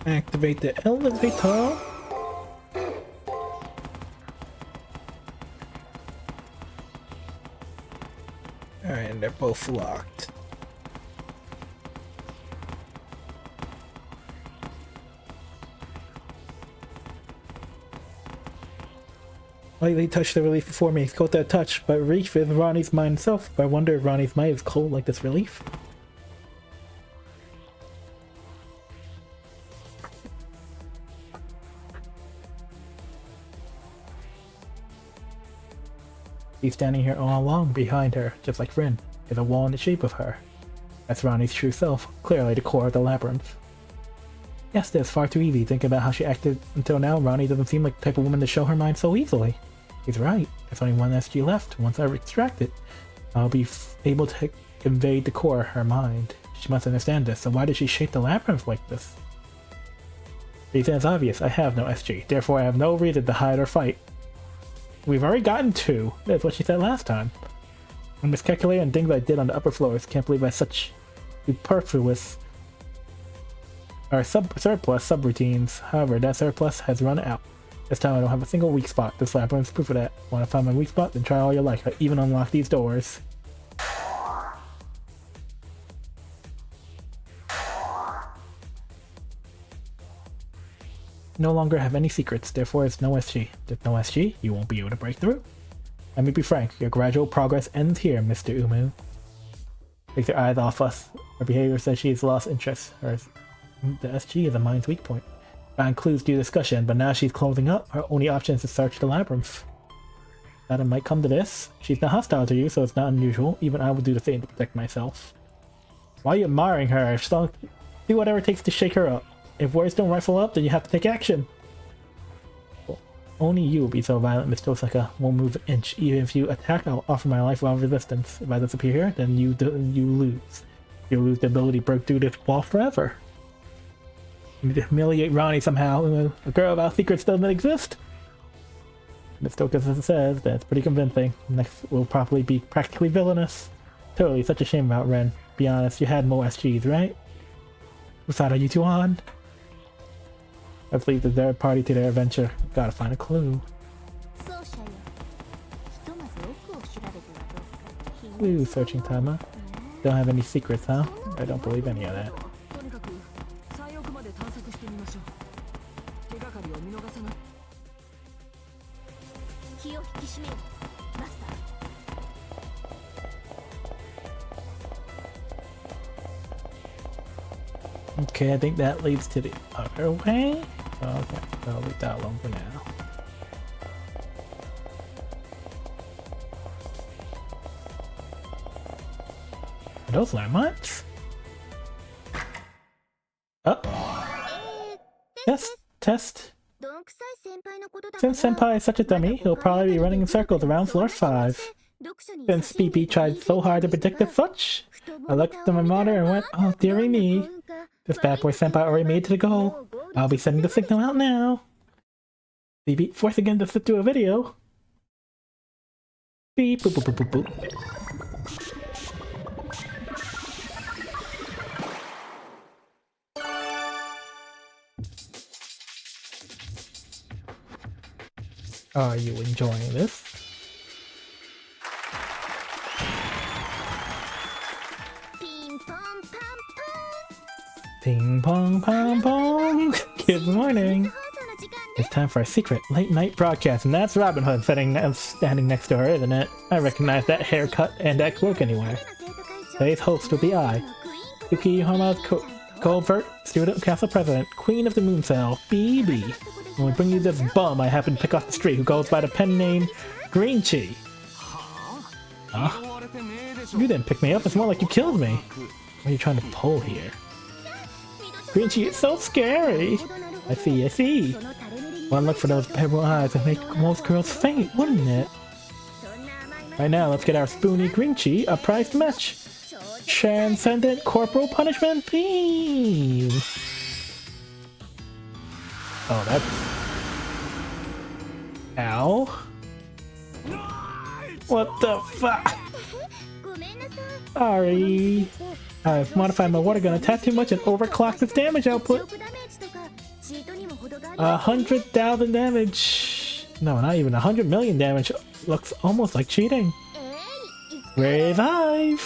Activate the elevator. Alright, and they're both locked. Lightly touch the relief before me. It's cold that touch, but relief is Ronnie's mind itself. But I wonder if Ronnie's mind is cold like this relief. He's standing here all along behind her, just like Rin. There's a wall in the shape of her. That's Ronnie's true self, clearly the core of the labyrinth. Yes, that's far too easy. Thinking about how she acted until now, Ronnie doesn't seem like the type of woman to show her mind so easily. He's right. There's only one SG left. Once I extract it, I'll be able to invade the core of her mind. She must understand this, so why did she shape the labyrinth like this? The reason is obvious. I have no SG, therefore I have no reason to hide or fight. We've already gotten 2. That's what she said last time. I'm miscalculating on things I did on the upper floors. Can't believe I such superfluous or surplus subroutines. However, that surplus has run out. This time I don't have a single weak spot. This labyrinth's proof of that. Want to find my weak spot? Then try all your luck. I even unlock these doors. No longer have any secrets, therefore it's no SG. With no SG, you won't be able to break through. Let me be frank, your gradual progress ends here, Mr. Umu. Take their eyes off us. Her behavior says she has lost interest. The SG is a mind's weak point. That includes due discussion, but now she's closing up. Her only option is to search the labyrinth. That it might come to this. She's not hostile to you, so it's not unusual. Even I would do the same to protect myself. Why are you admiring her? So do whatever it takes to shake her up. If words don't rifle up, then you have to take action. Well, only you will be so violent, Miss Tosaka. Won't move an inch. Even if you attack, I'll offer my life without resistance. If I disappear here, then you lose. You lose the ability to break through this wall forever. You need to humiliate Ronnie somehow. A girl without secrets doesn't exist. Miss Tosaka says that's pretty convincing. Next will probably be practically villainous. Totally, such a shame about Ren. Be honest, you had more SGs, right? What side are you two on? Let's leave the third party to their adventure. Gotta find a clue. Clue searching time, huh? Don't have any secrets, huh? I don't believe any of that. Okay, I think that leads to the other way. Okay, I'll leave that alone for now. Are those landmarks? Oh! Test. Since Senpai is such a dummy, he'll probably be running in circles around floor 5. Since BB tried so hard to predict as such, I looked at my monitor and went, oh dearie me. This bad boy Senpai already made it to the goal. I'll be sending the signal out now. BB forcing him to sit through a video. Beep boop boop boop boop boop. Are you enjoying this? Ping pong pong pong! Good morning! It's time for a secret late night broadcast, and that's Robin Hood standing next to her, isn't it? I recognize that haircut and that cloak anywhere. Today's host will be I, Yuki Yohama's covert student council president, Queen of the Moon Cell, BB. When we bring you this bum I happen to pick off the street who goes by the pen name Green Chi. Huh? You didn't pick me up, it's more like you killed me. What are you trying to pull here? Green Chi is so scary! I see. One look for those pebble eyes would make most girls faint, wouldn't it? Right now, let's get our spoony Green Chi a prized match. Transcendent Corporal Punishment Beam! Oh, that's... Ow. What the fuck? Sorry. I've modified my water gun, attacked too much, and overclocked its damage output. 100,000 damage. No, not even 100 million damage. Looks almost like cheating. Revive.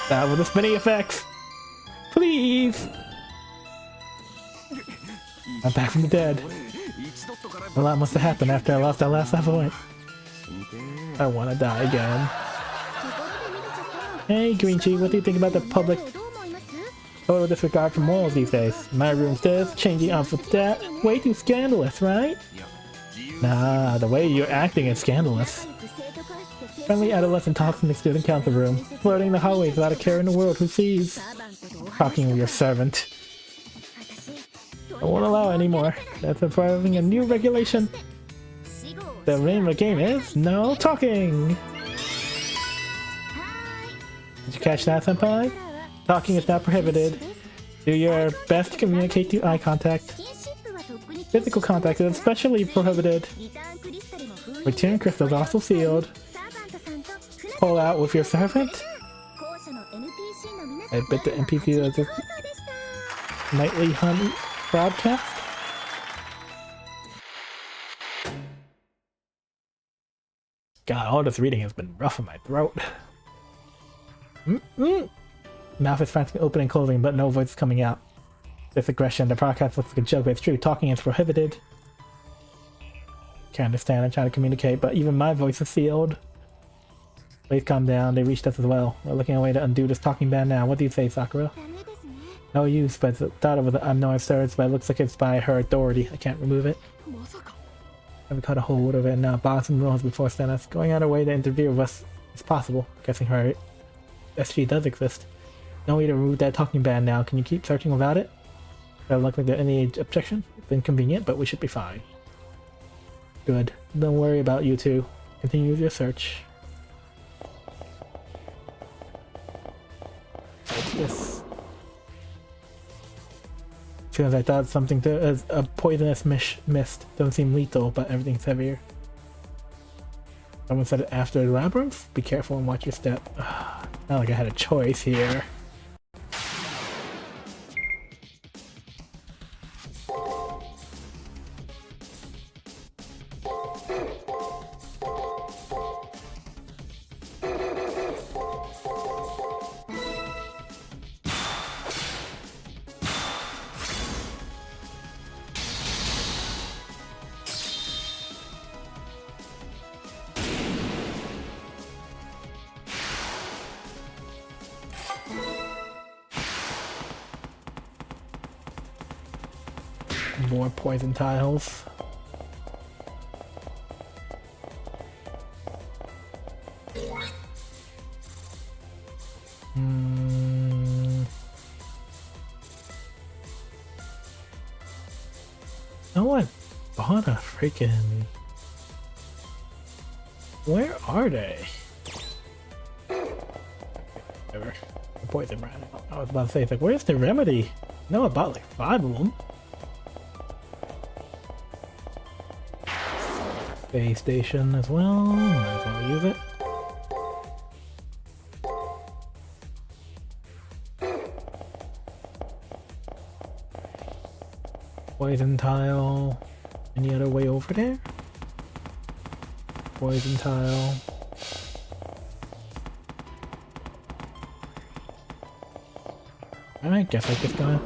That with the spinning effects. Please. I'm back from the dead. A lot must have happened after I lost that last point. I want to die again. Hey, Green Chi, what do you think about the public total disregard for morals these days? My room's this, changing outfits that. Way too scandalous, right? Nah, the way you're acting is scandalous. Friendly adolescent talks in the student council room, flirting the hallways without a care in the world who sees. Talking with your servant. I won't allow it anymore. That's approving a new regulation. The name of the game is No Talking! Did you catch that, senpai? Talking is not prohibited. Do your best to communicate through eye contact. Physical contact is especially prohibited. Return crystals also sealed. Pull out with your servant. I bet the NPC does this nightly hunt broadcast. God, all this reading has been rough on my throat. Mouth is frantically opening and closing, but no voice is coming out. This aggression, the broadcast looks like a joke, but it's true. Talking is prohibited. Can't understand, I'm trying to communicate, but even my voice is sealed. Please calm down, they reached us as well. We're looking at a way to undo this talking ban now. What do you say, Sakura? No use, but it's thought of with the unknown surge, but it looks like it's by her authority. I can't remove it. Have caught a hold of it and now bouncing rules before Stennis. Going out of way to interfere with us is possible. Guessing her SG does exist. No way to remove that talking ban now. Can you keep searching without it? Doesn't look like there's any objection. It's inconvenient, but we should be fine. Good. Don't worry about you two. Continue with your search. What's this? Soon as I thought something as a poisonous mist. Doesn't seem lethal, but everything's heavier. Someone said it after the labyrinth? Be careful and watch your step. Not like I had a choice here. More poison tiles. Oh, I bought a freaking... Where are they? Whatever. The poison ran out. I was about to say, it's like, where's the remedy? No, I bought like 5 of them. Space station as well. Might as well use it. Poison tile. Any other way over there? Poison tile. Alright, guess I just gotta...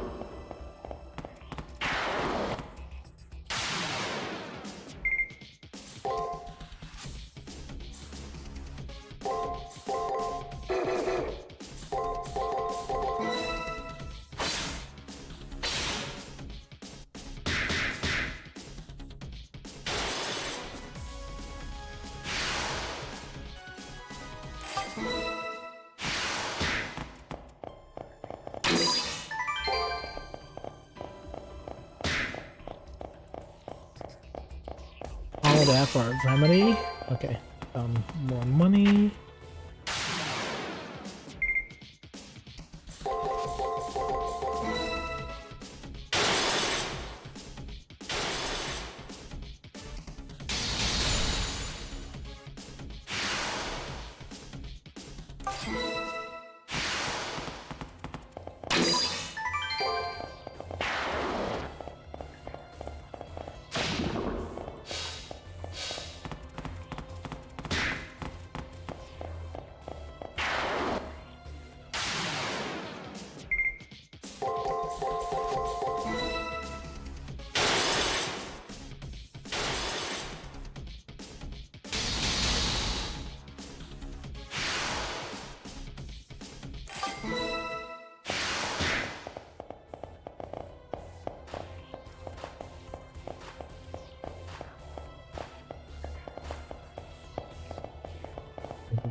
All that for a remedy. Okay. More money.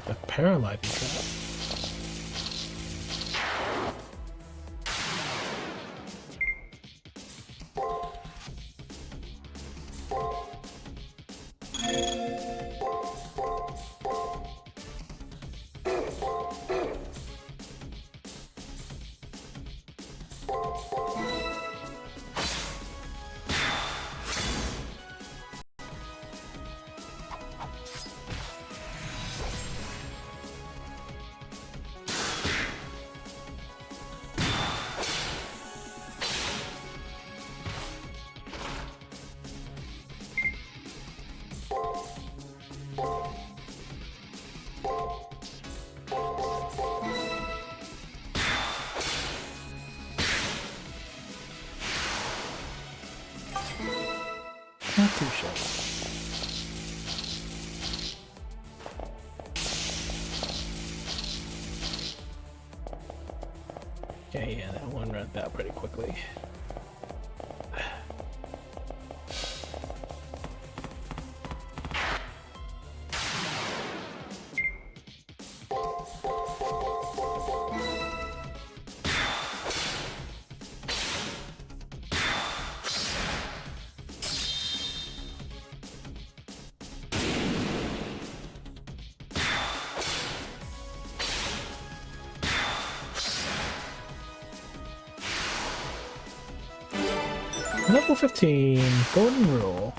The paralyzing trap. Not too sure. Okay, yeah, that one ran out pretty quickly. Level 15, golden rule.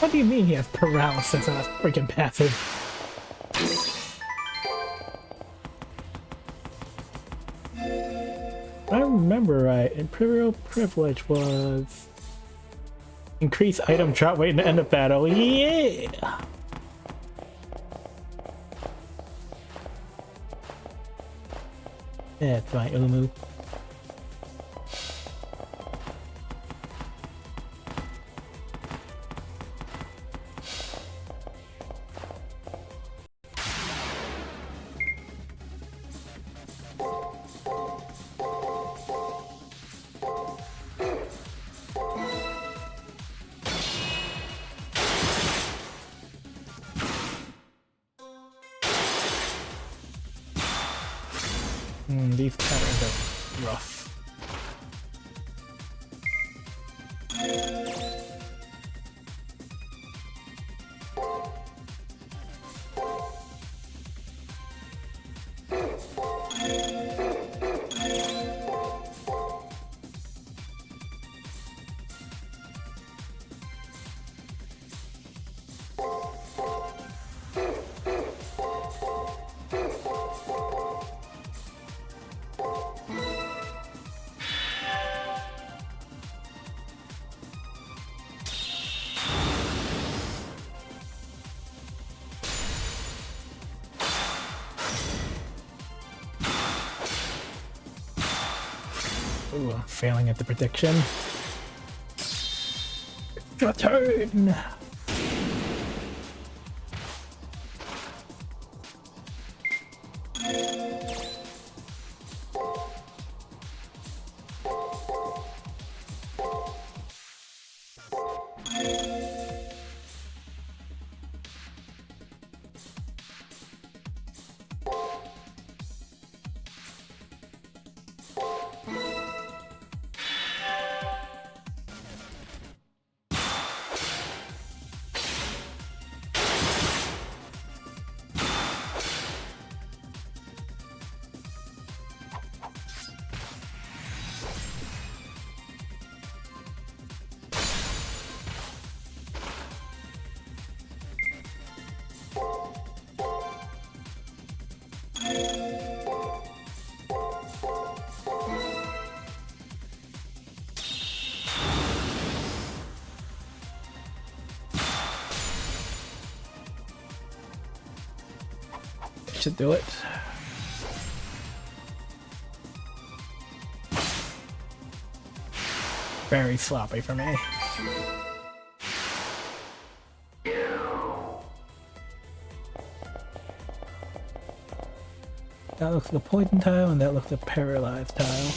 What do you mean he has paralysis and a freaking passive? If I remember right, Imperial Privilege was increase item drop rate in the end of battle. Yeah! That's my Umu. These patterns are rough. Ooh, I'm failing at the prediction. Your turn! Should do it. Very sloppy for me. That looks like a poison tile, and that looks like a paralyzed tile.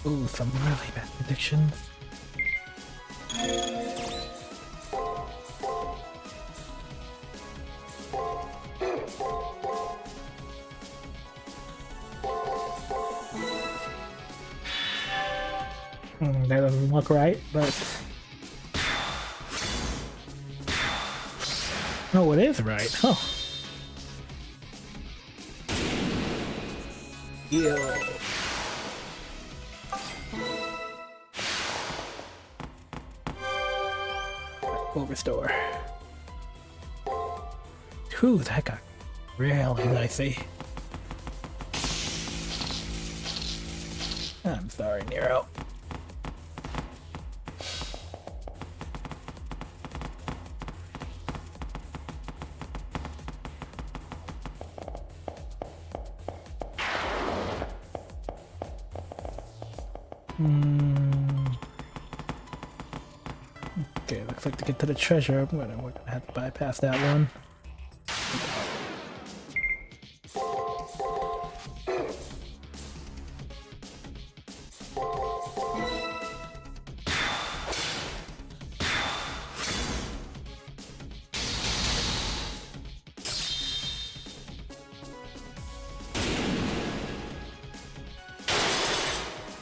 Ooh, some really bad predictions. That doesn't look right, but... Oh, it is right. Oh. Yo. We'll restore. Ooh, that got really dicey. I'm sorry, Nero. Okay, looks like to get to the treasure, we're gonna have to bypass that one.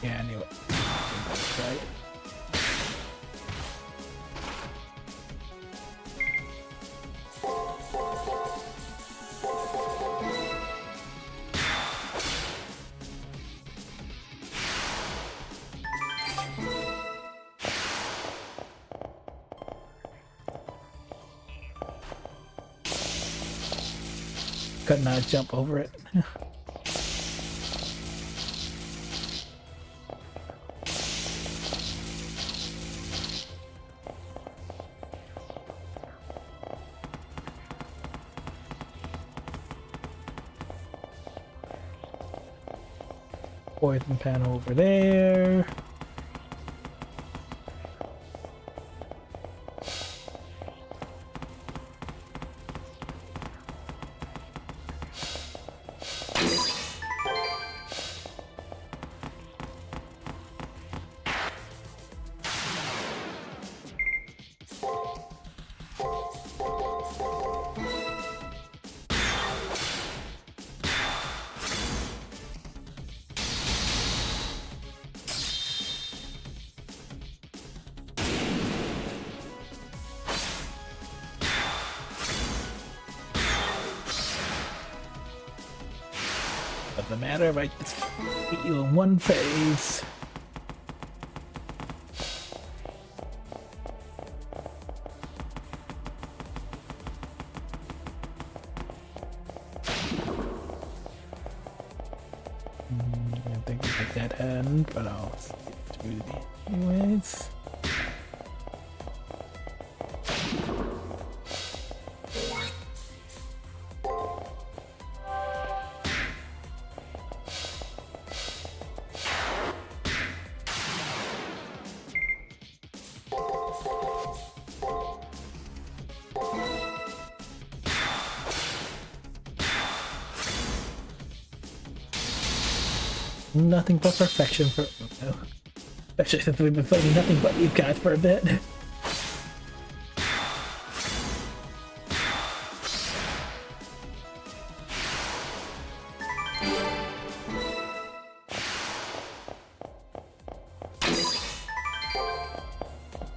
Yeah, I knew it. Right. Could not jump over it. Poison panel over there. Doesn't matter if I just beat you in one phase. I think it's a dead end, but I'll do it anyways. Nothing but perfection for no. Especially since we've been fighting nothing but you guys for a bit.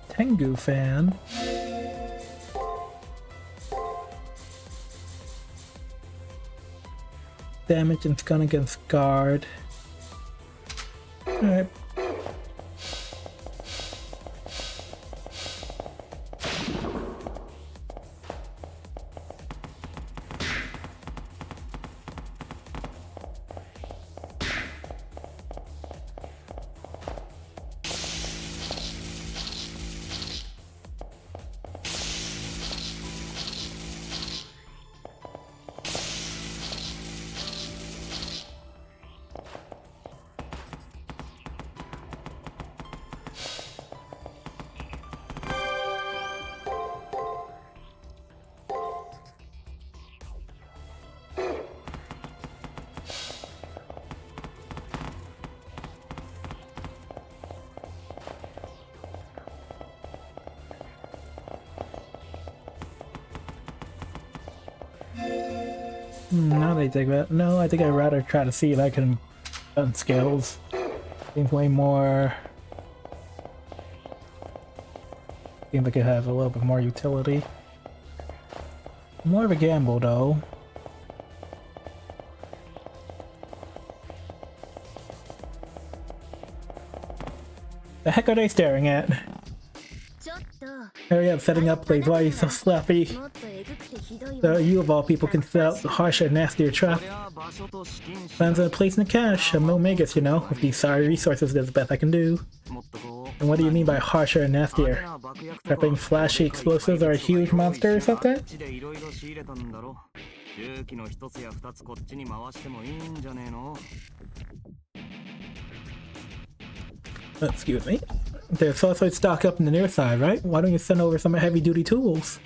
Tengu fan. Damage and stun against guard. Alright. Now they think that. No, I think I'd rather try to see if I can run skills. Seems way more. Seems like it has a little bit more utility. More of a gamble though. The heck are they staring at? Hurry up, setting up, please. Why are you so sloppy? So you of all people can set out the harsher, nastier trap. Plans on placing the cash. I'm no Magus, you know. With these sorry resources, that's the best I can do. And what do you mean by harsher and nastier? Trapping flashy explosives or a huge monster or something? Excuse me. There's also stock up on the near side, right? Why don't you send over some heavy-duty tools?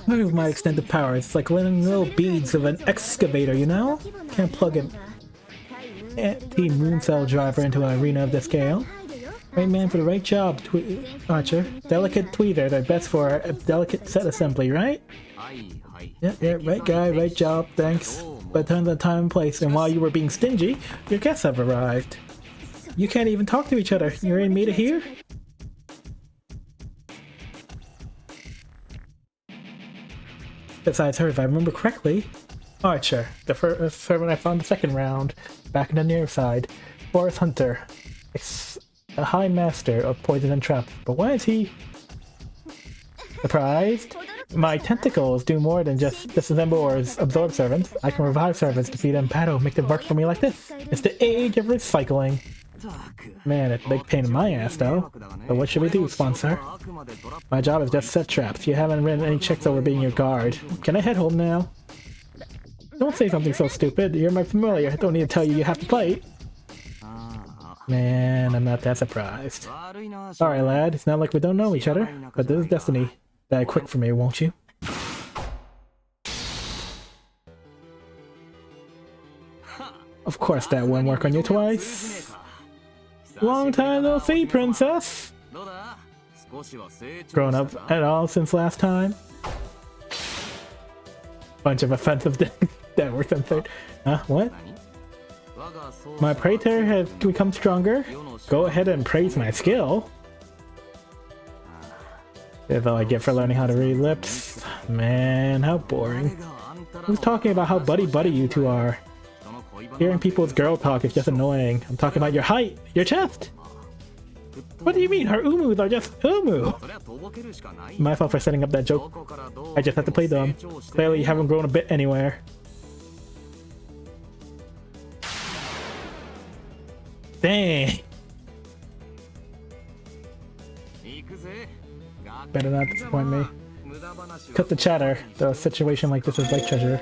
Look at my extended power. It's like little beads of an excavator, you know? Can't plug an anti-moon cell driver into an arena of this scale. Right man for the right job, Archer. Delicate tweezer, they're best for a delicate set assembly, right? Yeah, right guy, right job, thanks. But turns on time and place, and while you were being stingy, your guests have arrived. You can't even talk to each other. You're in me to hear? Besides her, if I remember correctly, Archer, the first servant I found the second round, back in the near side, Forest Hunter, a high master of poison and trap. But why is he surprised? My tentacles do more than just disassemble or absorb servants. I can revive servants, defeat them, battle, make them work for me like this. It's the age of recycling. Man, it's a big pain in my ass though. But what should we do, sponsor? My job is just set traps. You haven't written any checks over being your guard. Can I head home now? Don't say something so stupid. You're my familiar. I don't need to tell you have to fight. Man, I'm not that surprised. Sorry, lad. It's not like we don't know each other. But this is destiny. Die quick for me, won't you? Of course that won't work on you twice. Long time no see, princess! Grown up at all since last time? Bunch of offensive things that were censored. Huh? What? My praetor has become stronger? Go ahead and praise my skill. That's all I get for learning how to read lips. Man, how boring. Who's talking about how buddy-buddy you two are? Hearing people's girl talk is just annoying. I'm talking about your height, your chest. What do you mean? Her umus are just umu. My fault for setting up that joke. I just have to play dumb. Clearly you haven't grown a bit anywhere. Dang. Better not disappoint me. Cut the chatter. The situation like this is like treasure.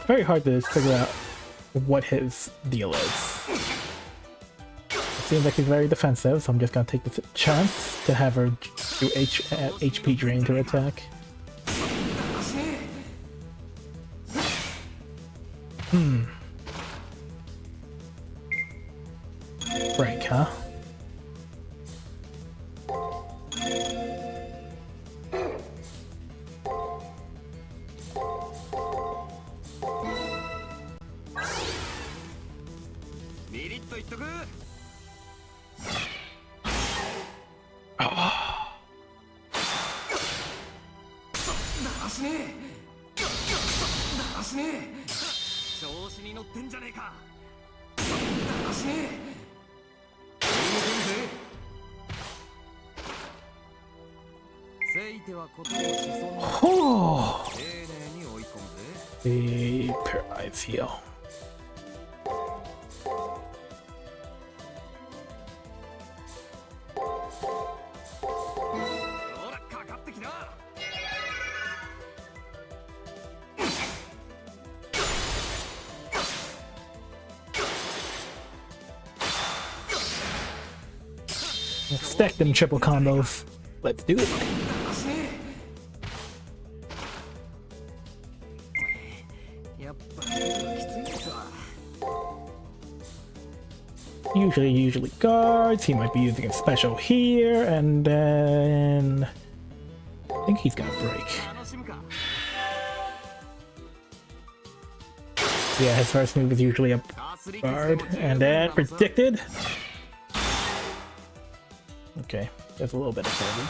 Very hard to figure out what his deal is. It seems like he's very defensive, so I'm just gonna take the chance to have her do HP drain to attack. Break, huh? Oh, the paralyze heal. Stack them triple combos. Let's do it. Usually guards. He might be using a special here, and then I think he's gonna break. Yeah, his first move is usually a guard, and then predicted. Okay, there's a little bit of saving.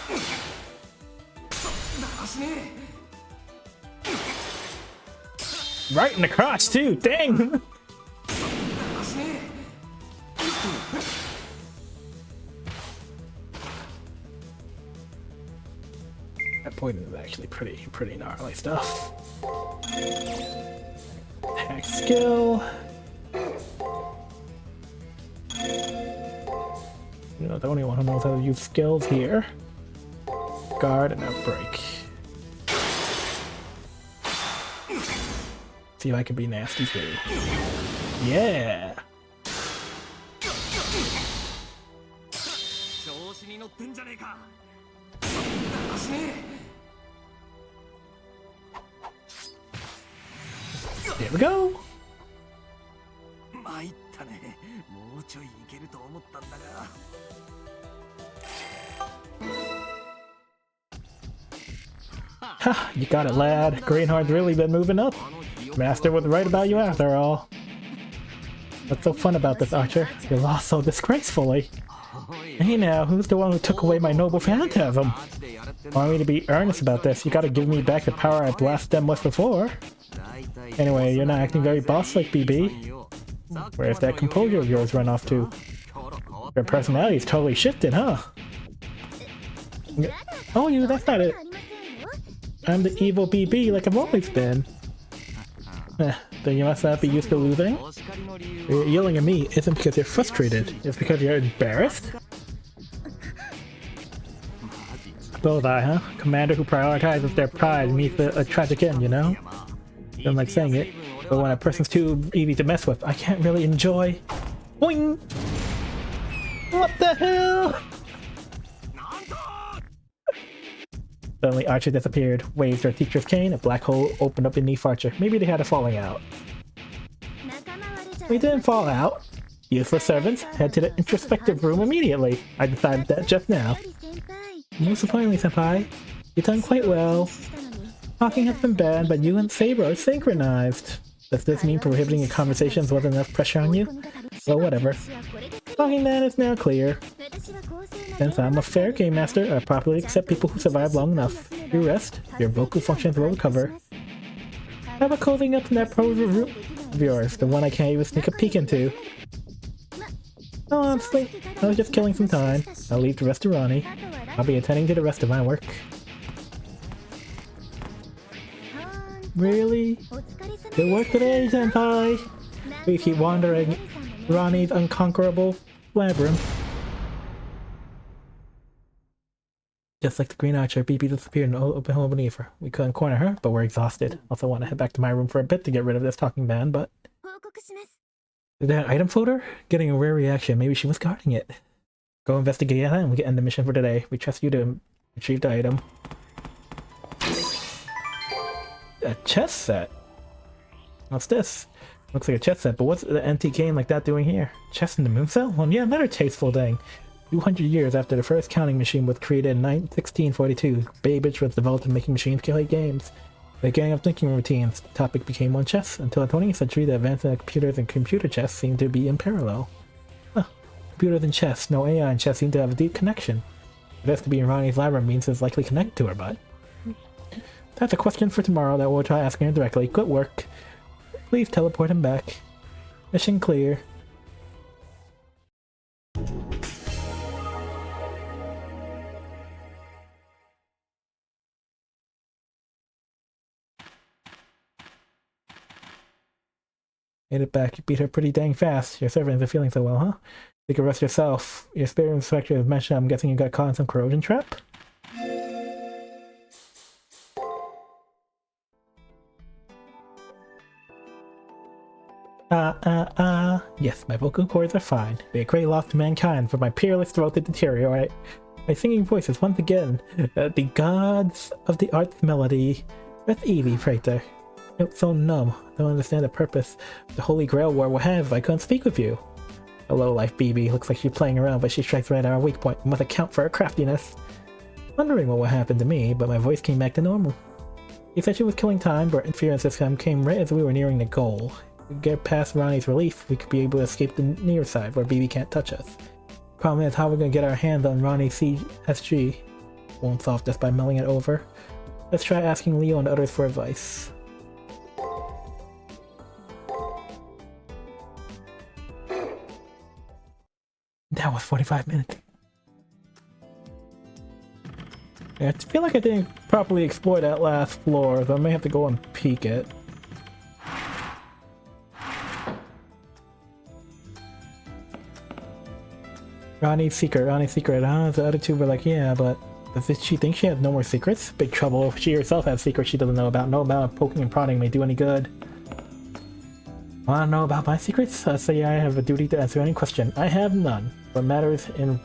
Right in the crotch too, dang! poison is actually pretty gnarly stuff. Attack skill. You know, the only one who knows how to use skills here. Guard and outbreak. See if I can be nasty too. Yeah! There we go! Ha! You got it, lad. Greenheart's really been moving up. Master was right about you after all. What's so fun about this, Archer? You lost so disgracefully. Hey now, who's the one who took away my noble phantasm? Want me to be earnest about this? You gotta give me back the power I blasted them with before. Anyway, you're not acting very boss-like, BB. Where's that composure of yours run off to? Your personality's totally shifted, huh? Oh, you, that's not it. I'm the evil BB like I've always been. Then you must not be used to losing? You're yelling at me isn't because you're frustrated, it's because you're embarrassed? Both I, huh? Commander who prioritizes their pride meets a tragic end, you know? Don't like saying it, but when a person's too easy to mess with, I can't really enjoy... Boing! What the hell? Suddenly Archer disappeared, waved her teacher's cane, a black hole opened up beneath Archer. Maybe they had a falling out. We didn't fall out. Useless servants, head to the introspective room immediately. I decided that just now. Most disappointingly, Senpai. You've done quite well. Talking has been bad, but you and Saber are synchronized. Does this mean prohibiting your conversations wasn't enough pressure on you? Well, whatever. Talking then is now clear. Since I'm a fair game master, I properly accept people who survive long enough. You rest, your vocal functions will recover. How about closing up in that prose room of yours, the one I can't even sneak a peek into? Oh, honestly, I was just killing some time. I'll leave the rest to Ronnie. I'll be attending to the rest of my work. Really? Good work today, Senpai! We keep wandering Ronnie's unconquerable labyrinth. Just like the Green Archer, BB disappeared in the open hole beneath her. We couldn't corner her, but we're exhausted. Also want to head back to my room for a bit to get rid of this talking man, but... Is that an item folder? Getting a rare reaction. Maybe she was guarding it. Go investigate that and we can end the mission for today. We trust you to retrieve the item. A chess set? What's this? Looks like a chess set, but what's the antique game like that doing here? Chess in the moon cell? Well, yeah, another tasteful thing. 200 years after the first counting machine was created in 1642, Babbage was developed in making machines calculate games. The gang of thinking routines, the topic became one chess. Until the 20th century, the advancement of computers and computer chess seemed to be in parallel. Huh. Computers and chess, no AI and chess seem to have a deep connection. For this to be in Ronnie's labyrinth means it's likely connected to her, bud. That's a question for tomorrow that we'll try asking her directly. Good work. Please teleport him back. Mission clear. Made it back. You beat her pretty dang fast. Your servants are feeling so well, huh? Take a rest yourself. Your spirit inspector has mentioned I'm guessing you got caught in some corrosion trap? Yes, my vocal cords are fine. Be a great loss to mankind for my peerless throat to deteriorate. My singing voice is once again the gods of the art's melody. That's easy, Praetor. It's so numb. I don't understand the purpose the Holy Grail War will have if I couldn't speak with you. A low-life BB looks like she's playing around, but she strikes right at our weak point. We must account for her craftiness. Wondering what would happen to me, but my voice came back to normal. He said she was killing time, but interference this time came right as we were nearing the goal. If we get past Ronnie's relief, we could be able to escape the near side where BB can't touch us. Problem is how we're gonna get our hands on Ronnie's CSG. Won't solve just by milling it over. Let's try asking Leo and others for advice. That was 45 minutes. I feel like I didn't properly explore that last floor, so I may have to go and peek it. Ronnie's secret. The other two were like, yeah, but does she think she has no more secrets? Big trouble if she herself has secrets she doesn't know about. No amount of poking and prodding may do any good. Wanna know about my secrets? I say I have a duty to answer any question. I have none. What matters in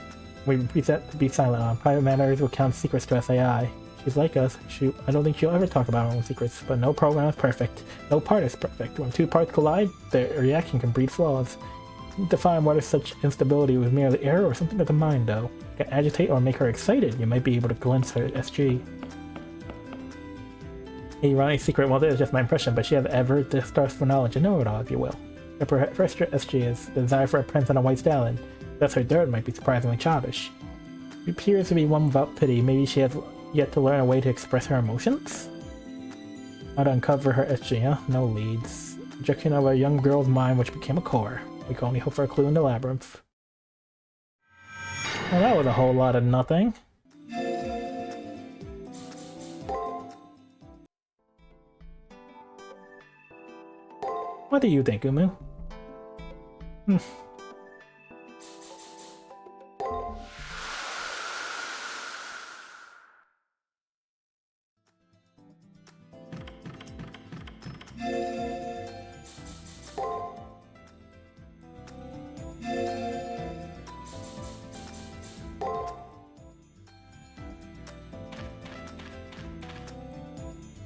we set to be silent on. Private matters will count secrets to SAI. She's like us. I don't think she'll ever talk about her own secrets, but no program is perfect. No part is perfect. When two parts collide, their reaction can breed flaws. Define whether such instability was merely error or something of the mind, though. Can agitate or make her excited. You might be able to glimpse her SG. Hey, Ronnie's secret, well, that is just my impression, but she has ever this thirst for knowledge, a know-it-all, if you will. Her first SG is the desire for a prince on a white stallion. Thus her third might be surprisingly childish. She appears to be one without pity. Maybe she has yet to learn a way to express her emotions? How to uncover her SG, huh? No leads. Projection of a young girl's mind which became a core. We can only hope for a clue in the labyrinth. Well, that was a whole lot of nothing. What do you think, Umu?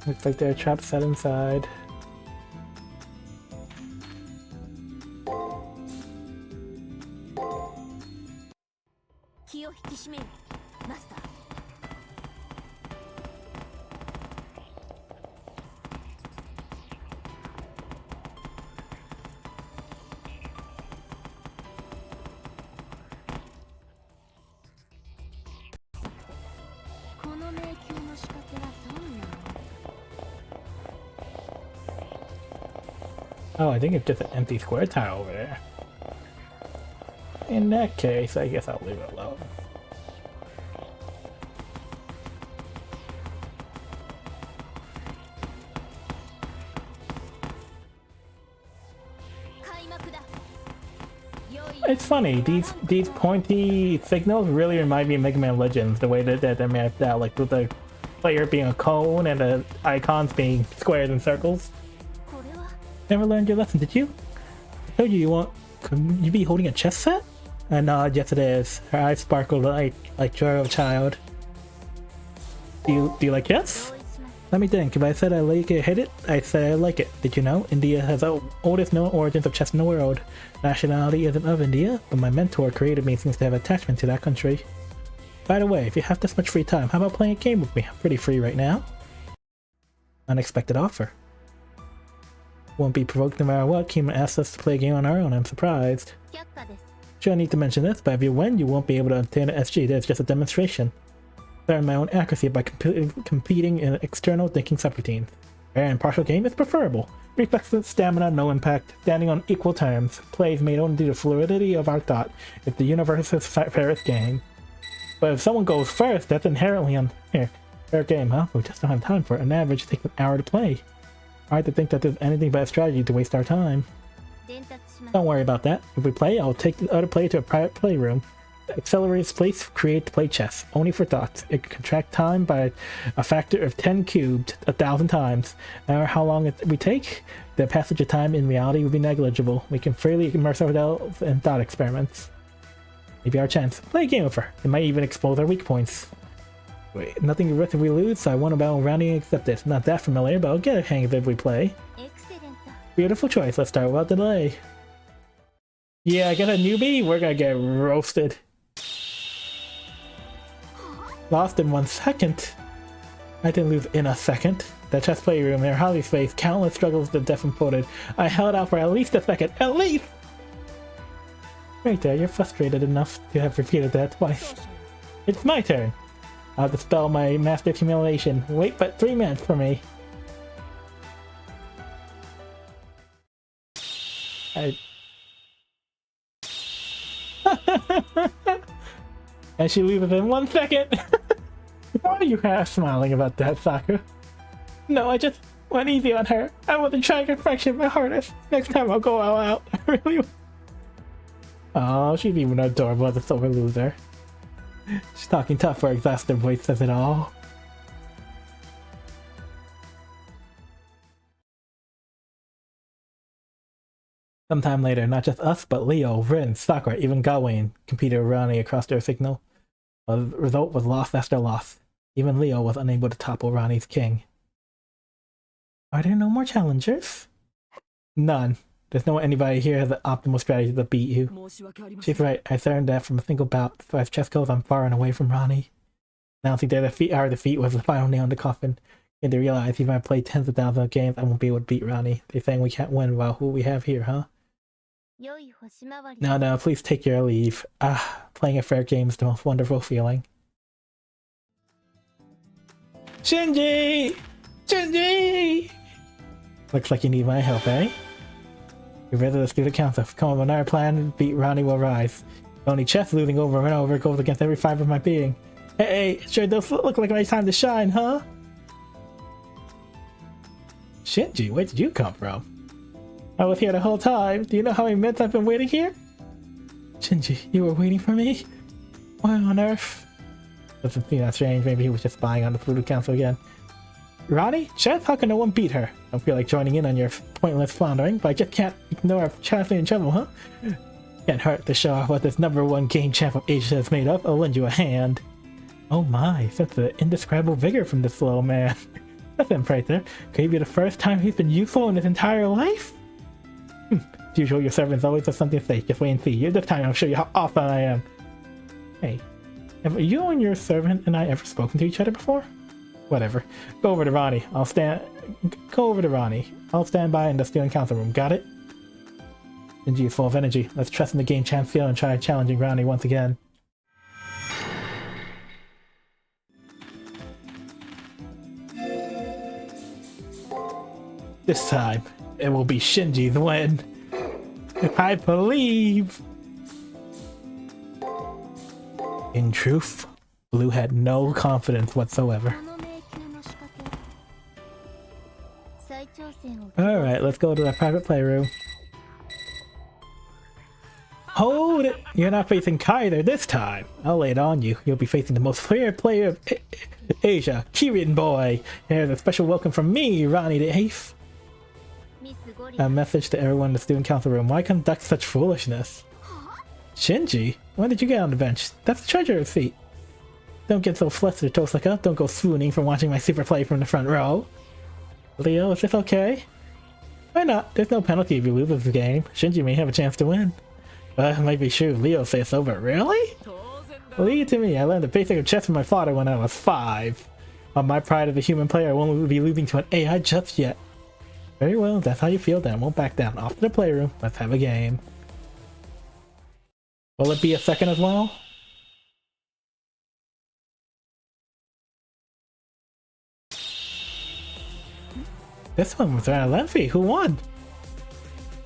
Looks like they're trapped set inside. Oh, I think it's just an empty square tile over there. In that case, I guess I'll leave it alone. It's funny, these pointy signals really remind me of Mega Man Legends, the way that they're mapped out, like with the player being a cone and the icons being squares and circles. Never learned your lesson, did you? I told you could you be holding a chess set? I nod, yes it is. Her eyes sparkled like joy of a child. Do you like chess? Let me think. If I said I like it, hit it, I said I like it. Did you know? India has the oldest known origins of chess in the world. Nationality isn't of India, but my mentor created me seems to have attachment to that country. By the way, if you have this much free time, how about playing a game with me? I'm pretty free right now. Unexpected offer. Won't be provoked no matter what. Kima asked us to play a game on our own. I'm surprised. Sure, I need to mention this, but if you win, you won't be able to obtain an SG. That's just a demonstration. Learn my own accuracy by competing in external thinking subroutines. Fair and partial game is preferable. Reflexes, stamina, no impact, standing on equal terms. Plays made only due to fluidity of our thought. It's the universe's fairest game. But if someone goes first, that's inherently unfair. Fair game, huh? We just don't have time for it. On average, it takes an hour to play. Hard to think that there's anything but a strategy to waste our time. Don't worry about that. If we play, I'll take the other player to a private playroom. The accelerated space created to play chess, only for thoughts. It can contract time by a factor of 10 cubed 1,000 times. No matter how long we take, the passage of time in reality will be negligible. We can freely immerse ourselves in thought experiments. Maybe our chance. Play a game with her. It might even expose our weak points. Wait, nothing to risk if we lose, so I want about rounding and accept it. Not that familiar, but I'll get a hang of it if we play. Beautiful choice. Let's start without delay. Yeah, I got a newbie. We're gonna get roasted. Lost in 1 second. I didn't lose in a second. The chess playroom in Holly's face, countless struggles to death unfolded. I held out for at least a second. At least! Right there, you're frustrated enough to have repeated that twice. It's my turn. I'll dispel my master's humiliation. Wait but 3 minutes for me. And she leaves in 1 second. Why are you half smiling about that, Sakura? No, I just went easy on her. I wasn't trying to fraction my hardest. Next time I'll go all out. I really. Oh, she's even adorable as a silver loser. She's talking tough, her exhausted voice says it all. Sometime later, not just us, but Leo, Rin, Sakura, even Gawain competed with Ronnie across their signal. The result was loss after loss. Even Leo was unable to topple Ronnie's king. Are there no more challengers? None. There's no anybody here has the optimal strategy to beat you. She's right, I learned that from a single bout, so as chess goes, I'm far and away from Ronnie. Announcing our defeat was the final nail in the coffin. And they realize even if I play tens of thousands of games, I won't be able to beat Ronnie. They're saying we can't win while who we have here, huh? No, please take your leave. Playing a fair game is the most wonderful feeling. Shinji! Shinji! Looks like you need my help, eh? You're ready to student council. Come on, when our plan, beat Ronnie will rise. Only chess losing over and over goes against every fiber of my being. Hey, sure does look like my time to shine, huh? Shinji, where did you come from? I was here the whole time. Do you know how many minutes I've been waiting here? Shinji, you were waiting for me? Why on earth? Doesn't seem that strange. Maybe he was just spying on the Pluto Council again. Ronnie? Chess? How can no one beat her? I don't feel like joining in on your pointless floundering, but I just can't ignore Chess in trouble, huh? Can't hurt to show off what this #1 game champ of Asia is made of. I'll lend you a hand. Oh my, such an indescribable vigor from this little man. That's him right there. Could it be the first time he's been useful in his entire life? As usual, your servants always have something to say. Just wait and see. This time I'll show you how awesome I am. Hey, have you and your servant and I ever spoken to each other before? Whatever. Go over to Ronnie. I'll stand by in the student council room. Got it? Shinji is full of energy. Let's trust in the game champ feel and try challenging Ronnie once again. This time, it will be Shinji's win. I believe. In truth, Blue had no confidence whatsoever. Alright, let's go to the private playroom. Hold it! You're not facing Kaiser this time. I'll lay it on you. You'll be facing the most fair player of Asia, Kirin boy. Here's a special welcome from me, Ronnie the 8th. A message to everyone in the student council room. Why conduct such foolishness? Shinji? When did you get on the bench? That's the treasurer's seat. Don't get so flustered, Tosaka. Don't go swooning from watching my super play from the front row. Leo, is this okay? Why not? There's no penalty if you lose this game. Shinji may have a chance to win. It might be true. Leo says so, but really? Leave it to me. I learned the basic of chess from my father when I was 5. On my pride as a human player, I won't be losing to an AI just yet. Very well, that's how you feel then. I won't back down. Off to the playroom. Let's have a game. Will it be a second as well? This one was rather lengthy. Who won?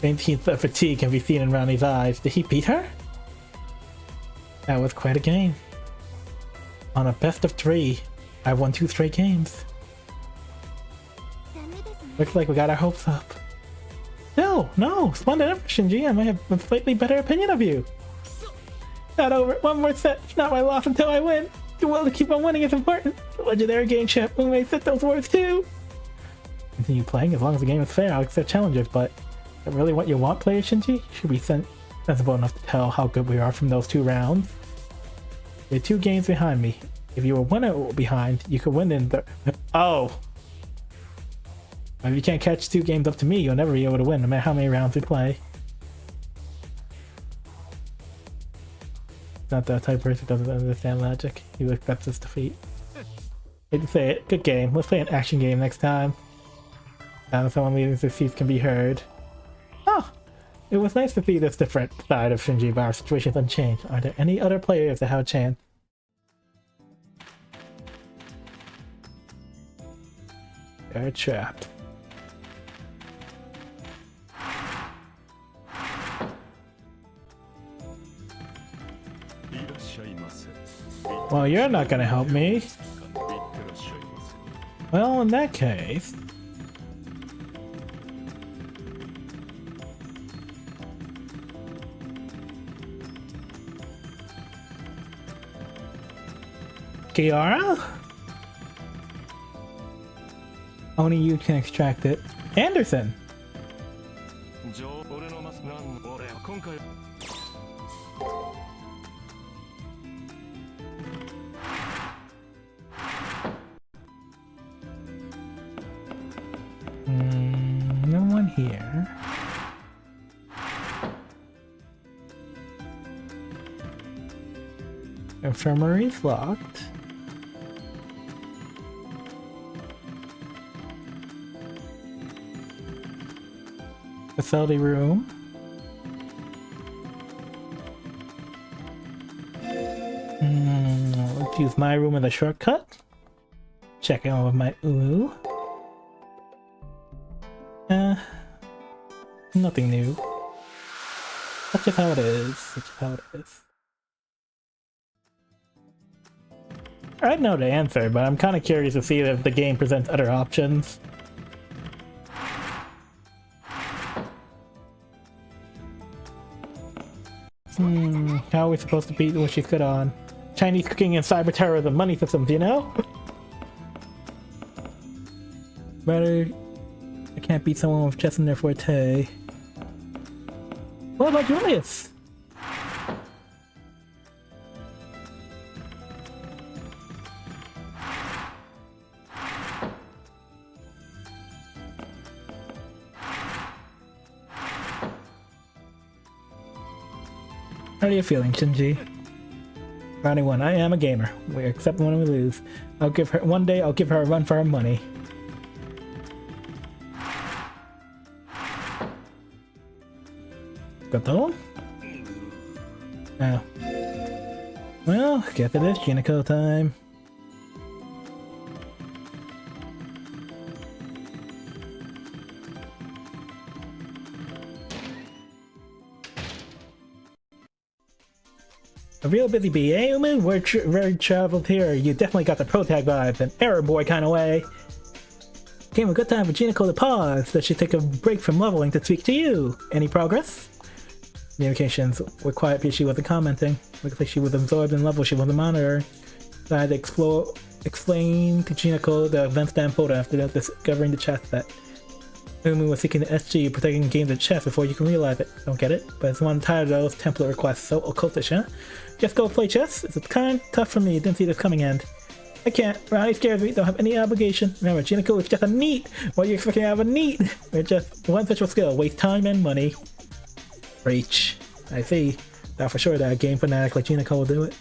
19th of fatigue can be seen in Ronnie's eyes. Did he beat her? That was quite a game. On a best of 3, I won 2 straight games. Looks like we got our hopes up. No, splendid effort, Shinji. I might have a slightly better opinion of you. Not over. One more set. It's not my loss until I win. The will to keep on winning is important. The legendary game champ who may set those words too. Continue playing as long as the game is fair. I'll accept challenges, but is that really what you want, player Shinji? You should be sensible enough to tell how good we are from those 2 rounds. You're 2 games behind me. If you were 1 behind, you could win in the. Oh. If you can't catch 2 games up to me, you'll never be able to win, no matter how many rounds we play. Not that type of person who doesn't understand logic. He accepts his defeat. Hate to say it, good game. Let's play an action game next time. Someone leading the seats can be heard. Oh! It was nice to see this different side of Shinji, but our situation's unchanged. Are there any other players that have a chance? They're trapped. Well, you're not gonna help me. Well, in that case... Kiara? Only you can extract it. Anderson! No one here. Infirmary's locked. Facility room. Let's use my room as a shortcut. Check in with my Umu. Nothing new. That's just how it is. That's just how it is. I know the answer, but I'm kind of curious to see if the game presents other options. How are we supposed to beat what she's good on? Chinese cooking and cyber terrorism money systems, you know? Better... I can't beat someone with chess in their forte. What about Julius? How are you feeling, Shinji? Rounding 1. I am a gamer. We accept when we lose. I'll give her one day. I'll give her a run for her money. Got the one? Oh. Well, guess it is Jinako time. A real busy bee, eh, Umu? Word traveled here. You definitely got the pro tag vibes, an error boy kind of way. Came a good time for Jinako to pause. Does she take a break from leveling to speak to you? Any progress? Communications were quiet because she wasn't commenting. Looks like she was absorbed in level she wasn't monitoring. So I had to explain to Jinako the event stand photo after discovering the chest that Umu was seeking the SG, protecting games of chess before you can realize it. Don't get it? But it's one tired of those template requests, so occultish, huh? Just go play chess? It's kind of tough for me, didn't see this coming end. I can't. Riley scares me, don't have any obligation. Remember, Jinako is just a NEET! What are you expecting out of a NEET? We're just one special skill, waste time and money. Reach. I see. Now for sure that a game fanatic like Jinako will do it.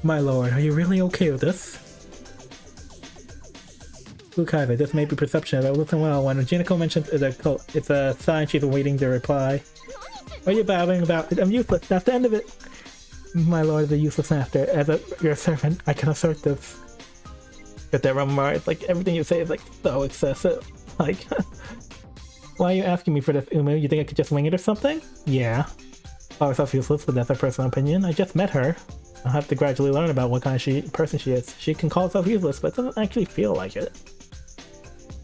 My lord, are you really okay with this? Kaiser, this may be perception, but listen well. When Jinako mentions it's a sign she's awaiting the reply. What are you babbling about? I'm useless. That's the end of it. My lord, the useless master. As your servant, I can assert this. Get that Ramar. It's like everything you say is like so excessive. Like, why are you asking me for this, Umu? You think I could just wing it or something? Yeah. Call herself useless, but that's her personal opinion. I just met her. I'll have to gradually learn about what kind of person she is. She can call herself useless, but doesn't actually feel like it.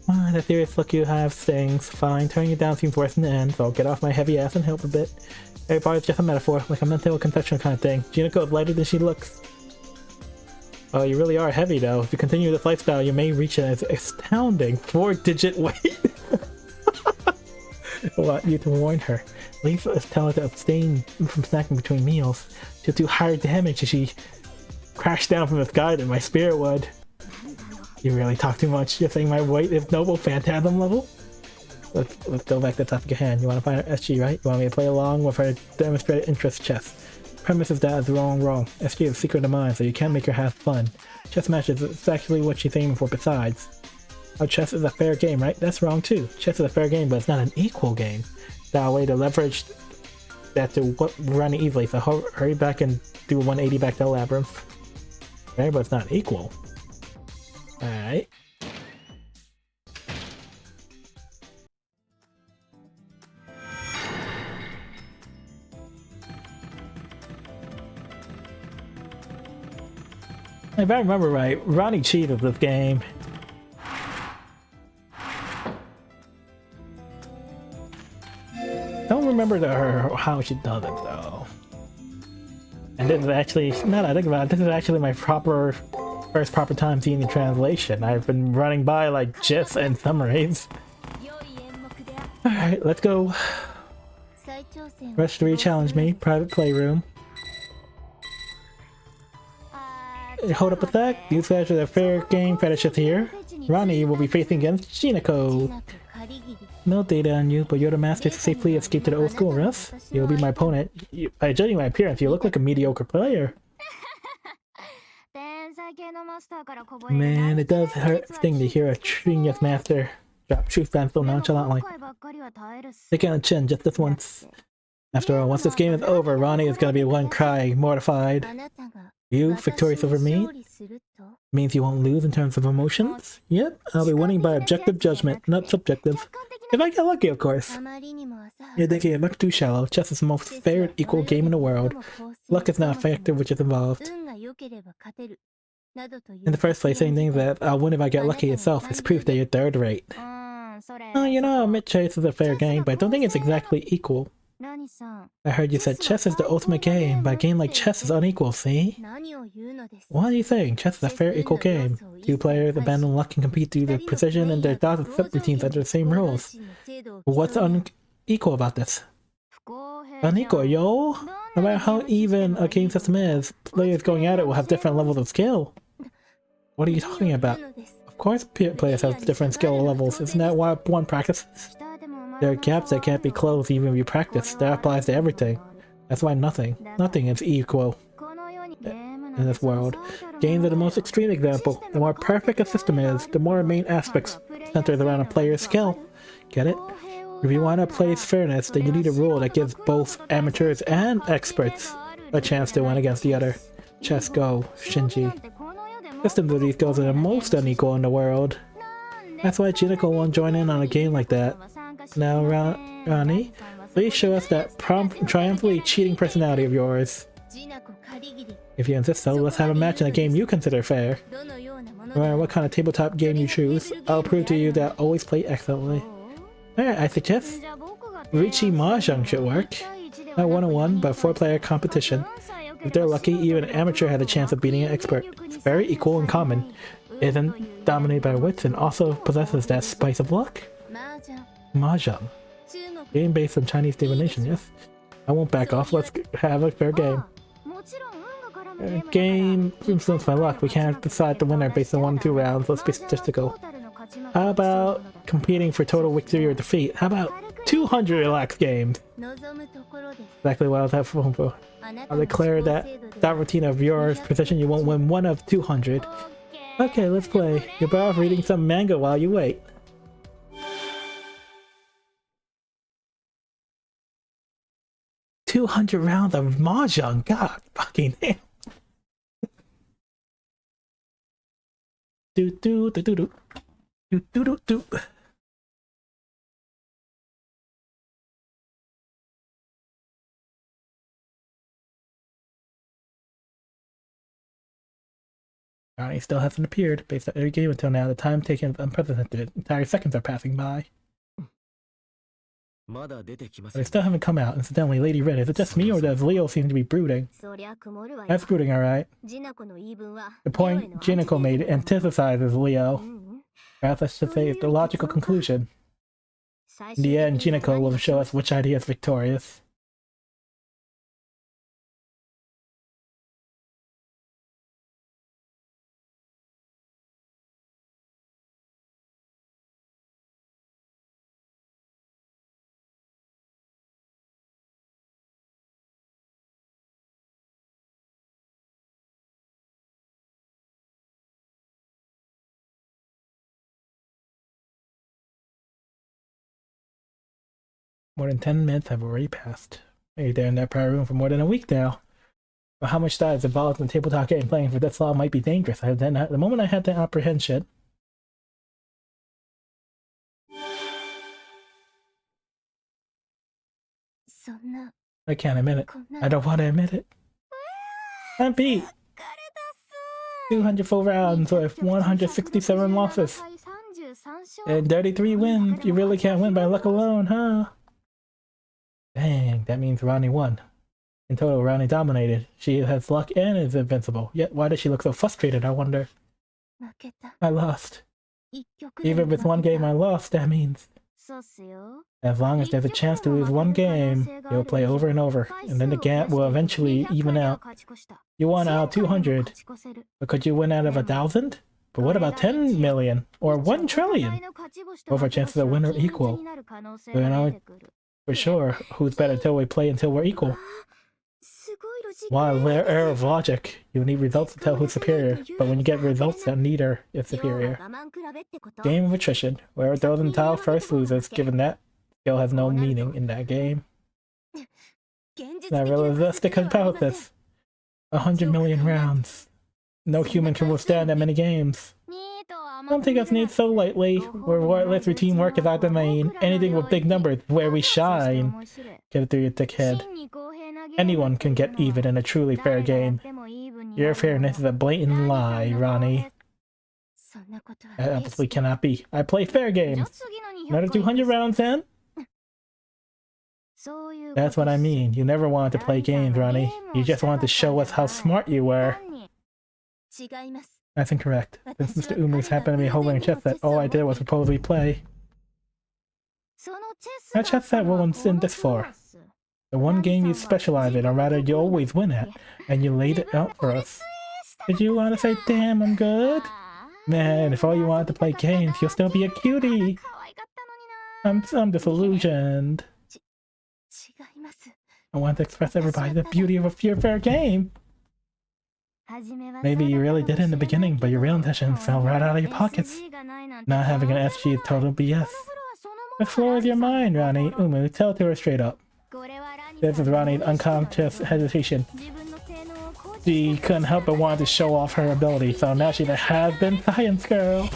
That serious look you have stings. Fine, turning you down seems worse in the end, so I'll get off my heavy ass and help a bit. Everybody's just a metaphor, like a mental confession kind of thing. Jinako is lighter than she looks. Oh, you really are heavy though. If you continue this lifestyle, you may reach an astounding 4-digit weight. I want you to warn her. Lisa is telling her to abstain from snacking between meals. She'll do higher damage if she crashed down from the sky than my spirit would. You really talk too much. You're saying my weight is noble phantasm level? Let's go back to the topic at hand. You want to find her SG, right? You want me to play along with her demonstrated interest chess. Premise is that is wrong. SG is secret of mine, so you can't make her have fun. Chess matches is actually what she's aiming for besides. Oh, chess is a fair game, right? That's wrong too. Chess is a fair game, but it's not an equal game. That way to leverage that to run easily, so hurry back and do 180 back to Labyrinth. Okay, but it's not equal. Alright. If I remember right, Ronnie cheated this game. Don't remember how she does it though. And this is actually, now that I think about it, this is actually my first proper time seeing the translation. I've been running by like GIFs and summaries. Alright, let's go. Rush 3 challenge me, private playroom. Hold up a sec, these guys are the fair game fetishes here. Ronnie will be facing against Shinako. No data on you, but you're the master to safely escape to the old school, Russ. You'll be my opponent. By judging my appearance, you look like a mediocre player. Man, it does hurt sting to hear a genius master drop truth bombs so nonchalantly. Take on the chin just this once. After all, once this game is over, Ronnie is gonna be the one crying, mortified. You, victorious over me? Means you won't lose in terms of emotions? Yep, I'll be winning by objective judgment, not subjective. If I get lucky, of course. You're thinking it much too shallow. Chess is the most fair and equal game in the world. Luck is not a factor which is involved. In the first place, saying things that I'll win if I get lucky itself is proof that you're third rate. Oh, you know, I admit chess is a fair game, but I don't think it's exactly equal. I heard you said chess is the ultimate game, but a game like chess is unequal, see? What are you saying? Chess is a fair, equal game. Two players abandon luck and compete due to precision and their thoughts of subroutines under the same rules. What's unequal about this? Unequal, yo? No matter how even a game system is, players going at it will have different levels of skill. What are you talking about? Of course players have different skill levels, isn't that why one practices? There are gaps that can't be closed even if you practice. That applies to everything. That's why nothing is equal in this world. Games are the most extreme example. The more perfect a system is, the more main aspects centered around a player's skill. Get it? If you want to play fairness, then you need a rule that gives both amateurs and experts a chance to win against the other. Chess Go, Shinji. Systems of these goals are the most unequal in the world. That's why Jinako won't join in on a game like that. Now, Ronnie, please show us that triumphantly cheating personality of yours. If you insist so, let's have a match in a game you consider fair. No matter what kind of tabletop game you choose, I'll prove to you that I always play excellently. Alright, I suggest Richi Mahjong should work. Not 1-on-1, but 4-player competition. If they're lucky, even an amateur has a chance of beating an expert. It's very equal and common. Isn't dominated by wits and also possesses that spice of luck. Mahjong. Game based on Chinese divination, yes? I won't back off, let's have a fair game. Game influenced by luck, we can't decide the winner based on 1 or 2 rounds, let's be statistical. How about competing for total victory or defeat? How about 200 relaxed games? Exactly what I was hoping for. I'll declare that routine of yours, precision you won't win 1 of 200. Okay, let's play. You're better off reading some manga while you wait. $200 rounds of Mahjong, god fucking damn. Do do do do do do do do do. Ronnie still hasn't appeared. Based on every game until now, the time taken is unprecedented. Entire seconds are passing by. But they still haven't come out. Incidentally, Lady Red, is it just me or does Leo seem to be brooding? That's brooding, alright. The point Jinako made antithesis Leo. Perhaps I should say it's the logical conclusion. In the end, Jinako will show us which idea is victorious. More than 10 minutes have already passed. Maybe they're in that prior room for more than a week now. But how much that is involved in tabletop game playing for this long might be dangerous. The moment I had that apprehension. I can't admit it. I don't want to admit it. I'm beat. 200 full rounds with 167 losses. And 33 wins. You really can't win by luck alone, huh? Dang, that means Ronnie won. In total, Ronnie dominated. She has luck and is invincible. Yet, why does she look so frustrated, I wonder? I lost. Even with one game I lost, that means... As long as there's a chance to lose one game, you'll play over and over, and then the gap will eventually even out. You won out of 200, but could you win out of 1,000? But what about 10 million? Or 1 trillion? Both our chances of winning are equal. So you know for sure who's better until we play until we're equal. While error of logic, you need results to tell who's superior, but when you get results that neither is superior. Game of attrition. Whoever throws in the towel first loses, given that skill has no meaning in that game. Not realistic about this. 100 million rounds. No human can withstand that many games. Don't take us needs so lightly. Rewardless routine work is our domain. Anything with big numbers is where we shine. Get it through your thick head. Anyone can get even in a truly fair game. Your fairness is a blatant lie, Ronnie. That obviously cannot be. I play fair games. Another 200 rounds in? That's what I mean. You never wanted to play games, Ronnie. You just wanted to show us how smart you were. That's incorrect. Since Mr. Umu's happened to be holding a chess set, all I did was propose we play. A chess set was in this for. The one game you specialize in, or rather you always win at, and you laid it out for us. Did you want to say, damn, I'm good? Man, if all you wanted to play games, you'll still be a cutie. I'm disillusioned. I want to express everybody the beauty of a pure fair game. Maybe you really did it in the beginning, but your real intentions fell right out of your pockets. Not having an SG is total BS. The floor is your mind, Ronnie. Umu, tell it to her straight up. This is Ronnie's unconscious hesitation. She couldn't help but want to show off her ability, so now she's a has-been science girl.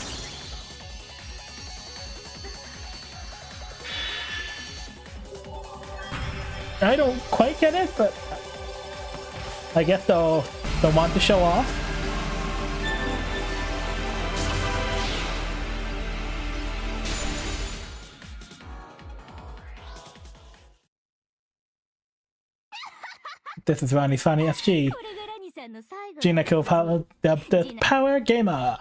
I don't quite get it, but I guess they'll want to show off. This is Ronnie's Funny FG. Jinako dubbed the Power Gamer.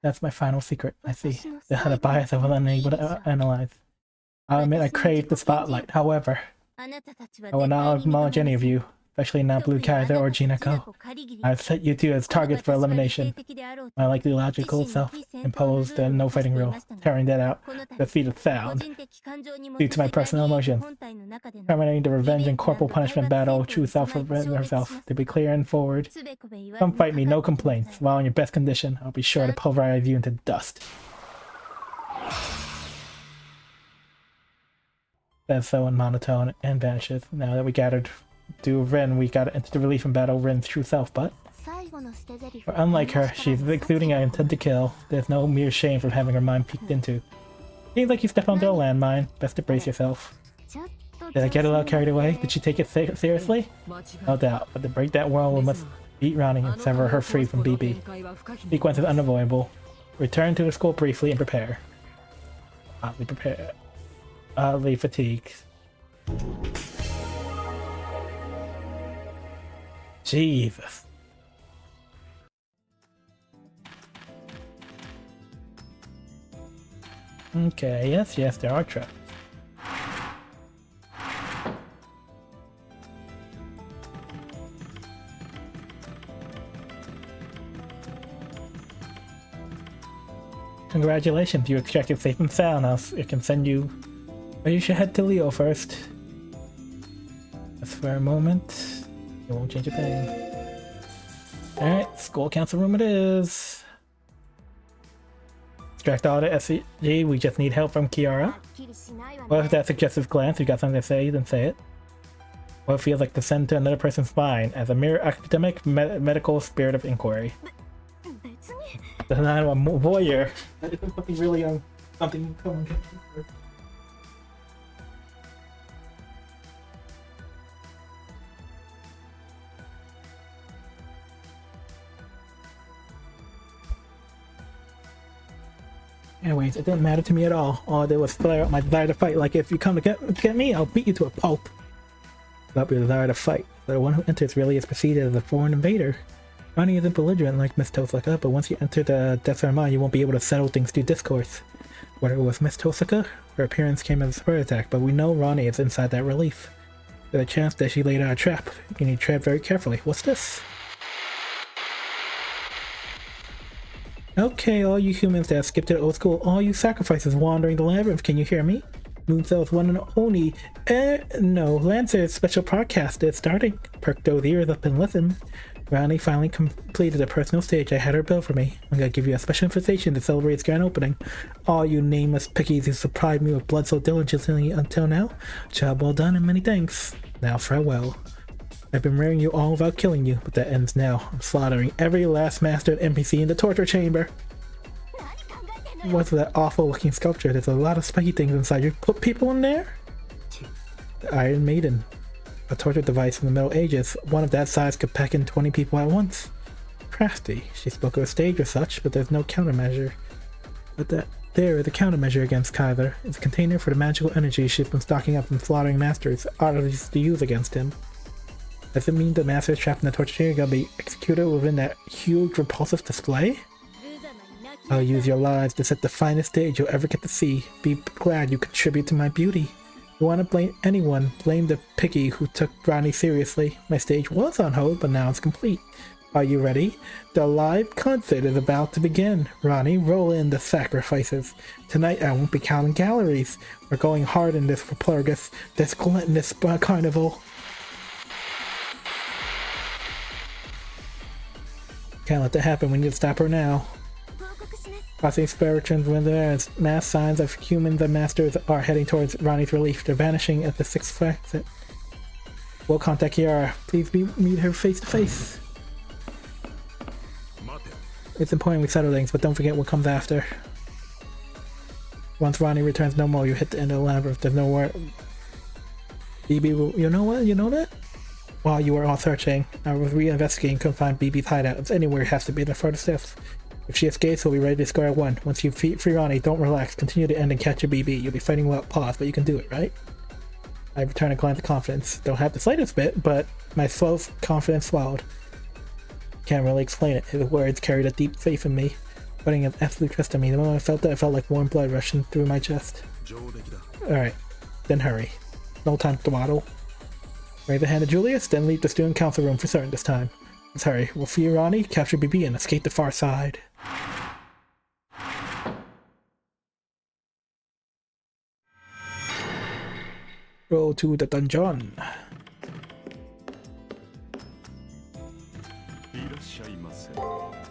That's my final secret, I see. They had a bias I was unable to analyze. I'll admit I craved the spotlight, however. I will not acknowledge any of you, especially not Blue Kaiser or Jinako. I've set you two as targets for elimination. My likely logical self-imposed no fighting rule, tearing that out, defeated sound. Due to my personal emotions, terminating the revenge and corporal punishment battle, true self for herself. To be clear and forward, come fight me, no complaints. While in your best condition, I'll be sure to pulverize you into dust. That's so monotone and vanishes. Now that we gathered to Rin, we gotta enter the relief and battle Rin's true self, but unlike her, she's exuding an intent to kill. There's no mere shame from having her mind peeked into. Seems like you stepped onto a landmine. Best to brace yourself. Did I get a little carried away? Did she take it seriously? No doubt, but to break that world we must beat Ronnie and sever her free from BB. Sequence is unavoidable. Return to the school briefly and prepare. Oddly prepared. Oddly fatigued. Jesus. Okay, yes, there are traps. Congratulations, you extracted safe and sound. Now it can send you... But you should head to Leo first. Just for a moment. It won't change a thing. Alright, school council room it is. Extract all the SCG, we just need help from Kiara. What if that suggestive glance? You got something to say, then say it. What it feels like to send to another person's mind as a mere academic medical spirit of inquiry. I'm not a voyeur. That is something really something someone can do. Anyways, it didn't matter to me at all. All I did was flare up my desire to fight. Like, if you come to get me, I'll beat you to a pulp. Up your desire to fight. The one who enters really is perceived as a foreign invader. Ronnie isn't belligerent like Miss Tosaka, but once you enter the Desarmon, you won't be able to settle things through discourse. Whether it was Miss Tosaka, her appearance came as a surprise attack, but we know Ronnie is inside that relief. There's a chance that she laid out a trap. You need to tread very carefully. What's this? Okay, all you humans that have skipped to the old school, all you sacrifices wandering the labyrinth, can you hear me? Mooncell's one and only, no, Lancer's special podcast is starting. Perk those ears up and listen. Ronnie finally completed a personal stage I had her build for me. I'm gonna give you a special invitation to celebrate its grand opening. All you nameless pickies who supplied me with blood so diligently until now, job well done and many thanks. Now farewell. I've been rearing you all without killing you, but that ends now. I'm slaughtering every last mastered NPC in the torture chamber. What's that awful looking sculpture? There's a lot of spiky things inside. You put people in there? The Iron Maiden. A torture device from the Middle Ages. One of that size could pack in 20 people at once. Crafty. She spoke of a stage or such, but there's no countermeasure. But there is a countermeasure against Kyler. It's a container for the magical energy she's been stocking up and slaughtering masters, artists to use against him. Does it mean the masters trapped in the torture chamber are gonna be executed within that huge repulsive display? I'll use your lives to set the finest stage you'll ever get to see. Be glad you contribute to my beauty. If you want to blame anyone, blame the picky who took Ronnie seriously. My stage was on hold, but now it's complete. Are you ready? The live concert is about to begin. Ronnie, roll in the sacrifices. Tonight I won't be counting calories. We're going hard in this Repurgus, this gluttonous carnival. Can't let that happen. We need to stop her now. Crossing spirituals when there is mass signs of humans and masters are heading towards Ronnie's relief. They're vanishing at the 6th exit. We'll contact Kiara. Please meet her face to face. It's important we settle things, but don't forget what comes after. Once Ronnie returns no more, you hit the end of the labyrinth. There's nowhere. BB will. You know what? You know that? While you were all searching, I was re-investigating, couldn't find BB's hideout. It's anywhere, it has to be the furthest steps. If she escapes, we'll be ready to score at 1. Once you free Ronnie, don't relax. Continue to end and catch your BB. You'll be fighting without pause, but you can do it, right? I return a glance of confidence. Don't have the slightest bit, but my slow confidence swallowed. Can't really explain it. His words carried a deep faith in me, putting an absolute trust in me. The moment I felt that, I felt like warm blood rushing through my chest. Alright, then hurry. No time to dawdle. Raise a hand to Julius, then leave the student council room for certain this time. Let's hurry. We'll free Ronnie, capture BB, and escape the far side. Go to the dungeon.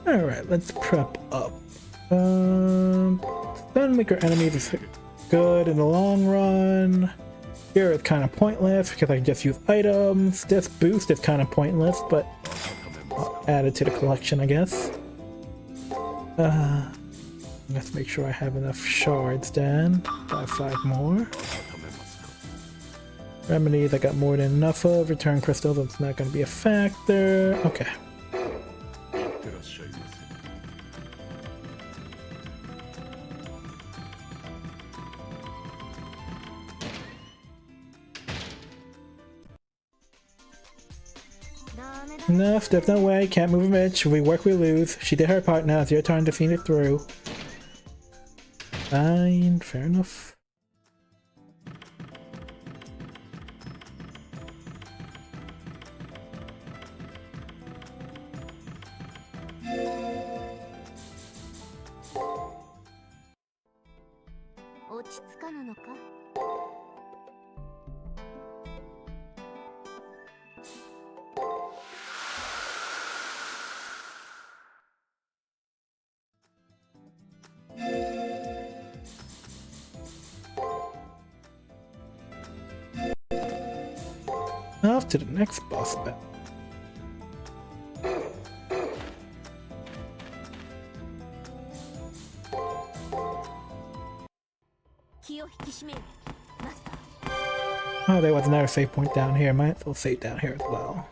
Alright, let's prep up. Sunmaker enemies is good in the long run. Here it's kind of pointless because I can just use items. This boost is kind of pointless, but I'll add it to the collection, I guess. Let's make sure I have enough shards then. Buy 5 more. Remedies I got more than enough of. Return crystals, it's not going to be a factor. Okay. Enough, there's no way, can't move an inch. We work, we lose. She did her part, now it's your turn to see it through. Fine, fair enough. Off to the next boss battle. Oh, there was another save point down here. Might as well save down here as well.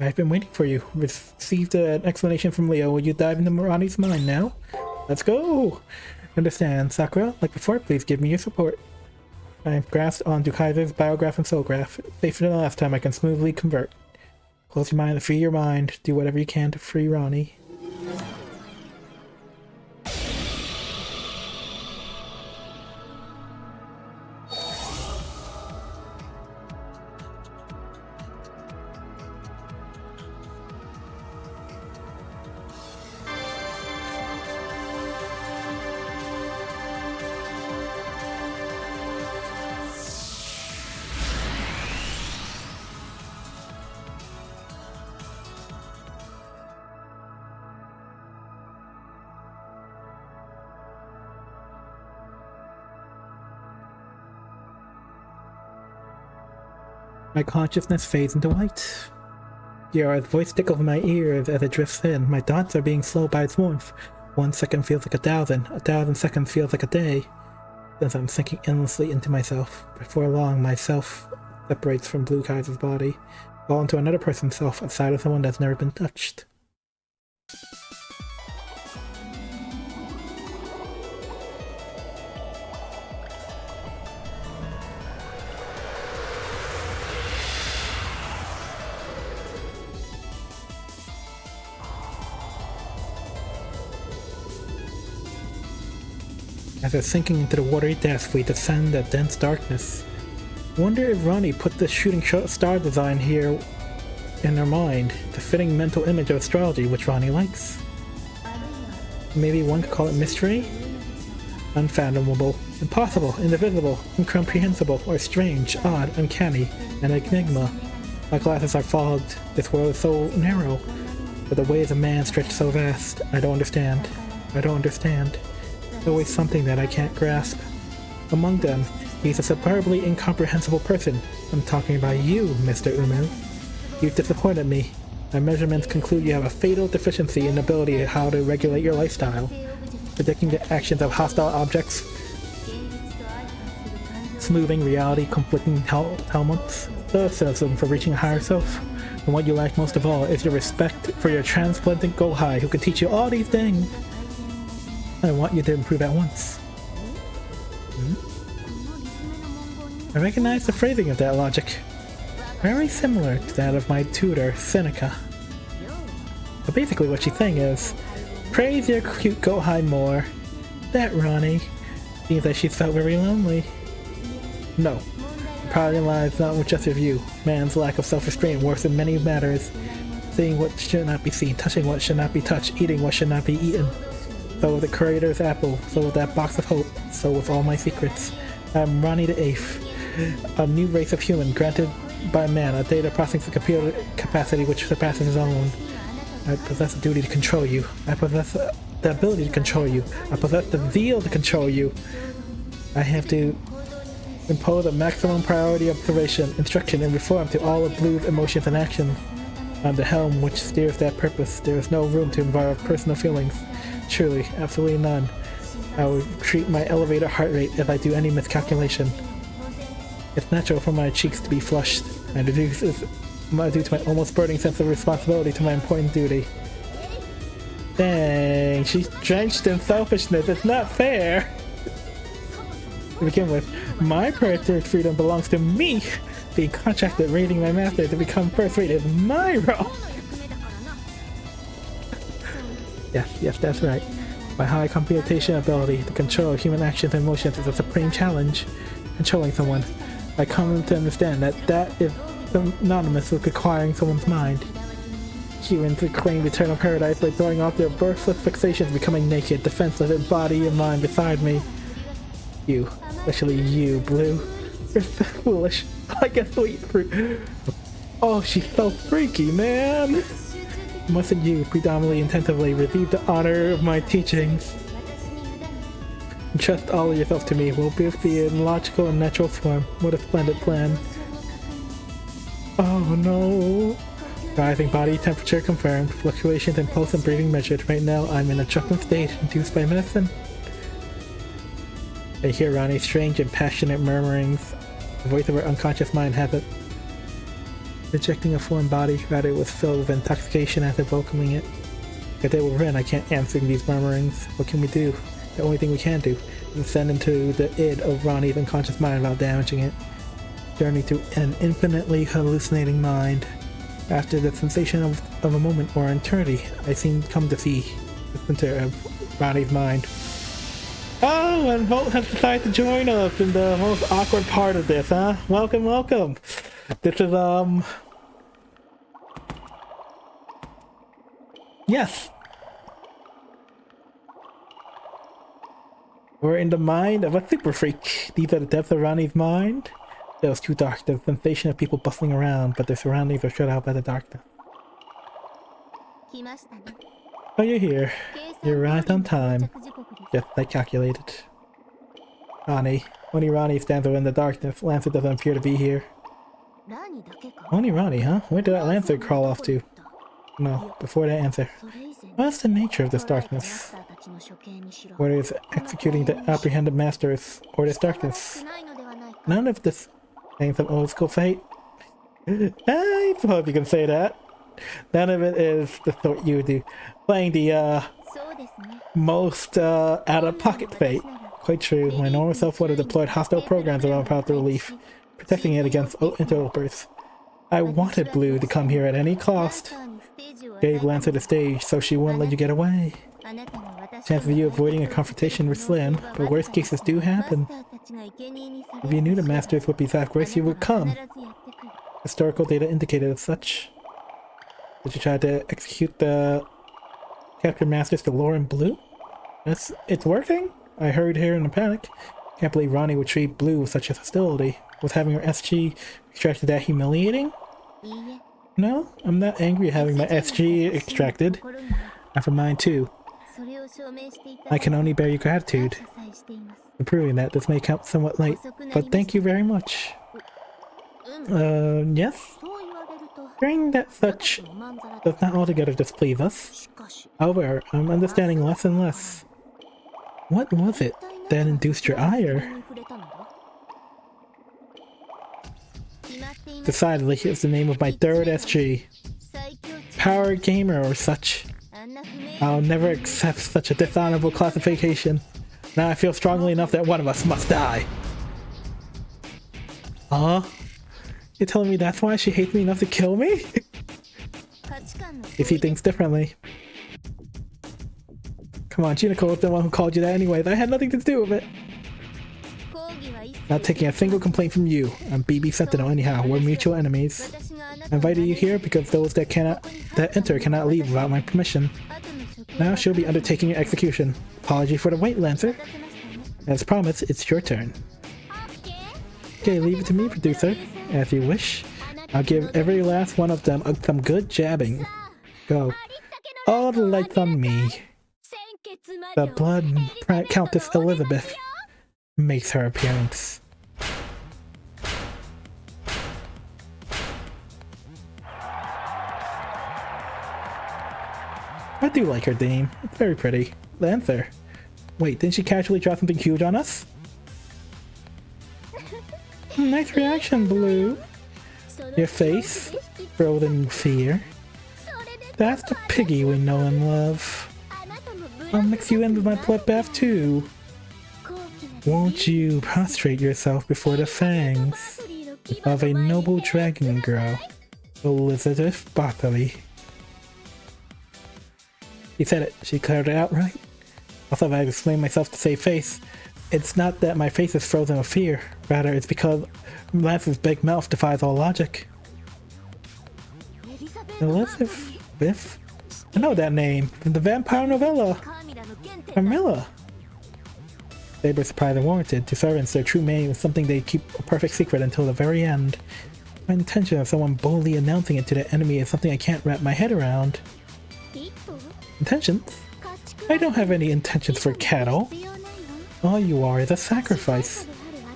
I've been waiting for you. Received an explanation from Leo. Will you dive into Ronnie's mind now? Let's go! Understand, Sakura? Like before, please give me your support. I grasped onto Kaiser's biograph and soul graph. Safer than the last time, I can smoothly convert. Close your mind and free your mind. Do whatever you can to free Ronnie. My consciousness fades into white. Yara's voice tickles my ears as it drifts in. My thoughts are being slowed by its warmth. 1 second feels like 1,000 seconds feels like a day. As I'm sinking endlessly into myself. Before long, myself separates from Blue Kaiser's body, fall into another person's self, outside of someone that's never been touched. As we're sinking into the watery depths, we descend a dense darkness. Wonder if Ronnie put the shooting star design here in her mind, the fitting mental image of astrology which Ronnie likes. Maybe one could call it mystery? Unfathomable, impossible, indivisible, incomprehensible, or strange, odd, uncanny, an enigma. My glasses are fogged. This world is so narrow, but the ways of man stretch so vast. I don't understand. I don't understand. There's always something that I can't grasp. Among them, he's a superbly incomprehensible person. I'm talking about you, Mr. Umu. You've disappointed me. My measurements conclude you have a fatal deficiency in ability how to regulate your lifestyle. Predicting the actions of hostile objects, smoothing reality, conflicting helmets, stoicism for reaching a higher self. And what you lack most of all is your respect for your transplanted Gohai who can teach you all these things. I want you to improve at once. I recognize the phrasing of that logic. Very similar to that of my tutor, Seneca. But basically what she's saying is, praise your cute Gohai more. That Ronnie. Seems like she's felt very lonely. No. The problem lies not with just with you. Man's lack of self-restraint works in many matters. Seeing what should not be seen, touching what should not be touched, eating what should not be eaten. So with the Creator's apple, so with that box of hope, so with all my secrets. I'm Ronnie the Eighth, a new race of human granted by man a data processing computer capacity which surpasses his own. I possess the duty to control you. I possess the ability to control you. I possess the zeal to control you. I have to impose a maximum priority observation, instruction, and reform to all of Blue's emotions and actions. I'm the helm which steers that purpose. There is no room to involve personal feelings. Truly, absolutely none. I will treat my elevator heart rate if I do any miscalculation. It's natural for my cheeks to be flushed, and due to my almost burning sense of responsibility to my important duty. Dang, she's drenched in selfishness. It's not fair. To begin with, my character's freedom belongs to me. Being contracted raiding my master to become first rate is my role. Yes, that's right. My high computation ability to control human actions and emotions is a supreme challenge. Controlling someone. I come to understand that is synonymous with acquiring someone's mind. Humans claim eternal paradise by throwing off their birthless fixations, becoming naked, defenseless in body and mind beside me. You, especially you, Blue. You're so foolish, like a sweet fruit. Oh, she's so freaky, man! Mustn't you, predominantly intensively, receive the honor of my teachings? Entrust all of yourself to me. We'll both be in logical and natural form. What a splendid plan. Oh no. Rising body temperature confirmed. Fluctuations in pulse and breathing measured. Right now, I'm in a drunken state induced by medicine. I hear Ronnie's strange and passionate murmurings. The voice of her unconscious mind has it. rejecting a foreign body, rather it was filled with intoxication after welcoming it. If they were in, I can't answer these murmurings. What can we do? The only thing we can do is ascend into the id of Ronnie's unconscious mind without damaging it. Journey to an infinitely hallucinating mind. After the sensation of a moment or eternity, I seem come to see the center of Ronnie's mind. Oh, and Volt has decided to join us in the most awkward part of this, huh? Welcome, welcome. This is, yes. We're in the mind of a super freak. These are the depths of Ronnie's mind. It was too dark. There's a sensation of people bustling around, but their surroundings are shut out by the darkness. Oh, you're here. You arrived on time. Just like I calculated. Ronnie. Only Ronnie stands over in the darkness. Lancer doesn't appear to be here. Only Ronnie, huh? Where did that Lancer crawl off to? No, before that answer. What's the nature of this darkness? Whether it's executing the apprehended masters or this darkness. None of this things of old school fate. I suppose you can say that. None of it is the sort you do. Playing the most out-of-pocket fate. Quite true. My normal self would have deployed hostile programs around Path to Relief, protecting it against interlopers. I wanted Blue to come here at any cost. Gave Lancer the stage so she wouldn't let you get away. Chances of you avoiding a confrontation were slim, but worst cases do happen. If you knew the Masters would be that grace, you would come. Historical data indicated as such. Did you try to execute the captured Masters to Lauren Blue? It's working? I hurried here in a panic. Can't believe Ronnie would treat Blue with such a hostility. Was having her SG extracted that humiliating? No, I'm not angry at having my SG extracted. And for mine too. I can only bear your gratitude. For proving that this may come somewhat late, but thank you very much. Yes? Hearing that such does not altogether displease us. However, I'm understanding less and less. What was it that induced your ire? Decidedly, it's the name of my third SG. Power Gamer or such. I'll never accept such a dishonorable classification. Now I feel strongly enough that one of us must die. Huh? You're telling me that's why she hates me enough to kill me? You see things differently. Come on, Chinako was the one who called you that anyways. I had nothing to do with it. Not taking a single complaint from you. I'm BB Sentinel anyhow. We're mutual enemies. I invited you here because those that enter cannot leave without my permission. Now she'll be undertaking your execution. Apology for the wait, Lancer. As promised, it's your turn. Okay, leave it to me, producer. As you wish. I'll give every last one of them some good jabbing. Go. All the lights on me. The blood Countess Elizabeth makes her appearance. I do like her theme. It's very pretty. Lancer. Wait, didn't she casually drop something huge on us? Nice reaction, Blue. Your face, frozen in fear. That's the piggy we know and love. I'll mix you in with my bloodbath too. Won't you prostrate yourself before the fangs of a noble dragon girl, Elizabeth Bartley? She said it. She cleared it out right. Also, if I explain myself to save face, it's not that my face is frozen with fear. Rather, it's because Lance's big mouth defies all logic. Elizabeth? I know that name from the vampire novella. Carmilla. Saber's surprised and warranted. To servants, their true name is something they keep a perfect secret until the very end. My intention of someone boldly announcing it to the enemy is something I can't wrap my head around. Intentions? I don't have any intentions for cattle. All you are is a sacrifice,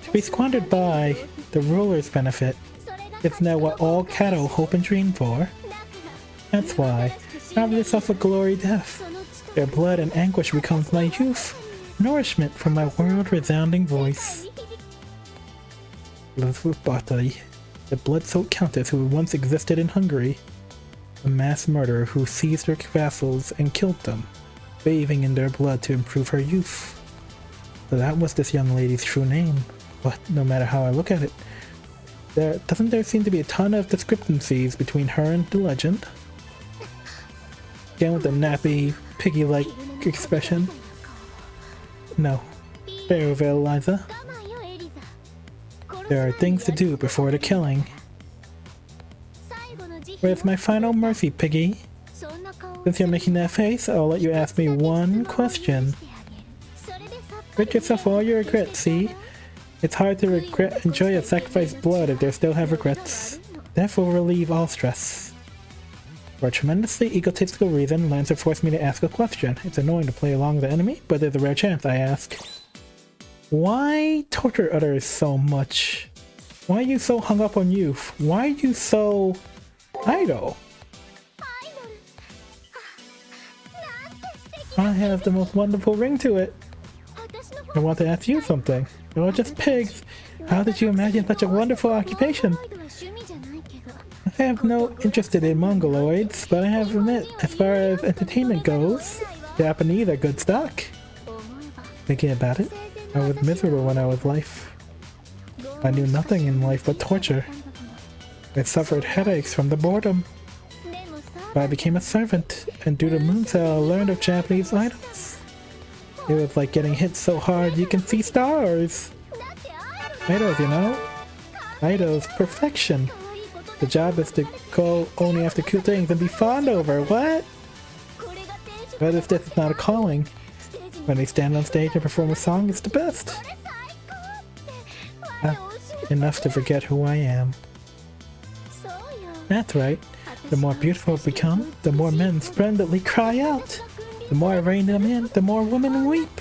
to be squandered by the ruler's benefit. It's now what all cattle hope and dream for. That's why, after they suffer glory death, their blood and anguish becomes my youth, nourishment from my world-resounding voice. Elizabeth Bartley. The blood-soaked countess who once existed in Hungary. A mass murderer who seized her vassals and killed them, bathing in their blood to improve her youth. So that was this young lady's true name. But no matter how I look at it, doesn't there seem to be a ton of discrepancies between her and the legend? Again with the nappy, piggy-like expression. No. Very well, Eliza. There are things to do before the killing. Where's my final mercy, Piggy? Since you're making that face, I'll let you ask me one question. Rid yourself of all your regrets, see? It's hard to enjoy a sacrificed blood if they still have regrets. Death will relieve all stress. For a tremendously egotistical reason, Lancer forced me to ask a question. It's annoying to play along with the enemy, but there's a rare chance I ask. Why torture others so much? Why are you so hung up on youth? Why are you so idle? I have the most wonderful ring to it. I want to ask you something. You're just pigs. How did you imagine such a wonderful occupation? I have no interest in mongoloids, but I have to admit, as far as entertainment goes, Japanese are good stock. Thinking about it, I was miserable when I was life. I knew nothing in life but torture. I suffered headaches from the boredom. But I became a servant, and due to Mooncell I learned of Japanese idols. It was like getting hit so hard you can see stars. Idols, you know? Idols, perfection. The job is to go only after cute things and be fond over. What? But if this is not a calling, when they stand on stage and perform a song, it's the best. Enough to forget who I am. That's right. The more beautiful I become, the more men splendidly cry out. The more I rein them in, the more women weep.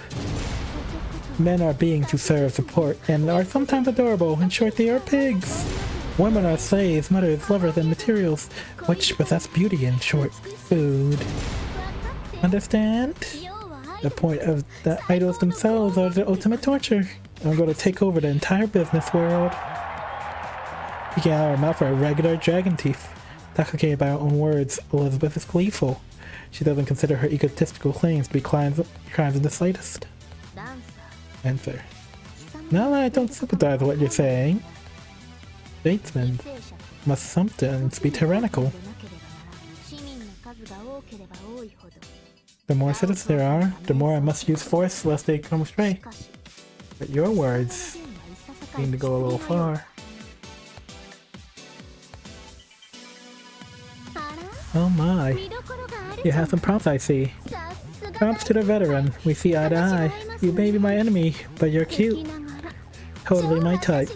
Men are beings who serve support and are sometimes adorable. In short, they are pigs. Women are slaves, mothers, lovers, and materials, which possess beauty, in short, food. Understand? The point of the idols themselves are the ultimate torture. I'm going to take over the entire business world. Peeking out her mouth are regular dragon teeth. Intoxicated by her own words, Elizabeth is gleeful. She doesn't consider her egotistical claims to be crimes in the slightest. Answer. Now that I don't sympathize with what you're saying, statesmen must sometimes be tyrannical. The more citizens there are, the more I must use force lest they come astray. But your words seem to go a little far. Oh my. You have some prompts, I see. Prompts to the veteran. We see eye to eye. You may be my enemy, but you're cute. Totally my type.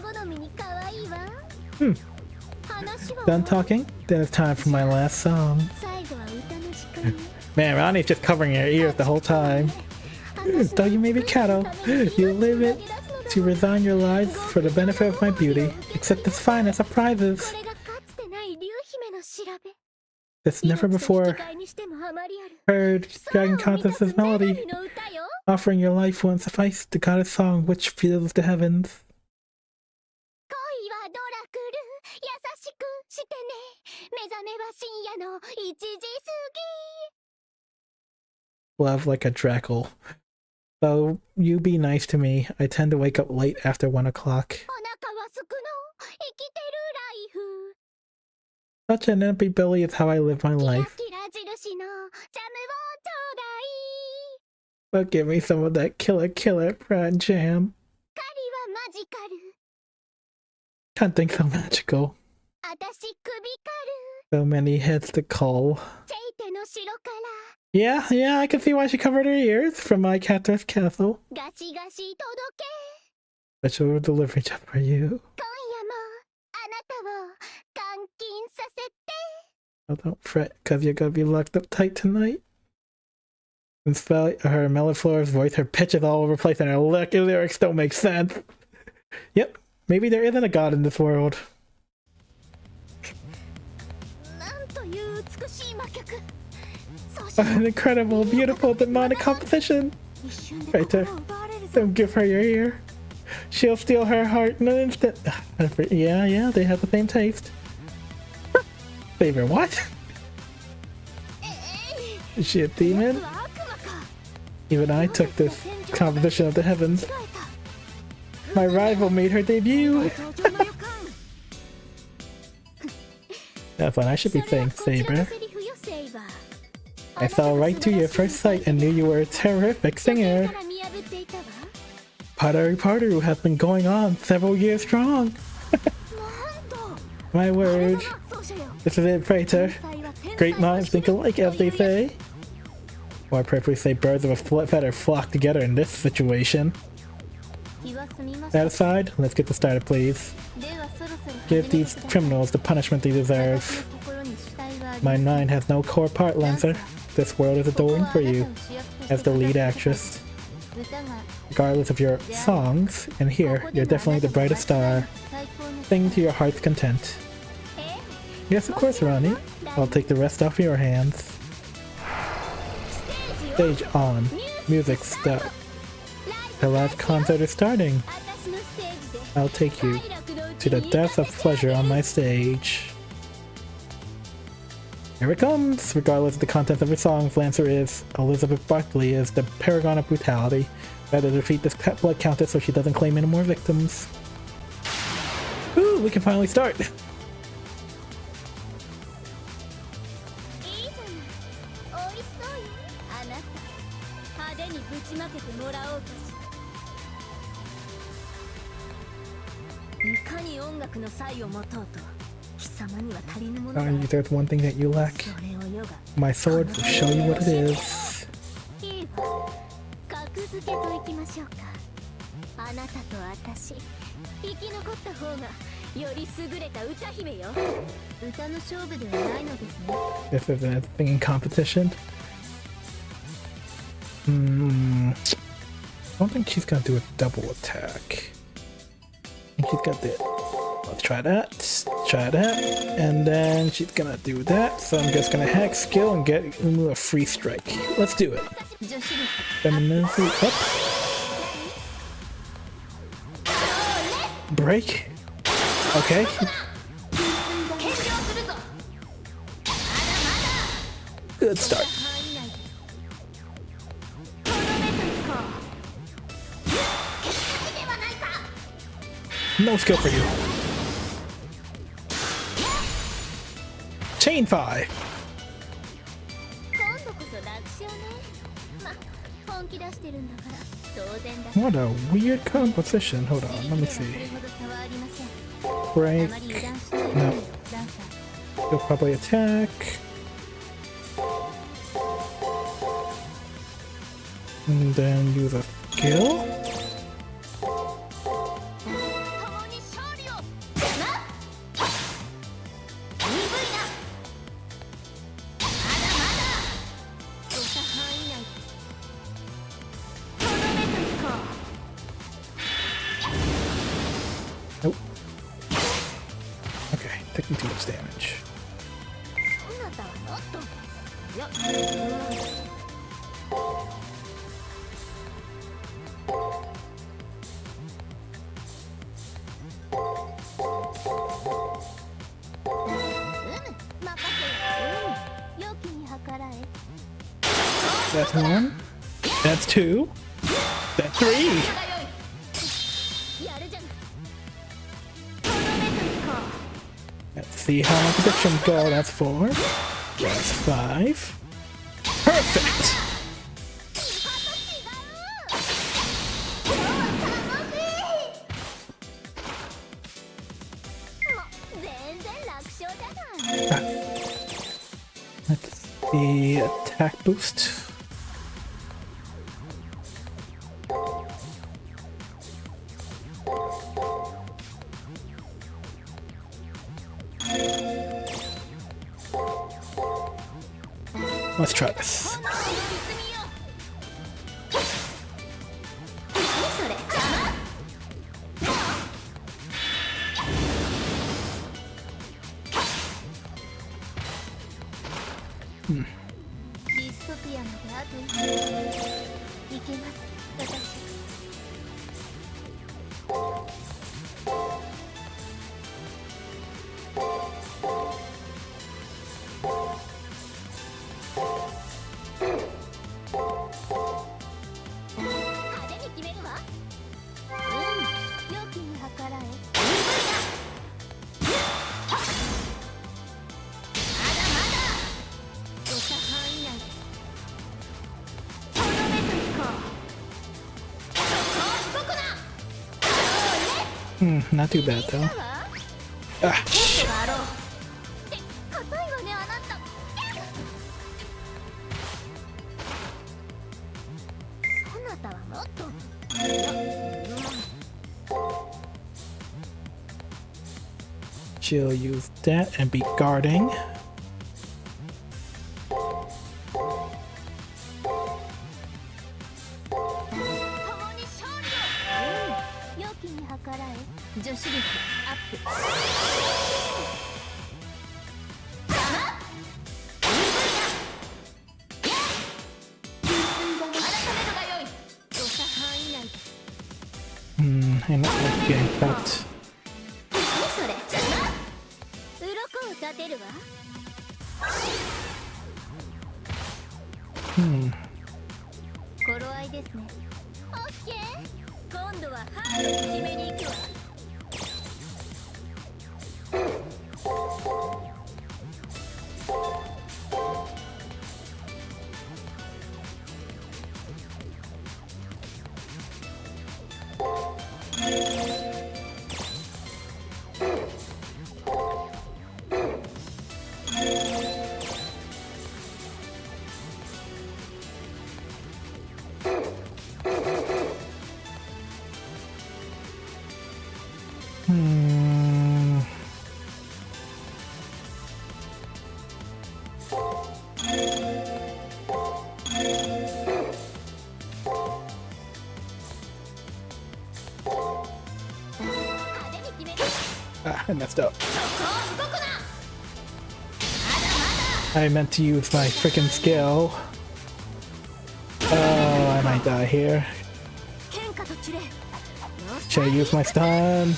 Done talking? Then it's time for my last song. Man, Ronnie's just covering her ears the whole time. Though you may be cattle, you live it to resign your lives for the benefit of my beauty. Accept this finest of prizes. This never before heard Dragon Countess's melody. Offering your life won't suffice, the goddess song which fills the heavens. Love like a drackle. So, you be nice to me. I tend to wake up late after 1 o'clock. Such an empty belly is how I live my life. But give me some of that killer prawn jam. Can't think so magical. So many heads to call. Yeah, I can see why she covered her ears from my Cathar's castle. Special delivery just for you. Oh, don't fret, cause you're gonna be locked up tight tonight. And spell her Melliflora's voice, her pitch is all over the place, and her lyrics don't make sense. Yep, maybe there isn't a god in this world. An incredible, beautiful, demonic composition. Right there. Don't give her your ear. She'll steal her heart in an instant. Yeah, they have the same taste. Favorite what? Is she a demon? Even I took this composition of the heavens. My rival made her debut. That's fun. I should be saying Saber. I fell right to your first sight and knew you were a terrific singer. Padaru has been going on several years strong. My word. This is it, Praetor. Great minds think alike, as they say. Or I preferably say birds of a feather flock together in this situation. Satisfied? Let's get this started, please. Give these criminals the punishment they deserve. My mind has no core part, Lancer. This world is adoring for you, as the lead actress. Regardless of your songs, and here, you're definitely the brightest star. Sing to your heart's content. Yes, of course, Ronnie. I'll take the rest off your hands. Stage on. Music start. The live concert is starting. I'll take you to the depths of pleasure on my stage. Here it comes! Regardless of the content of her songs, Lancer is Elizabeth Barkley is the paragon of brutality. Better defeat this blood countess so she doesn't claim any more victims. Ooh, we can finally start! There's one thing that you lack. My sword will show you what it is. This is a thing in competition. I don't think she's gonna do a double attack. I think she's gonna do it. Let's try that, and then she's gonna do that, so I'm just gonna hack skill and get a free strike. Let's do it. Femininity up. Break. Okay. Good start. No skill for you. Chain 5. What a weird composition. Hold on, let me see. Break. No. You'll probably attack. And then use a skill. Nope. Okay, taking too much damage. That's 1. That's 2. That's 3. Let's see how my predictions go. That's 4. That's 5. Perfect! Let's see, attack boost. Let's try this. Not too bad though. Ah, shit. 硬いわね、あなた。そなたはもっと。She'll use that and be guarding. 共に勝利を。良きに計らえ。女子力アップ。I'm not like getting cut. それ。鱗を立てるわ。頃合いですね。オッケー。今度はハードに決めに行くわ。Ah, I messed up. I meant to use my freaking skill. Oh, I might die here. Should I use my stun?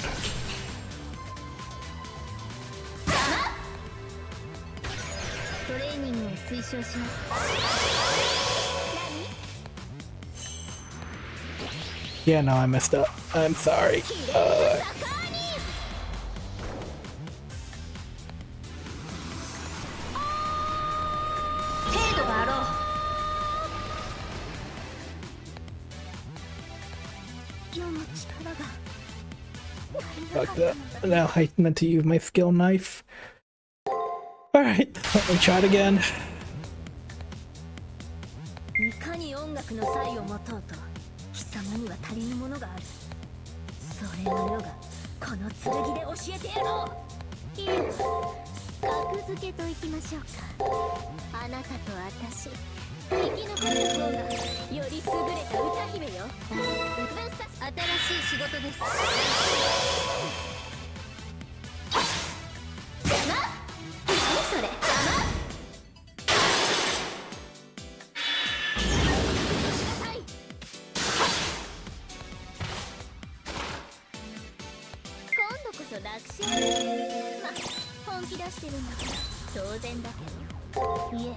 Yeah, no, I messed up. I'm sorry. 程度があろう。 Fuck that. Now I meant to use my skill knife. Alright, let me try it again. いかに音楽の才を持とうと貴様には足りぬものがある。それの世がこの剣で教えてやろう。いいわ、格付けといきましょうか。あなたと私、生き残った方がより優れた歌姫よ。新しい仕事です。邪魔？何それ？邪魔？今度こそ楽勝ね。ま、本気出してるんだから当然だけど。いえ、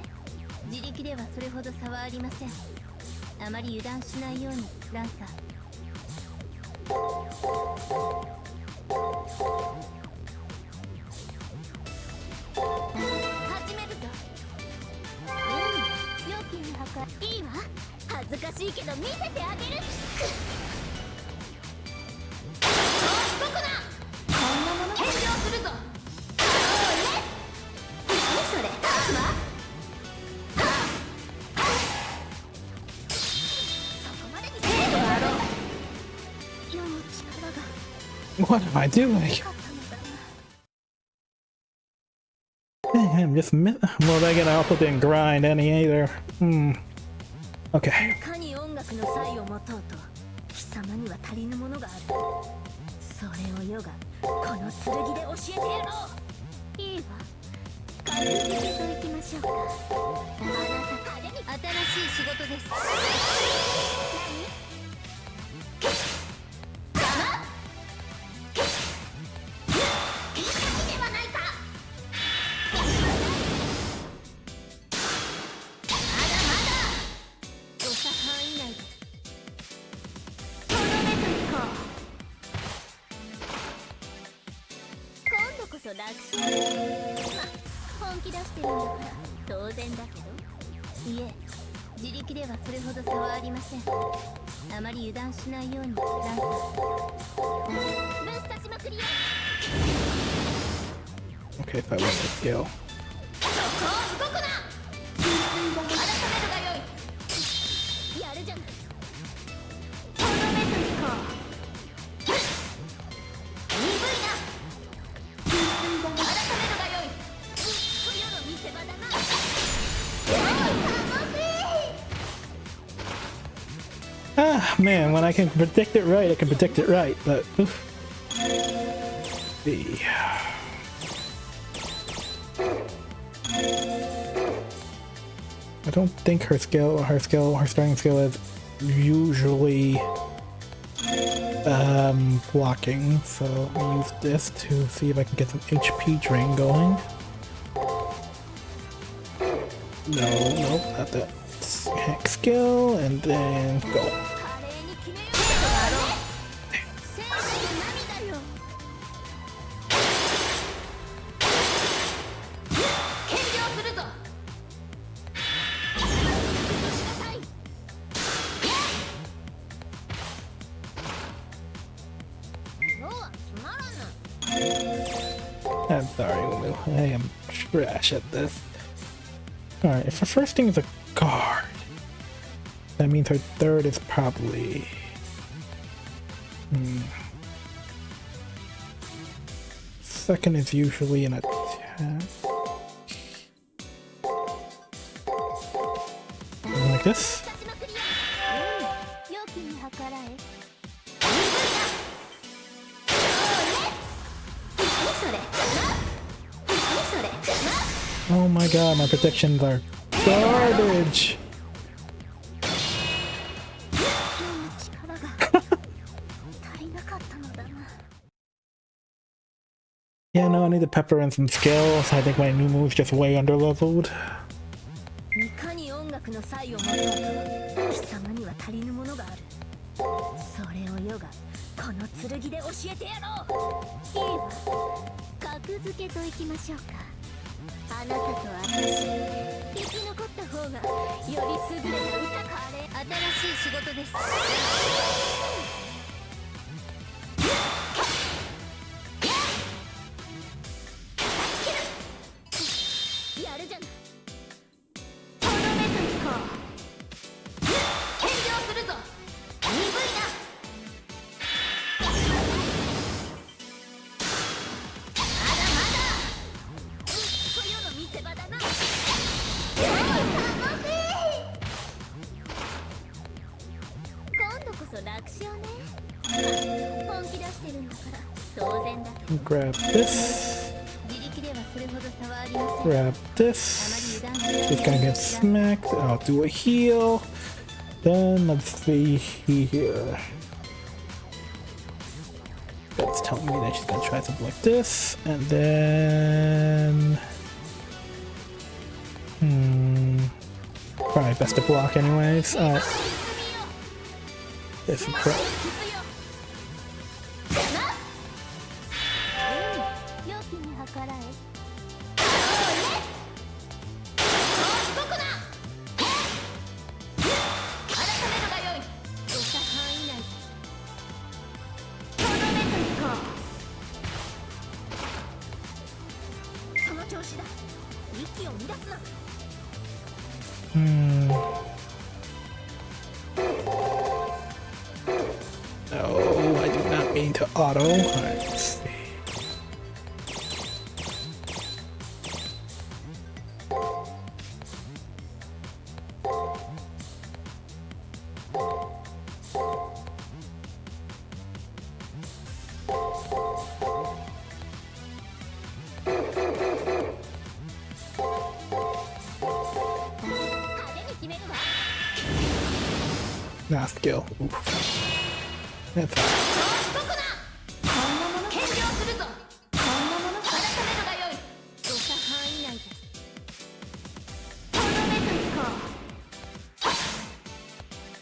自力ではそれほど差はありません。あまり油断しないように、ランサー。始めるぞ。良きに計いいわ。恥ずかしいけど見せてあげる。僕な、こんなもの返上するぞ。何それ？そこまでに精度があろう。世の力が What am I doing? Dang, I'm just well, they gonna also didn't grind any either. Okay. いかに音楽の才を持とうと貴様には足りぬものがある。それを世がこの剣で教えてやろう。いいわ、格付けといきましょうか。あなた派手に新しい仕事です。何？楽勝。ま、本気出してるんだから当然だけど。いえ、自力ではそれほど差はありません。あまり油断しないように、ランサー。ブースタ okay, so I win the skill. そこを動くな。改めるがよい。やるじゃない。とどめといこう。鈍いな。改めるがよい。冬の見せ場だな。Ah, man, when I can predict it right, I can predict it right, but oof. See. I don't think her starting skill is usually blocking, so I'll use this to see if I can get some HP drain going. No, not that. Hack skill, and then go. 華麗に決めよう。聖なる涙よ。献上するぞ。しなさい。今日はつまらぬ。 I'm sorry, Lulu. I am trash at this. Alright, if her first thing is a guard, that means her third is probably... Second is usually an attack. Like this? 勝ちまくりよ。良きに計らえ。何それ。何それ。 Oh my god, my predictions are garbage! 力が足りなかったのだな。 Yeah, no, I need to pepper in some skills. I think my new move's just way underleveled. いかに音楽の才を持とうと貴様には足りぬものがある。それを世がこの剣で教えてやろう。いいわ。格付けといきましょうか。あなたと私、生き残った方がより優れた歌カレー。新しい仕事です。やるじゃない。とどめといこう。献上するぞ。鈍いな。まだまだ。冬の見せ場だな。今度こそ楽勝ね。本気出してるんだから当然だけど。 Grab this. 自力ではそれほど差はありません。 Grab this. Just gonna get smacked. I'll do a heal. Then let's see here. That's telling me that she's gonna try something like this. And then... Probably best to block anyways. This is crap. 良きに計らえ。改めるがよい。誤差範囲内です。とどめといこう。その調子だ。息を乱すな。 No, I do not mean to auto. Alright, let's see. Nah, skill. Oof. That's fine. こんなもの献上するぞ。こんなもの改めるがよい。誤差範囲内です。とどめといこう。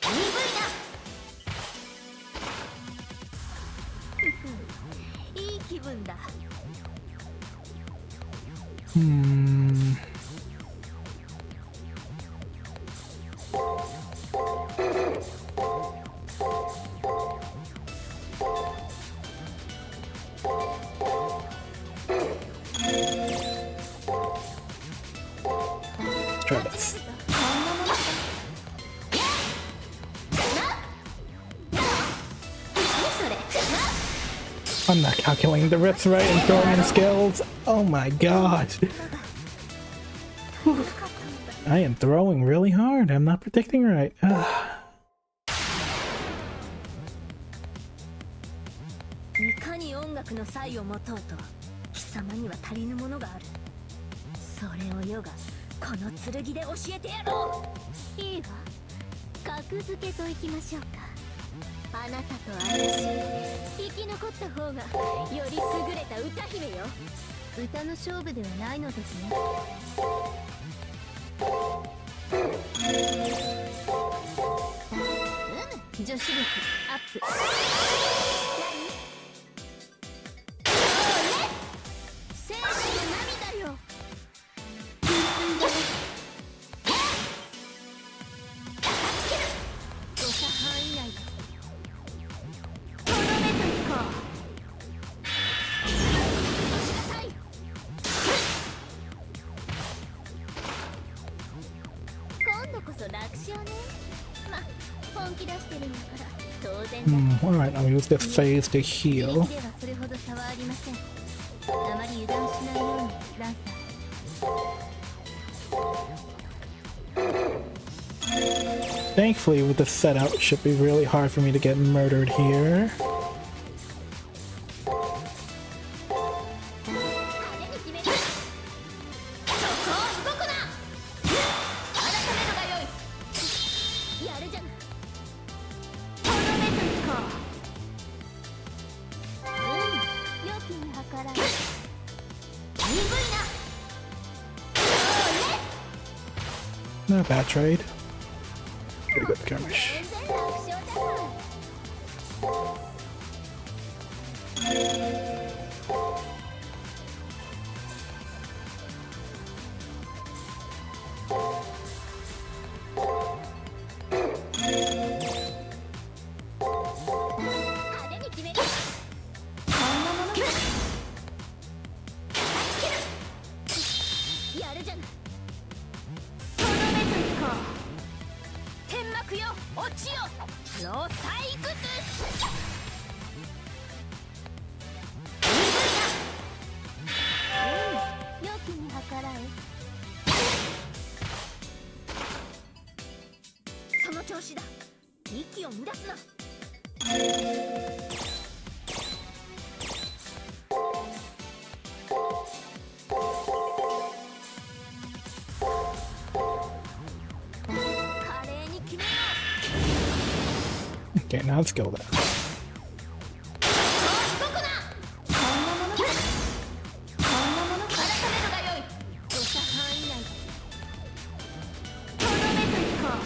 鈍いな。いい気分だ。 Hmm. I'm not calculating the rips right and throwing in skills. Oh my god. I am throwing really hard. I'm not predicting right. Ugh. いかに音楽の才を持とうと貴様には足りぬものがある。それを世がこの剣で教えてやろう。いいわ、格付けといきましょうか。あなたと私、生き残った方がより優れた歌姫よ。歌の勝負ではないのですね。女子力アップ。聖女の涙よ。誤差範囲内です。とどめといこう。しなさい。今度こそ楽勝ね。ま、本気出してるんだから当然だ。Alright, I'll use this phase to heal. ではそれほど差はありません。あまり油断しないように、ランサー。Thankfully, with the setup, it should be really hard for me to get murdered here. 派手に決める。そこを動くな。改めるがよい。やるじゃん。とどめといこう。良きに計らい。鈍いな。 Not a bad trade. Pretty good skirmish. 全然楽勝じゃない。派手に決める。こんなものか。やるじゃない。とどめといこう。天幕よ、落ちよ。ロサイクス。良きに計らえ。その調子だ。息を乱すな。華麗に決めよ Okay, now let's kill that. う。動くな。こんなものか。こんなものか。改めるがよい。誤差範囲内です。とどめといこう。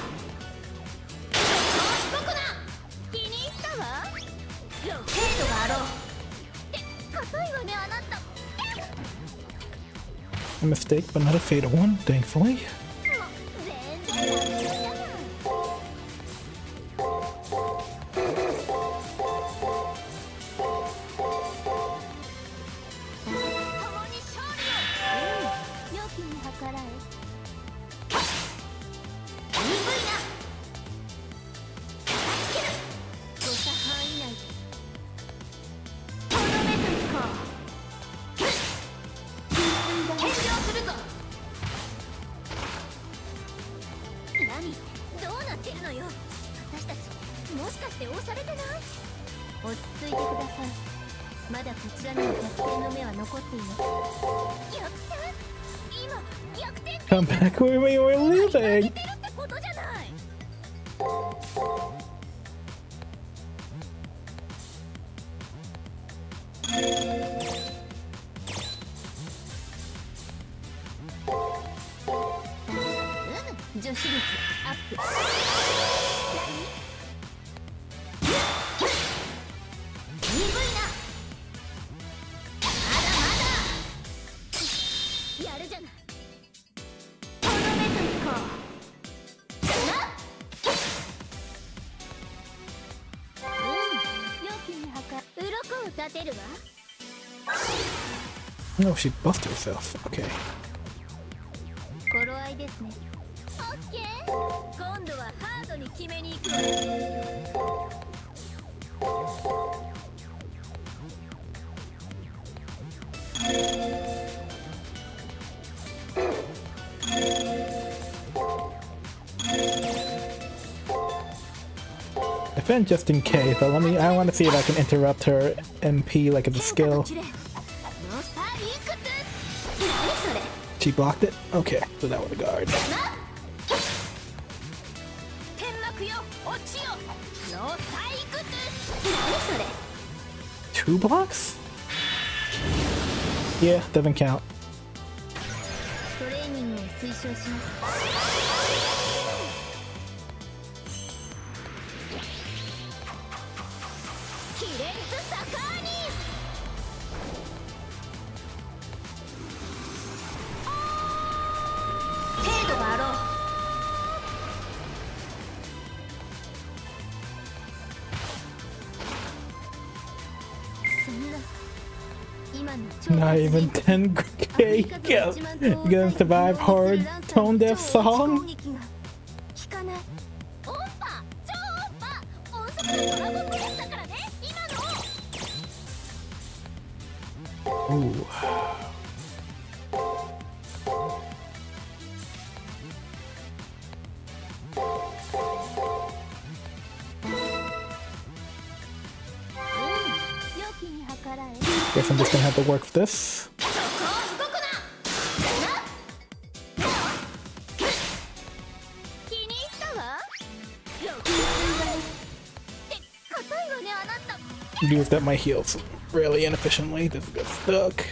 動くな。気に入ったわ。程度があろう。硬いわね、あなた。 A mistake, but not a fatal one, thankfully. 全然楽勝じゃない。共に勝利を。良きに計らえ。鈍いな。切る。誤差範囲内です。とどめといこう。返上するぞ。何どうなってるのよ。私たちもしかして押されてない？落ち着いてください。まだこちらには逆転の目は残っています。逆転？今逆転って Come back with me, we're 負 leaving! けてるってことじゃない。女子力アップ。鈍いな。まだまだ。やるじゃない。とどめといこう。じゃな。良きに計鱗を立てるわ。 No, she busted herself. Okay. 頃合いですね。オッケー。今度はハードに決めに行くわ。defend just in case, but I want to see if I can interrupt her MP like it's a skill. She blocked it? Okay, so that was a guard. 2 blocks? Yeah, doesn't count. Not even 10k. You gonna survive hard tone deaf song? Ooh. Guess I'm just gonna have to work with this. Used up my heals really inefficiently. This got stuck.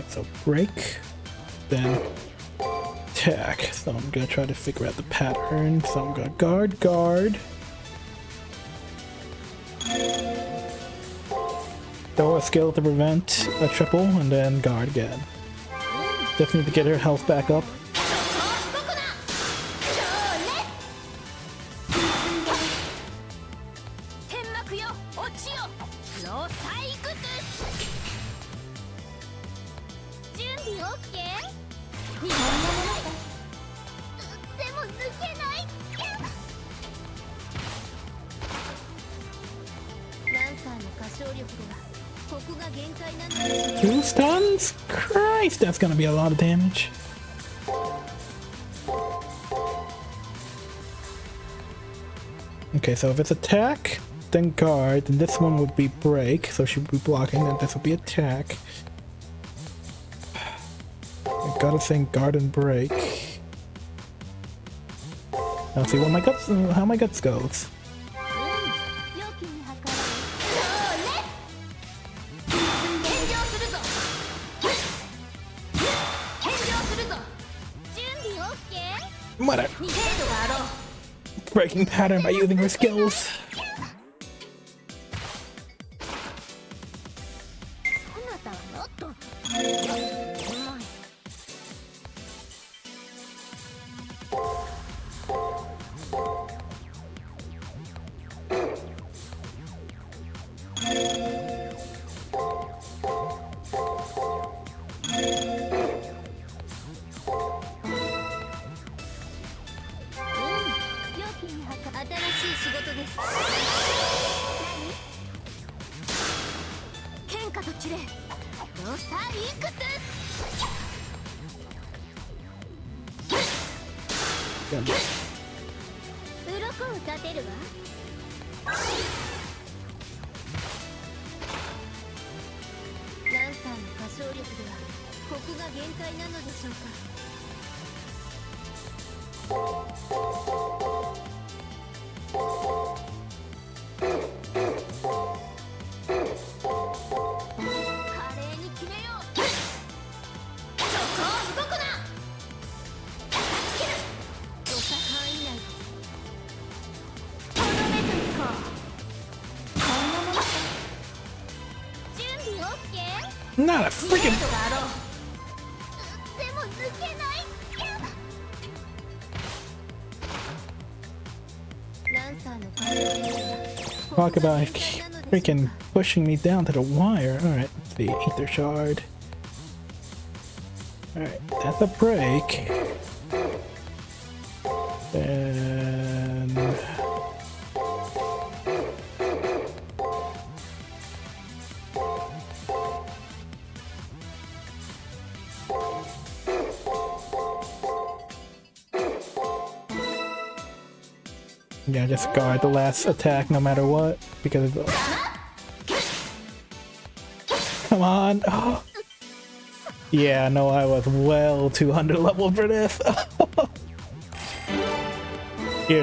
So break, then attack. So I'm gonna try to figure out the pattern. So I'm gonna guard. Throw a skill to prevent a triple, and then guard again. Just need to get her health back up. Two stuns? Christ, that's gonna be a lot of damage. Okay, so if it's attack, then guard, then this one would be break, so she would be blocking, then this would be attack. I gotta think guard and break. Let's see what my guts, how my guts goes. Whatever. Breaking pattern by using her skills. Not a freaking... Talk about freaking pushing me down to the wire. Alright, let's see. Ether shard. Alright, that's a break. And yeah, just guard the last attack no matter what, because of the... Come on! Oh. Yeah, no, I was well 200 level for this. Yeah,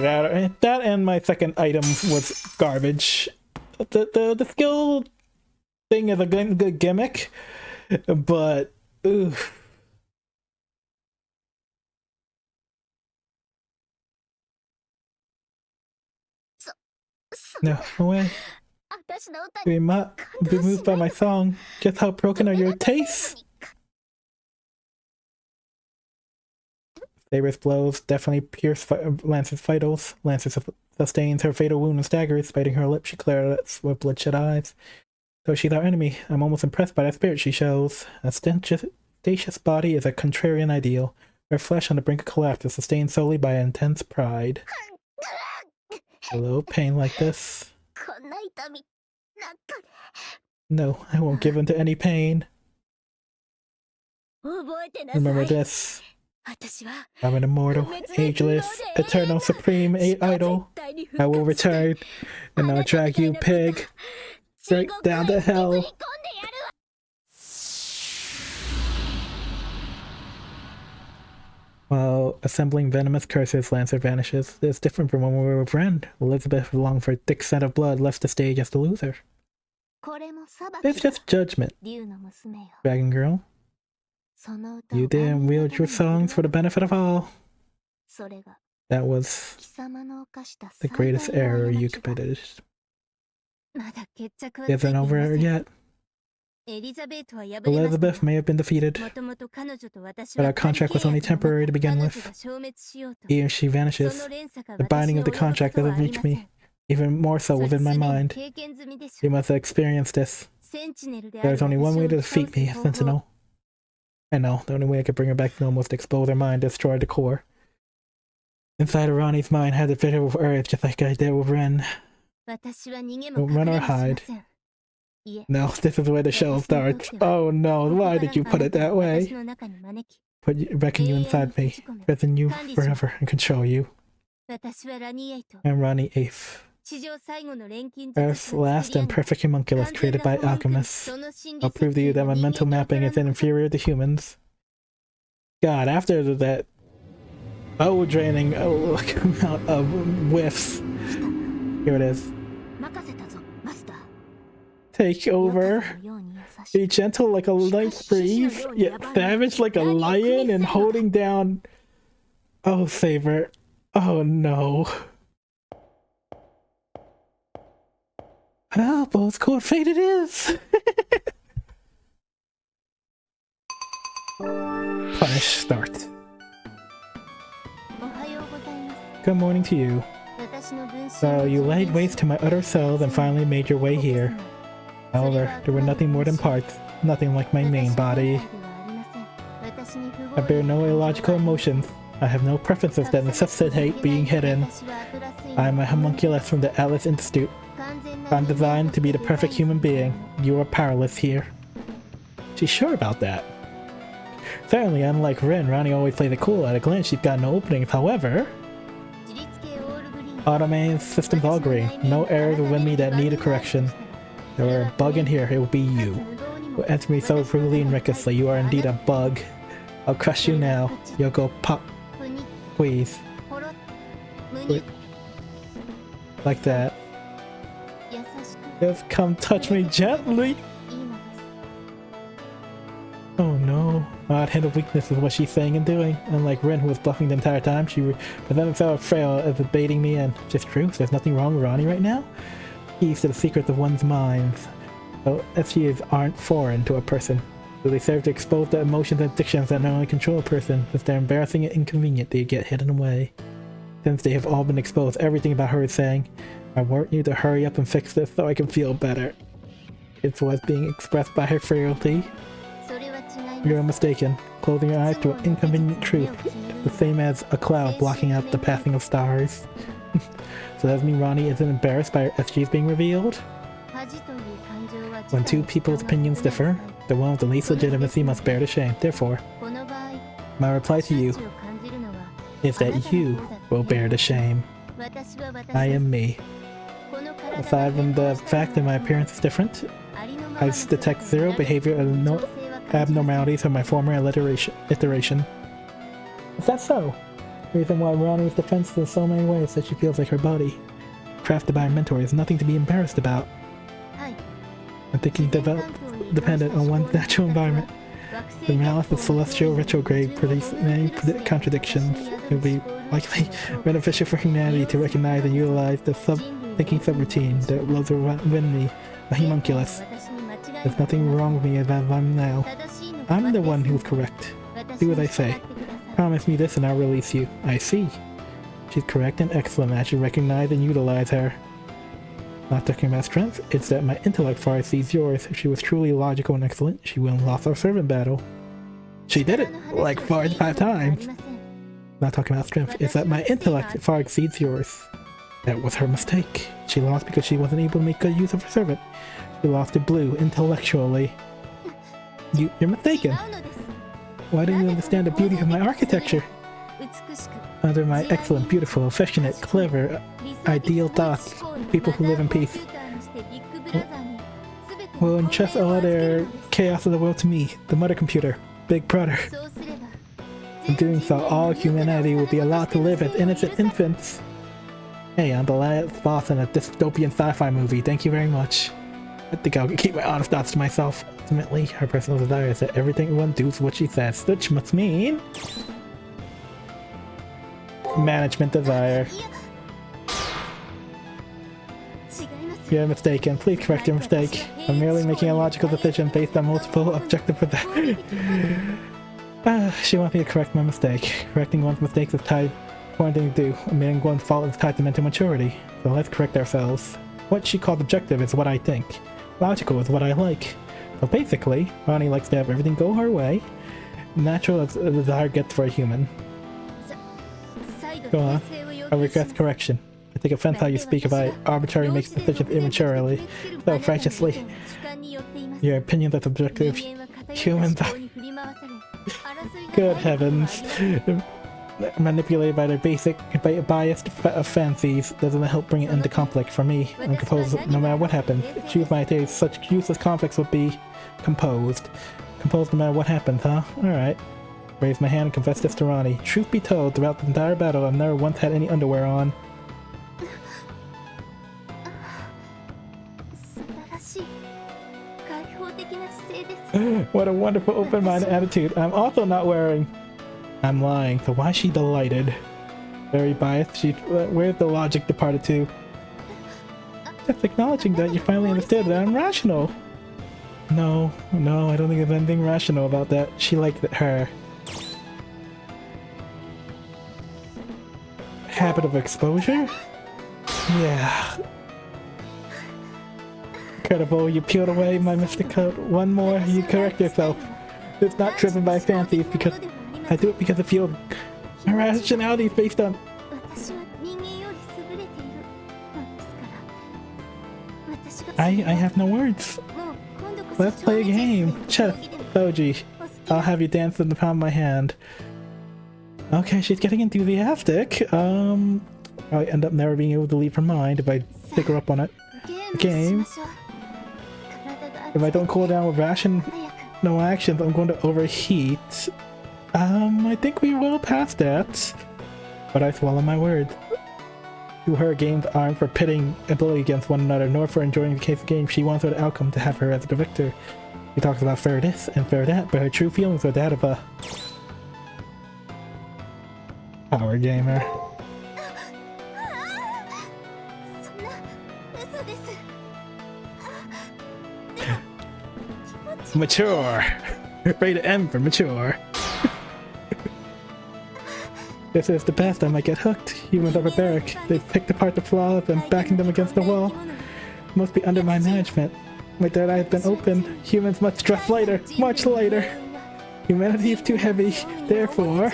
that and my second item was garbage. The skill thing is a good gimmick, but oof. No way. Be moved by my song. Just how broken are your tastes? Saber's blows definitely pierce Lance's vitals. Lance sustains her fatal wound and staggers. Biting her lip, she glares with bloodshot eyes. Though she's our enemy, I'm almost impressed by that spirit she shows. A audacious body is a contrarian ideal. Her flesh on the brink of collapse is sustained solely by intense pride. Hello, pain like this. No, I won't give in to any pain. Remember this. I'm an immortal, ageless, eternal, supreme idol. I will return, and I'll drag you, pig, straight down to hell. While assembling venomous curses, Lancer vanishes. It's different from when we were with Ren. Elizabeth, longed for a thick scent of blood, left the stage as the loser. It's just judgment, Dragon Girl. You didn't wield your songs for the benefit of all. That was the greatest error you committed. It isn't over yet. Elizabeth may have been defeated, but our contract was only temporary to begin with. Even if she vanishes, the binding of the contract doesn't reach me, even more so within my mind. You must have experienced this. There's only one way to defeat me, Sentinel. I know, the only way I could bring her back to normal was to expose her mind, destroy the core. Inside of Ronnie's mind, I had to fit her with Earth just like I did with Ren. Don't run or hide. No, this is where the show starts. Oh no, why did you put it that way? Reckon you inside me, prison you forever and control you. I'm Ronnie 8th. Earth's last and perfect homunculus created by alchemists. I'll prove to you that my mental mapping is inferior to humans. God, after that draining amount of whiffs. Here it is. Take over. Be gentle like a light breeze, yet savage like a lion and holding down... Oh, Saber. Oh no. Well, both court fate it is. Punish start. Good morning to you. So you laid waste to my utter self and finally made your way here. However, there were nothing more than parts, nothing like my main body. I bear no illogical emotions. I have no preferences that necessitate being hidden. I am a homunculus from the Atlas Institute. I'm designed to be the perfect human being. You are powerless here. She's sure about that. Certainly, unlike Ren, Ronnie always plays it cool. At a glance, she's got no openings. However, automated systems all green. No errors within me that need a correction. There were a bug in here. It will be you. Who enter me so brutally and recklessly. You are indeed a bug. I'll crush you now. You'll go pop. Please. Like that. Just come touch me gently. Oh no. Odd hint of weakness is what she's saying and doing. Unlike Ren, who was bluffing the entire time, she presented herself frail as baiting me in. Just true, so there's nothing wrong with Ronnie right now? Keys to the secrets of one's minds. So SGs aren't foreign to a person. So they serve to expose the emotions and addictions that not only control a person, since they're embarrassing and inconvenient, they get hidden away. Since they have all been exposed, everything about her is saying, I want you to hurry up and fix this so I can feel better. It's what's being expressed by her frailty. You're mistaken. closing your eyes to an inconvenient truth. It's the same as a cloud blocking out the passing of stars. So does that mean Ronnie isn't embarrassed by her SGs being revealed? When two people's opinions differ, the one with the least legitimacy must bear the shame. Therefore, my reply to you is that you will bear the shame. I am me. Aside from the fact that my appearance is different, I detect zero behavior abnormalities from my former iteration. Is that so? The reason why Ronnie is defensive in so many ways that she feels like her body, crafted by her mentor, is nothing to be embarrassed about. I'm thinking dependent on one's natural environment. The malice of celestial retrograde produces many contradictions. It would be likely beneficial for humanity to recognize and utilize the thinking subroutine that lives within me, a homunculus. There's nothing wrong with me as I'm now. I'm the one who's correct. Do as I say. Promise me this and I'll release you. I see. She's correct and excellent. I should recognize and utilize her. Not talking about strength, it's that my intellect far exceeds yours. If she was truly logical and excellent, she wouldn't have lost our servant battle. She did it, like 5 times. Not talking about strength, it's that my intellect far exceeds yours. That was her mistake. She lost because she wasn't able to make good use of her servant. She lost to Blue intellectually. You're mistaken. Why don't you understand the beauty of my architecture? Under my excellent, beautiful, affectionate, clever, ideal thoughts, people who live in peace will entrust all their chaos of the world to me, the mother computer, Big Brother. In doing so, all humanity will be allowed to live as innocent infants. Hey, I'm the last boss in a dystopian sci-fi movie, thank you very much. I think I'll keep my honest thoughts to myself. Ultimately, her personal desire is that everything one does what she says, which must mean management desire. You're mistaken. Please correct your mistake. I'm merely making a logical decision based on multiple objective she wants me to correct my mistake. Correcting one's mistakes is tied to one thing to do. Admitting one's fault is tied to mental maturity. So let's correct ourselves. What she calls objective is what I think. Logical is what I like. So basically, Ronnie likes to have everything go her way. Natural as a desire gets for a human. Go on. I request correction. I take offense how you speak about arbitrarily makes decisions immaturely, self-righteously. Your opinions are subjective. Humans are... Good heavens. Manipulated by their biased fancies doesn't help bring it into conflict for me. I'm composed no matter what happens. Choose my taste. Such useless conflicts will be composed. Composed no matter what happens, huh? Alright. Raise my hand and confess this to Ronnie. Truth be told, throughout the entire battle, I've never once had any underwear on. What a wonderful open-minded attitude. I'm also not wearing... I'm lying, so why is she delighted? Very biased. Where's the logic departed to? Just acknowledging that you finally understood that I'm rational. No, I don't think there's anything rational about that. She liked her. Habit of exposure? Yeah. Incredible, you peeled away my mystic coat. One more, you correct yourself. It's not driven by fancies because I do it because I feel my rationality is based on... I have no words. Let's play a game. Chess, Doji. I'll have you dance in the palm of my hand. Okay, she's getting enthusiastic. I end up never being able to leave her mind if I pick her up on it. Game. If I don't cool down with no actions, I'm going to overheat. I think we will pass that. But I swallow my words. To her, games aren't for pitting ability against one another, nor for enjoying the case of game. She wants her outcome to have her as the victor. She talks about fair this and fair that, but her true feelings are that of a power gamer. Mature! Rated M for mature. This is the best, I might get hooked. Humans are barbaric. They've picked apart the flaws and backing them against the wall. Must be under my management. My third eye has been open. Humans must stress later. Much later. Humanity is too heavy, therefore,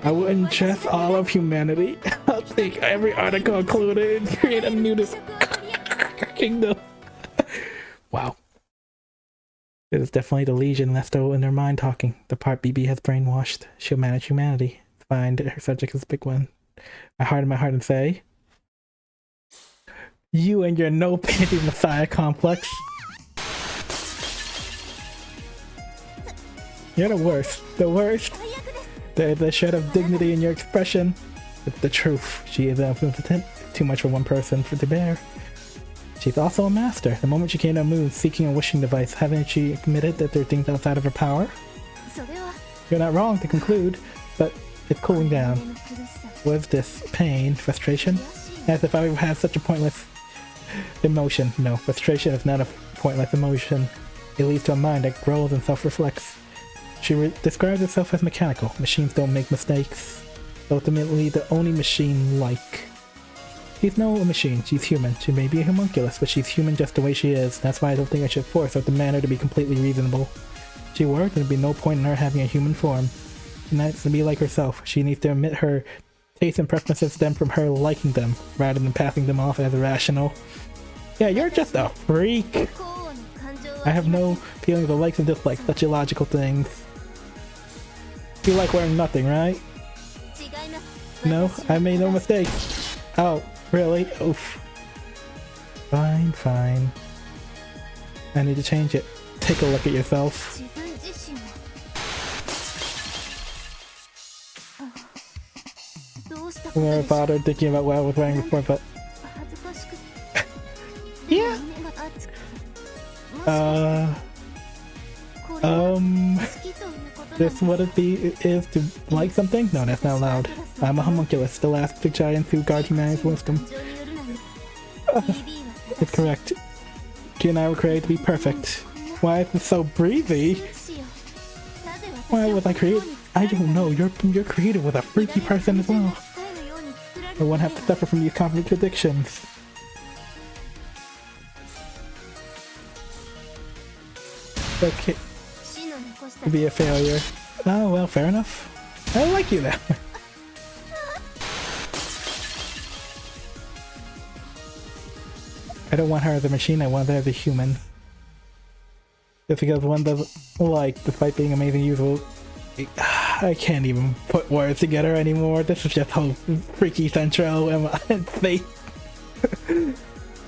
I wouldn't ingest all of humanity. I'll take every article included and create a nudist kingdom. Wow. It is definitely the Legion left in their mind talking. The part BB has brainwashed. She'll manage humanity. Find her subject is a big one. I harden my heart and say, you and your no-panty messiah complex. You're the worst. The worst. There's a shred of dignity in your expression. It's the truth. She is omnipotent. Too much for one person to bear. She's also a master. The moment she came to Moon seeking a wishing device, haven't she admitted that there are things outside of her power? You're not wrong to conclude, but it's cooling down. What is this? Pain? Frustration? As if I had such a pointless emotion. No, frustration is not a pointless emotion. It leads to a mind that grows and self-reflects. She describes herself as mechanical. Machines don't make mistakes. Ultimately, the only machine-like. She's no machine, she's human. She may be a homunculus, but she's human just the way she is. That's why I don't think I should force or demand her to be completely reasonable. If she were, there'd be no point in her having a human form. She needs to be like herself. She needs to admit her tastes and preferences stem from her liking them, rather than passing them off as irrational. Yeah, you're just a freak! I have no feelings of likes and dislikes, such illogical things. You like wearing nothing, right? No, I made no mistake. Oh, really? Oof. Fine, fine. I need to change it. Take a look at yourself. I never bothered thinking about what I was wearing before, but... yeah. This what it is to like something? No, that's not allowed. I'm a homunculus, the last big giant who guards humanity's wisdom. It's correct. She and I were created to be perfect. Why is it so breezy? Why was I created? I don't know. You're created with a freaky person as well. I won't have to suffer from these contradictions. Okay. To be a failure. Oh well, fair enough. I don't like you that way. I don't want her as a machine, I want her as a human. Just because one doesn't like, despite being amazing useful. I can't even put words together anymore. This is just how freaky central and faith.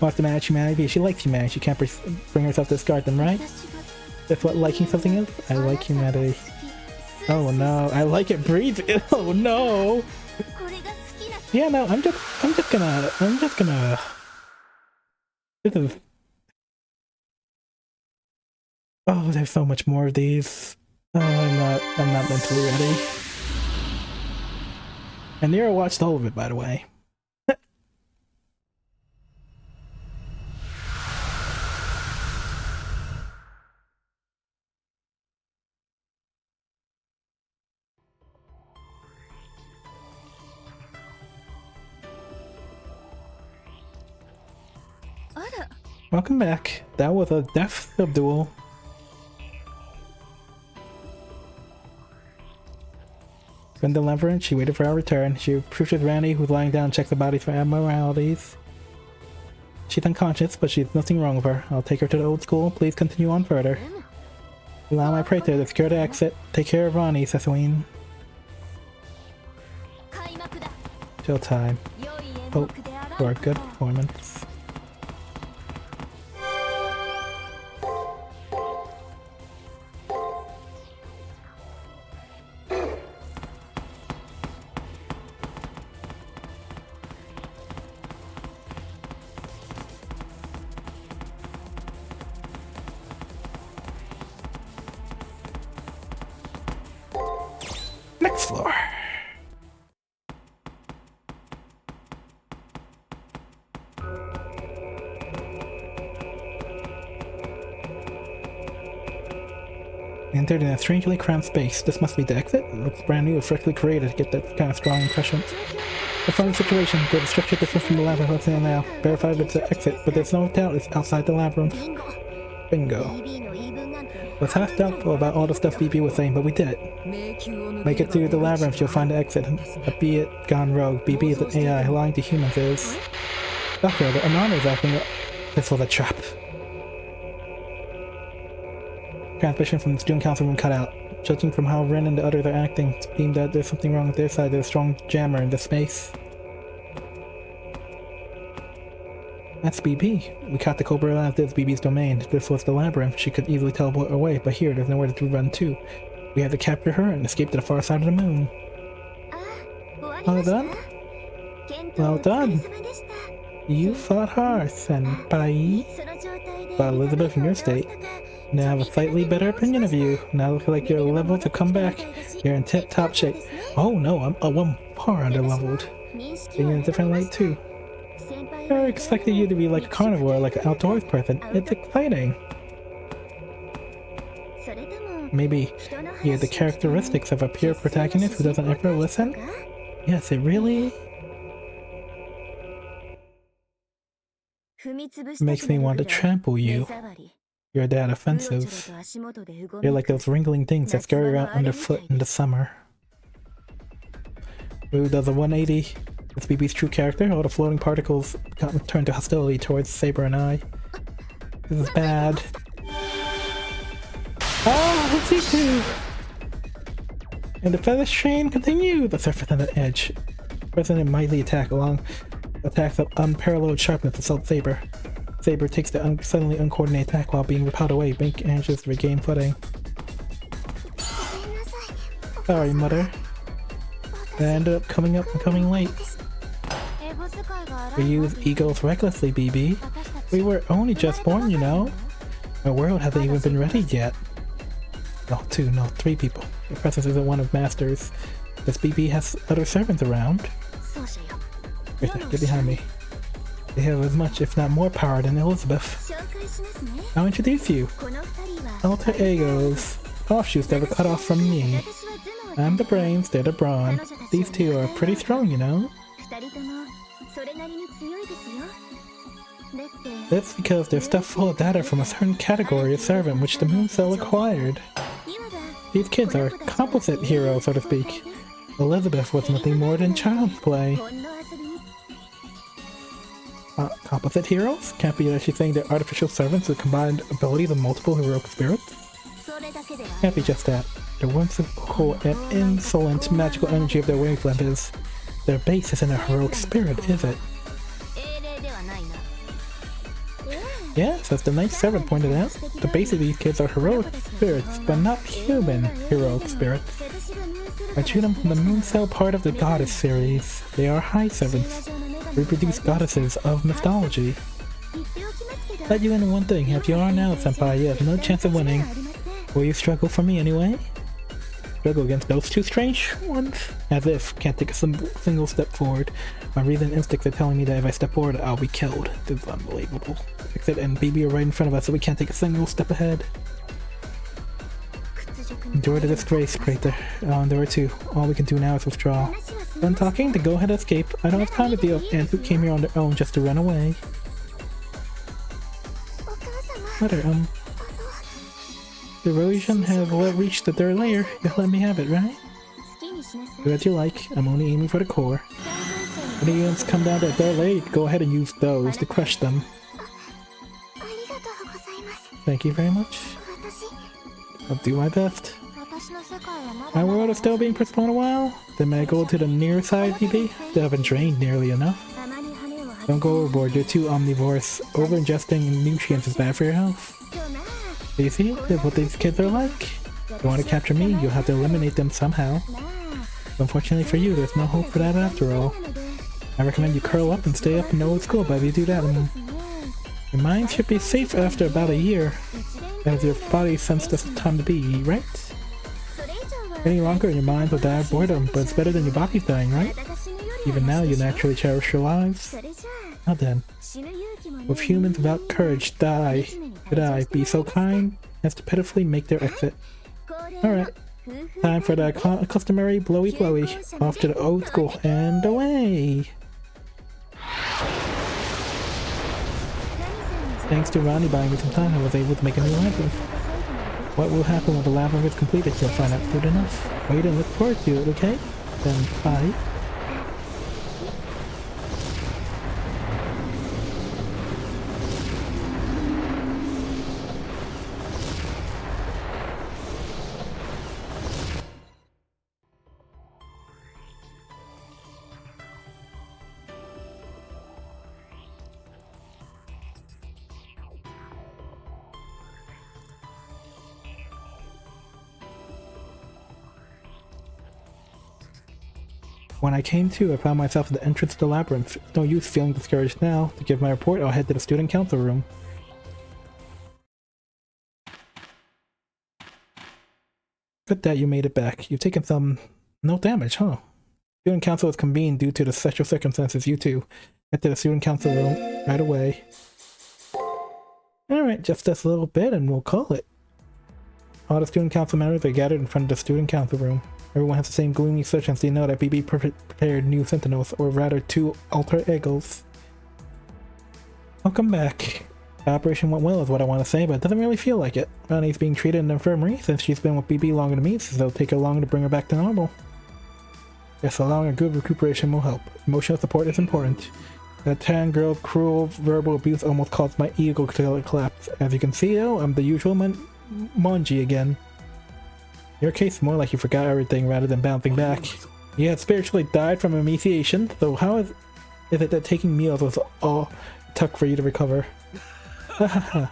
Wants to manage humanity. She likes humanity. She can't bring herself to discard them, right? That's what liking something is? I like humanity. Oh no, I like it breathing. Oh no! Yeah, no, I'm just gonna... This is... Oh, there's so much more of these. Oh, I'm not mentally ready. And Nero watched all of it, by the way. Welcome back. That was a death subdual. When the Leverage, she waited for our return. She approaches Randy, who's lying down, checks the bodies for abnormalities. She's unconscious, but she's nothing wrong with her. I'll take her to the old school. Please continue on further. Allow my praetor to secure the exit. Take care of Ronnie, Sassuine. Showtime. Hope for a good performance. Next floor. Entered in a strangely cramped space. This must be the exit. It looks brand new, freshly created to get that kind of strong impression. I found the situation. The structure different from the lab I'm looking at now. Verified it's the exit, but there's no doubt it's outside the lab room. Bingo. BB の言い分なんて Was half doubtful about all the stuff BB was saying, but we did it. 迷宮を抜 Make け it through the labyrinth, you'll find the exit. Be it gone rogue, BB is an AI, lying to humans is... Doctor, the Amana is acting... This was a trap. Transmission from the student council room cut out. Judging from how Ren and the others are acting, it seems that there's something wrong with their side. There's a strong jammer in the space. That's BB. We caught the Cobra as this BB's domain. If this was the labyrinth, she could easily teleport away, but here, there's nowhere to run to. We had to capture her and escape to the far side of the moon. あ、 Well done. 検討 Well お疲れ done. 様でした You fought hard, Senpai. その状態で But Elizabeth, in your state, now I have a slightly better opinion of you. Now looks like your levels have come back. You're in tip-top shape. Oh no, I'm far under-leveled. 認識 Seeing を in a different light too. 先輩 I expected you to be like a carnivore, like an outdoors person. It's exciting. それとも Maybe 人の you have the 話 characteristics of a pure protagonist who doesn't ever listen? Yes, it really 踏み潰した makes me want to trample you. You're that offensive. You're like those wriggling things that scurry around underfoot in the summer. Ooh does a 180. It's BB's true character. All the floating particles got turned to hostility towards Saber and I. This is bad. Ah, it's these two! And the feather chain continues. The surface and the edge. President mightily attacks of unparalleled sharpness assault Saber. Saber takes the suddenly uncoordinated attack while being repelled away. Bink manages to regain footing. Sorry, Mother. I ended up coming late. We use egos recklessly, BB. We were only just born, you know. Our world hasn't even been ready yet. No, three people. Your presence isn't one of masters. This BB has other servants around. Right there, get behind me. They have as much, if not more power than Elizabeth. I'll introduce you. Alter egos. Offshoots that were cut off from me. I'm the brains, they're the brawn. These two are pretty strong, you know? That's because they're stuffed full of data from a certain category of servant which the moon cell acquired. These kids are composite heroes, so to speak. Elizabeth was nothing more than child's play. Composite heroes? Can't be that she's saying they're artificial servants with combined abilities of multiple heroic spirits? Can't be just that. The whimsical and insolent magical energy of their wavelength is... Their base isn't a heroic spirit, is it? Yes, as the Night Servant pointed out, the base of these kids are heroic spirits, but not human heroic spirits. I drew them from the Moon Cell part of the Goddess series. They are high servants, reproduced goddesses of mythology. Let you in on one thing, if you are now, Senpai, you have no chance of winning. Will you struggle for me anyway? Struggle against those two strange ones? As if, can't take a single step forward. My reason instincts are telling me that if I step forward, I'll be killed. This is unbelievable. Except and BB are right in front of us, so we can't take a single step ahead. Endure the disgrace, Crater. There are two. All we can do now is withdraw. Done talking? Then go ahead and escape. I don't have time to deal with ants who came here on their own just to run away. Mother, the erosion has reached the third layer. You'll let me have it, right? Do as you like. I'm only aiming for the core. When the ants come down to the third layer, you can go ahead and use those to crush them. Thank you very much. I'll do my best. My world is still being postponed a while. Then may I go to the near side, BB? They haven't drained nearly enough. Don't go overboard, you're too omnivorous. Over-ingesting nutrients is bad for your health. Do you see? That's what these kids are like. If you want to capture me, you'll have to eliminate them somehow. Unfortunately for you, there's no hope for that after all. I recommend you curl up and stay up in old school, but if you do that, your mind should be safe after about a year, as your body sensed it's time to be, right? Any longer, your mind will die of boredom, but it's better than your body's dying, right? Even now, you naturally cherish your lives. Now then, with humans without courage die, should I be so kind as to pitifully make their exit? Alright, time for the customary blowy blowy. Off to the old school and away! Thanks to Ronnie buying me some time, I was able to make a new labyrinth. What will happen when the labyrinth is completed? You'll find out soon enough. Wait and look forward to it, okay? Then bye. When I came to, I found myself at the entrance to the labyrinth. It's no use feeling discouraged now. To give my report, I'll head to the student council room. Good that you made it back. You've taken no damage, huh? Student council is convened due to the special circumstances. You two head to the student council room right away. Alright, just this little bit and we'll call it. All the student council members are gathered in front of the student council room. Everyone has the same gloomy expression as they know that BB prepared new sentinels, or rather 2 alter egos. Welcome back. The operation went well is what I want to say, but it doesn't really feel like it. Ronnie's being treated in the infirmary since she's been with BB longer than me, so it'll take her longer to bring her back to normal. Yes, allowing a good recuperation will help. Emotional support is important. That Tan girl's cruel verbal abuse almost caused my ego to collapse. As you can see though, I'm the usual Monji again. Your case, more like you forgot everything rather than bouncing back. You had spiritually died from emaciation, so how is it that taking meals was all it took for you to recover? The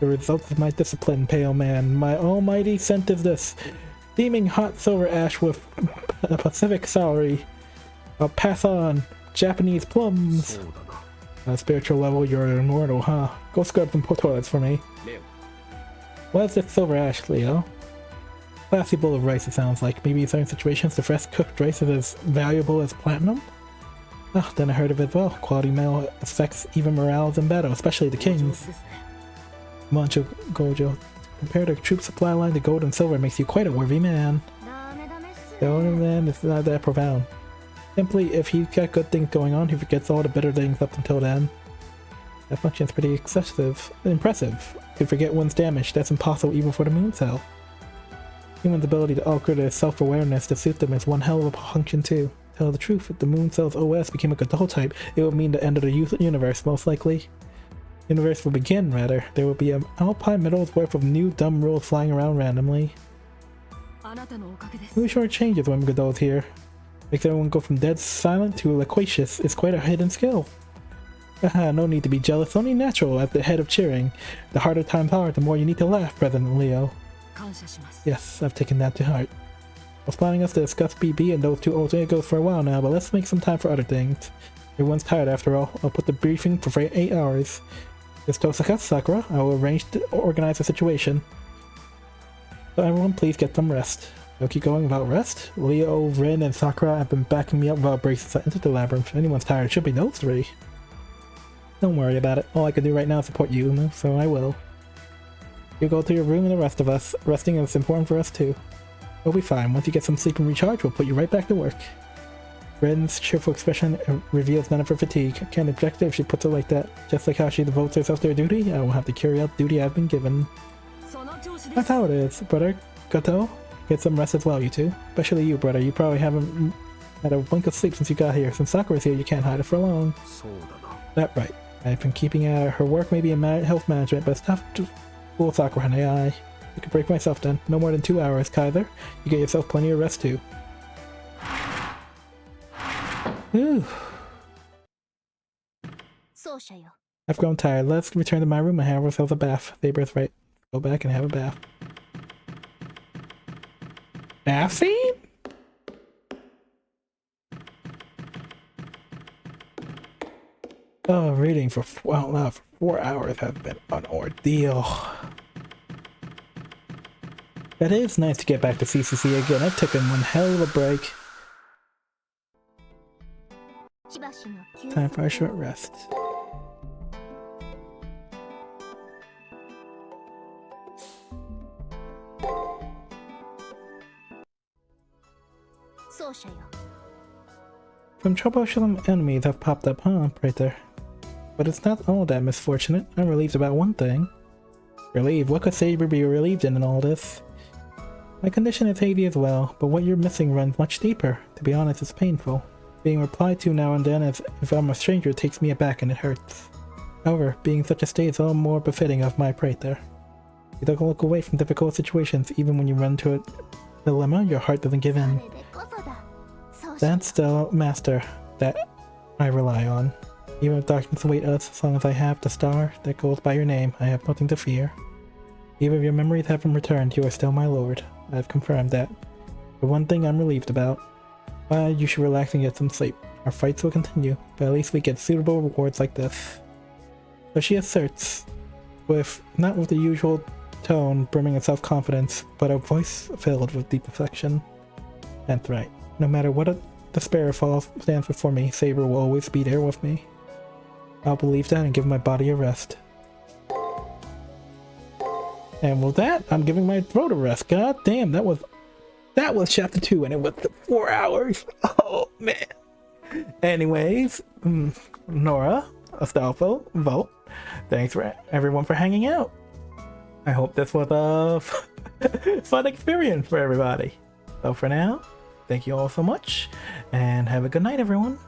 result of my discipline, pale man. My almighty scent is this. Steaming hot silver ash with a Pacific celery. I'll pass on. Japanese plums. On a spiritual level, you're immortal, huh? Go scrub some toilets for me. What is this silver ash, Leo? Classy bowl of rice, it sounds like. Maybe in certain situations, the fresh cooked rice is as valuable as platinum? Oh, then I heard of it well. Quality metal affects even morale in battle, especially the kings. Mancho Gojo. Compared to troop supply line to gold and silver makes you quite a worthy man. The only man is not that profound. Simply, if he's got good things going on, he forgets all the better things up until then. That function's pretty impressive. To forget one's damage, that's impossible even for the moon cell. Humans' ability to alter their self-awareness to suit them is one hell of a function too. Tell the truth, if the moon cell's OS became a control type, it would mean the end of the universe, most likely. The universe will begin, rather. There will be an alpine middle's worth of new dumb rules flying around randomly. Who short changes when Godot's here? Makes everyone go from dead silent to loquacious. It's quite a hidden skill. Haha, no need to be jealous, only natural as the head of cheering. The harder times are, the more you need to laugh, President Leo. Yes, I've taken that to heart. I was planning us to discuss BB and those 2 alter egos for a while now, but let's make some time for other things. Everyone's tired after all. I'll put the briefing for 8 hours. This Tosaka, Sakura, I will arrange to organize the situation. So everyone please get some rest. I'll keep going without rest. Leo, Rin, and Sakura have been backing me up without breaks since I entered the labyrinth. If anyone's tired, it should be those 3. Don't worry about it. All I can do right now is support you, so I will. You go to your room and the rest of us. Resting is important for us too. We'll be fine. Once you get some sleep and recharge, we'll put you right back to work. Ren's cheerful expression reveals none of her fatigue. I can't object if she puts it like that. Just like how she devotes herself to her duty, I will have to carry out the duty I've been given. That's how it is, brother. Gato, get some rest as well, you two. Especially you, brother. You probably haven't had a wink of sleep since you got here. Since Sakura's here, you can't hide it for long. That's right. I've been keeping at her work, maybe in health management, but it's tough to fool Sakura and AI. I could break myself then. No more than 2 hours, Kaiser. You get yourself plenty of rest too. Ooh. I've grown tired. Let's return to my room and have ourselves a bath. Saber's right. Go back and have a bath. Bath scene? Oh, reading for 4 hours has been an ordeal. It is nice to get back to CCC again. I've taken one hell of a break. Time for a short rest. Some troublesome enemies have popped up, huh? Right there. but it's not all that misfortunate. I'm relieved about one thing. Relieved? What could Saber be relieved in all this? My condition is hazy as well, but what you're missing runs much deeper. To be honest, it's painful. Being replied to now and then as if I'm a stranger takes me aback and it hurts. However, being such a state is all more befitting of my praetor. You don't look away from difficult situations, even when you run to a dilemma, your heart doesn't give in. That's the master that I rely on. Even if darkness awaits us, as long as I have the star that goes by your name, I have nothing to fear. Even if your memories haven't returned, you are still my lord. I have confirmed that. The one thing I'm relieved about. But you should relax and get some sleep. Our fights will continue, but at least we get suitable rewards like this. So she asserts, not with the usual tone brimming of self-confidence, but a voice filled with deep affection. That's right. No matter what a despair stands before me, Saber will always be there with me. I'll believe that and give my body a rest. And with that, I'm giving my throat a rest. God damn, that was chapter 2 and it was 4 hours. Oh man. Anyways, Nora, Astolfo, Volt, thanks for everyone for hanging out. I hope this was a fun experience for everybody. So for now, thank you all so much and have a good night, everyone.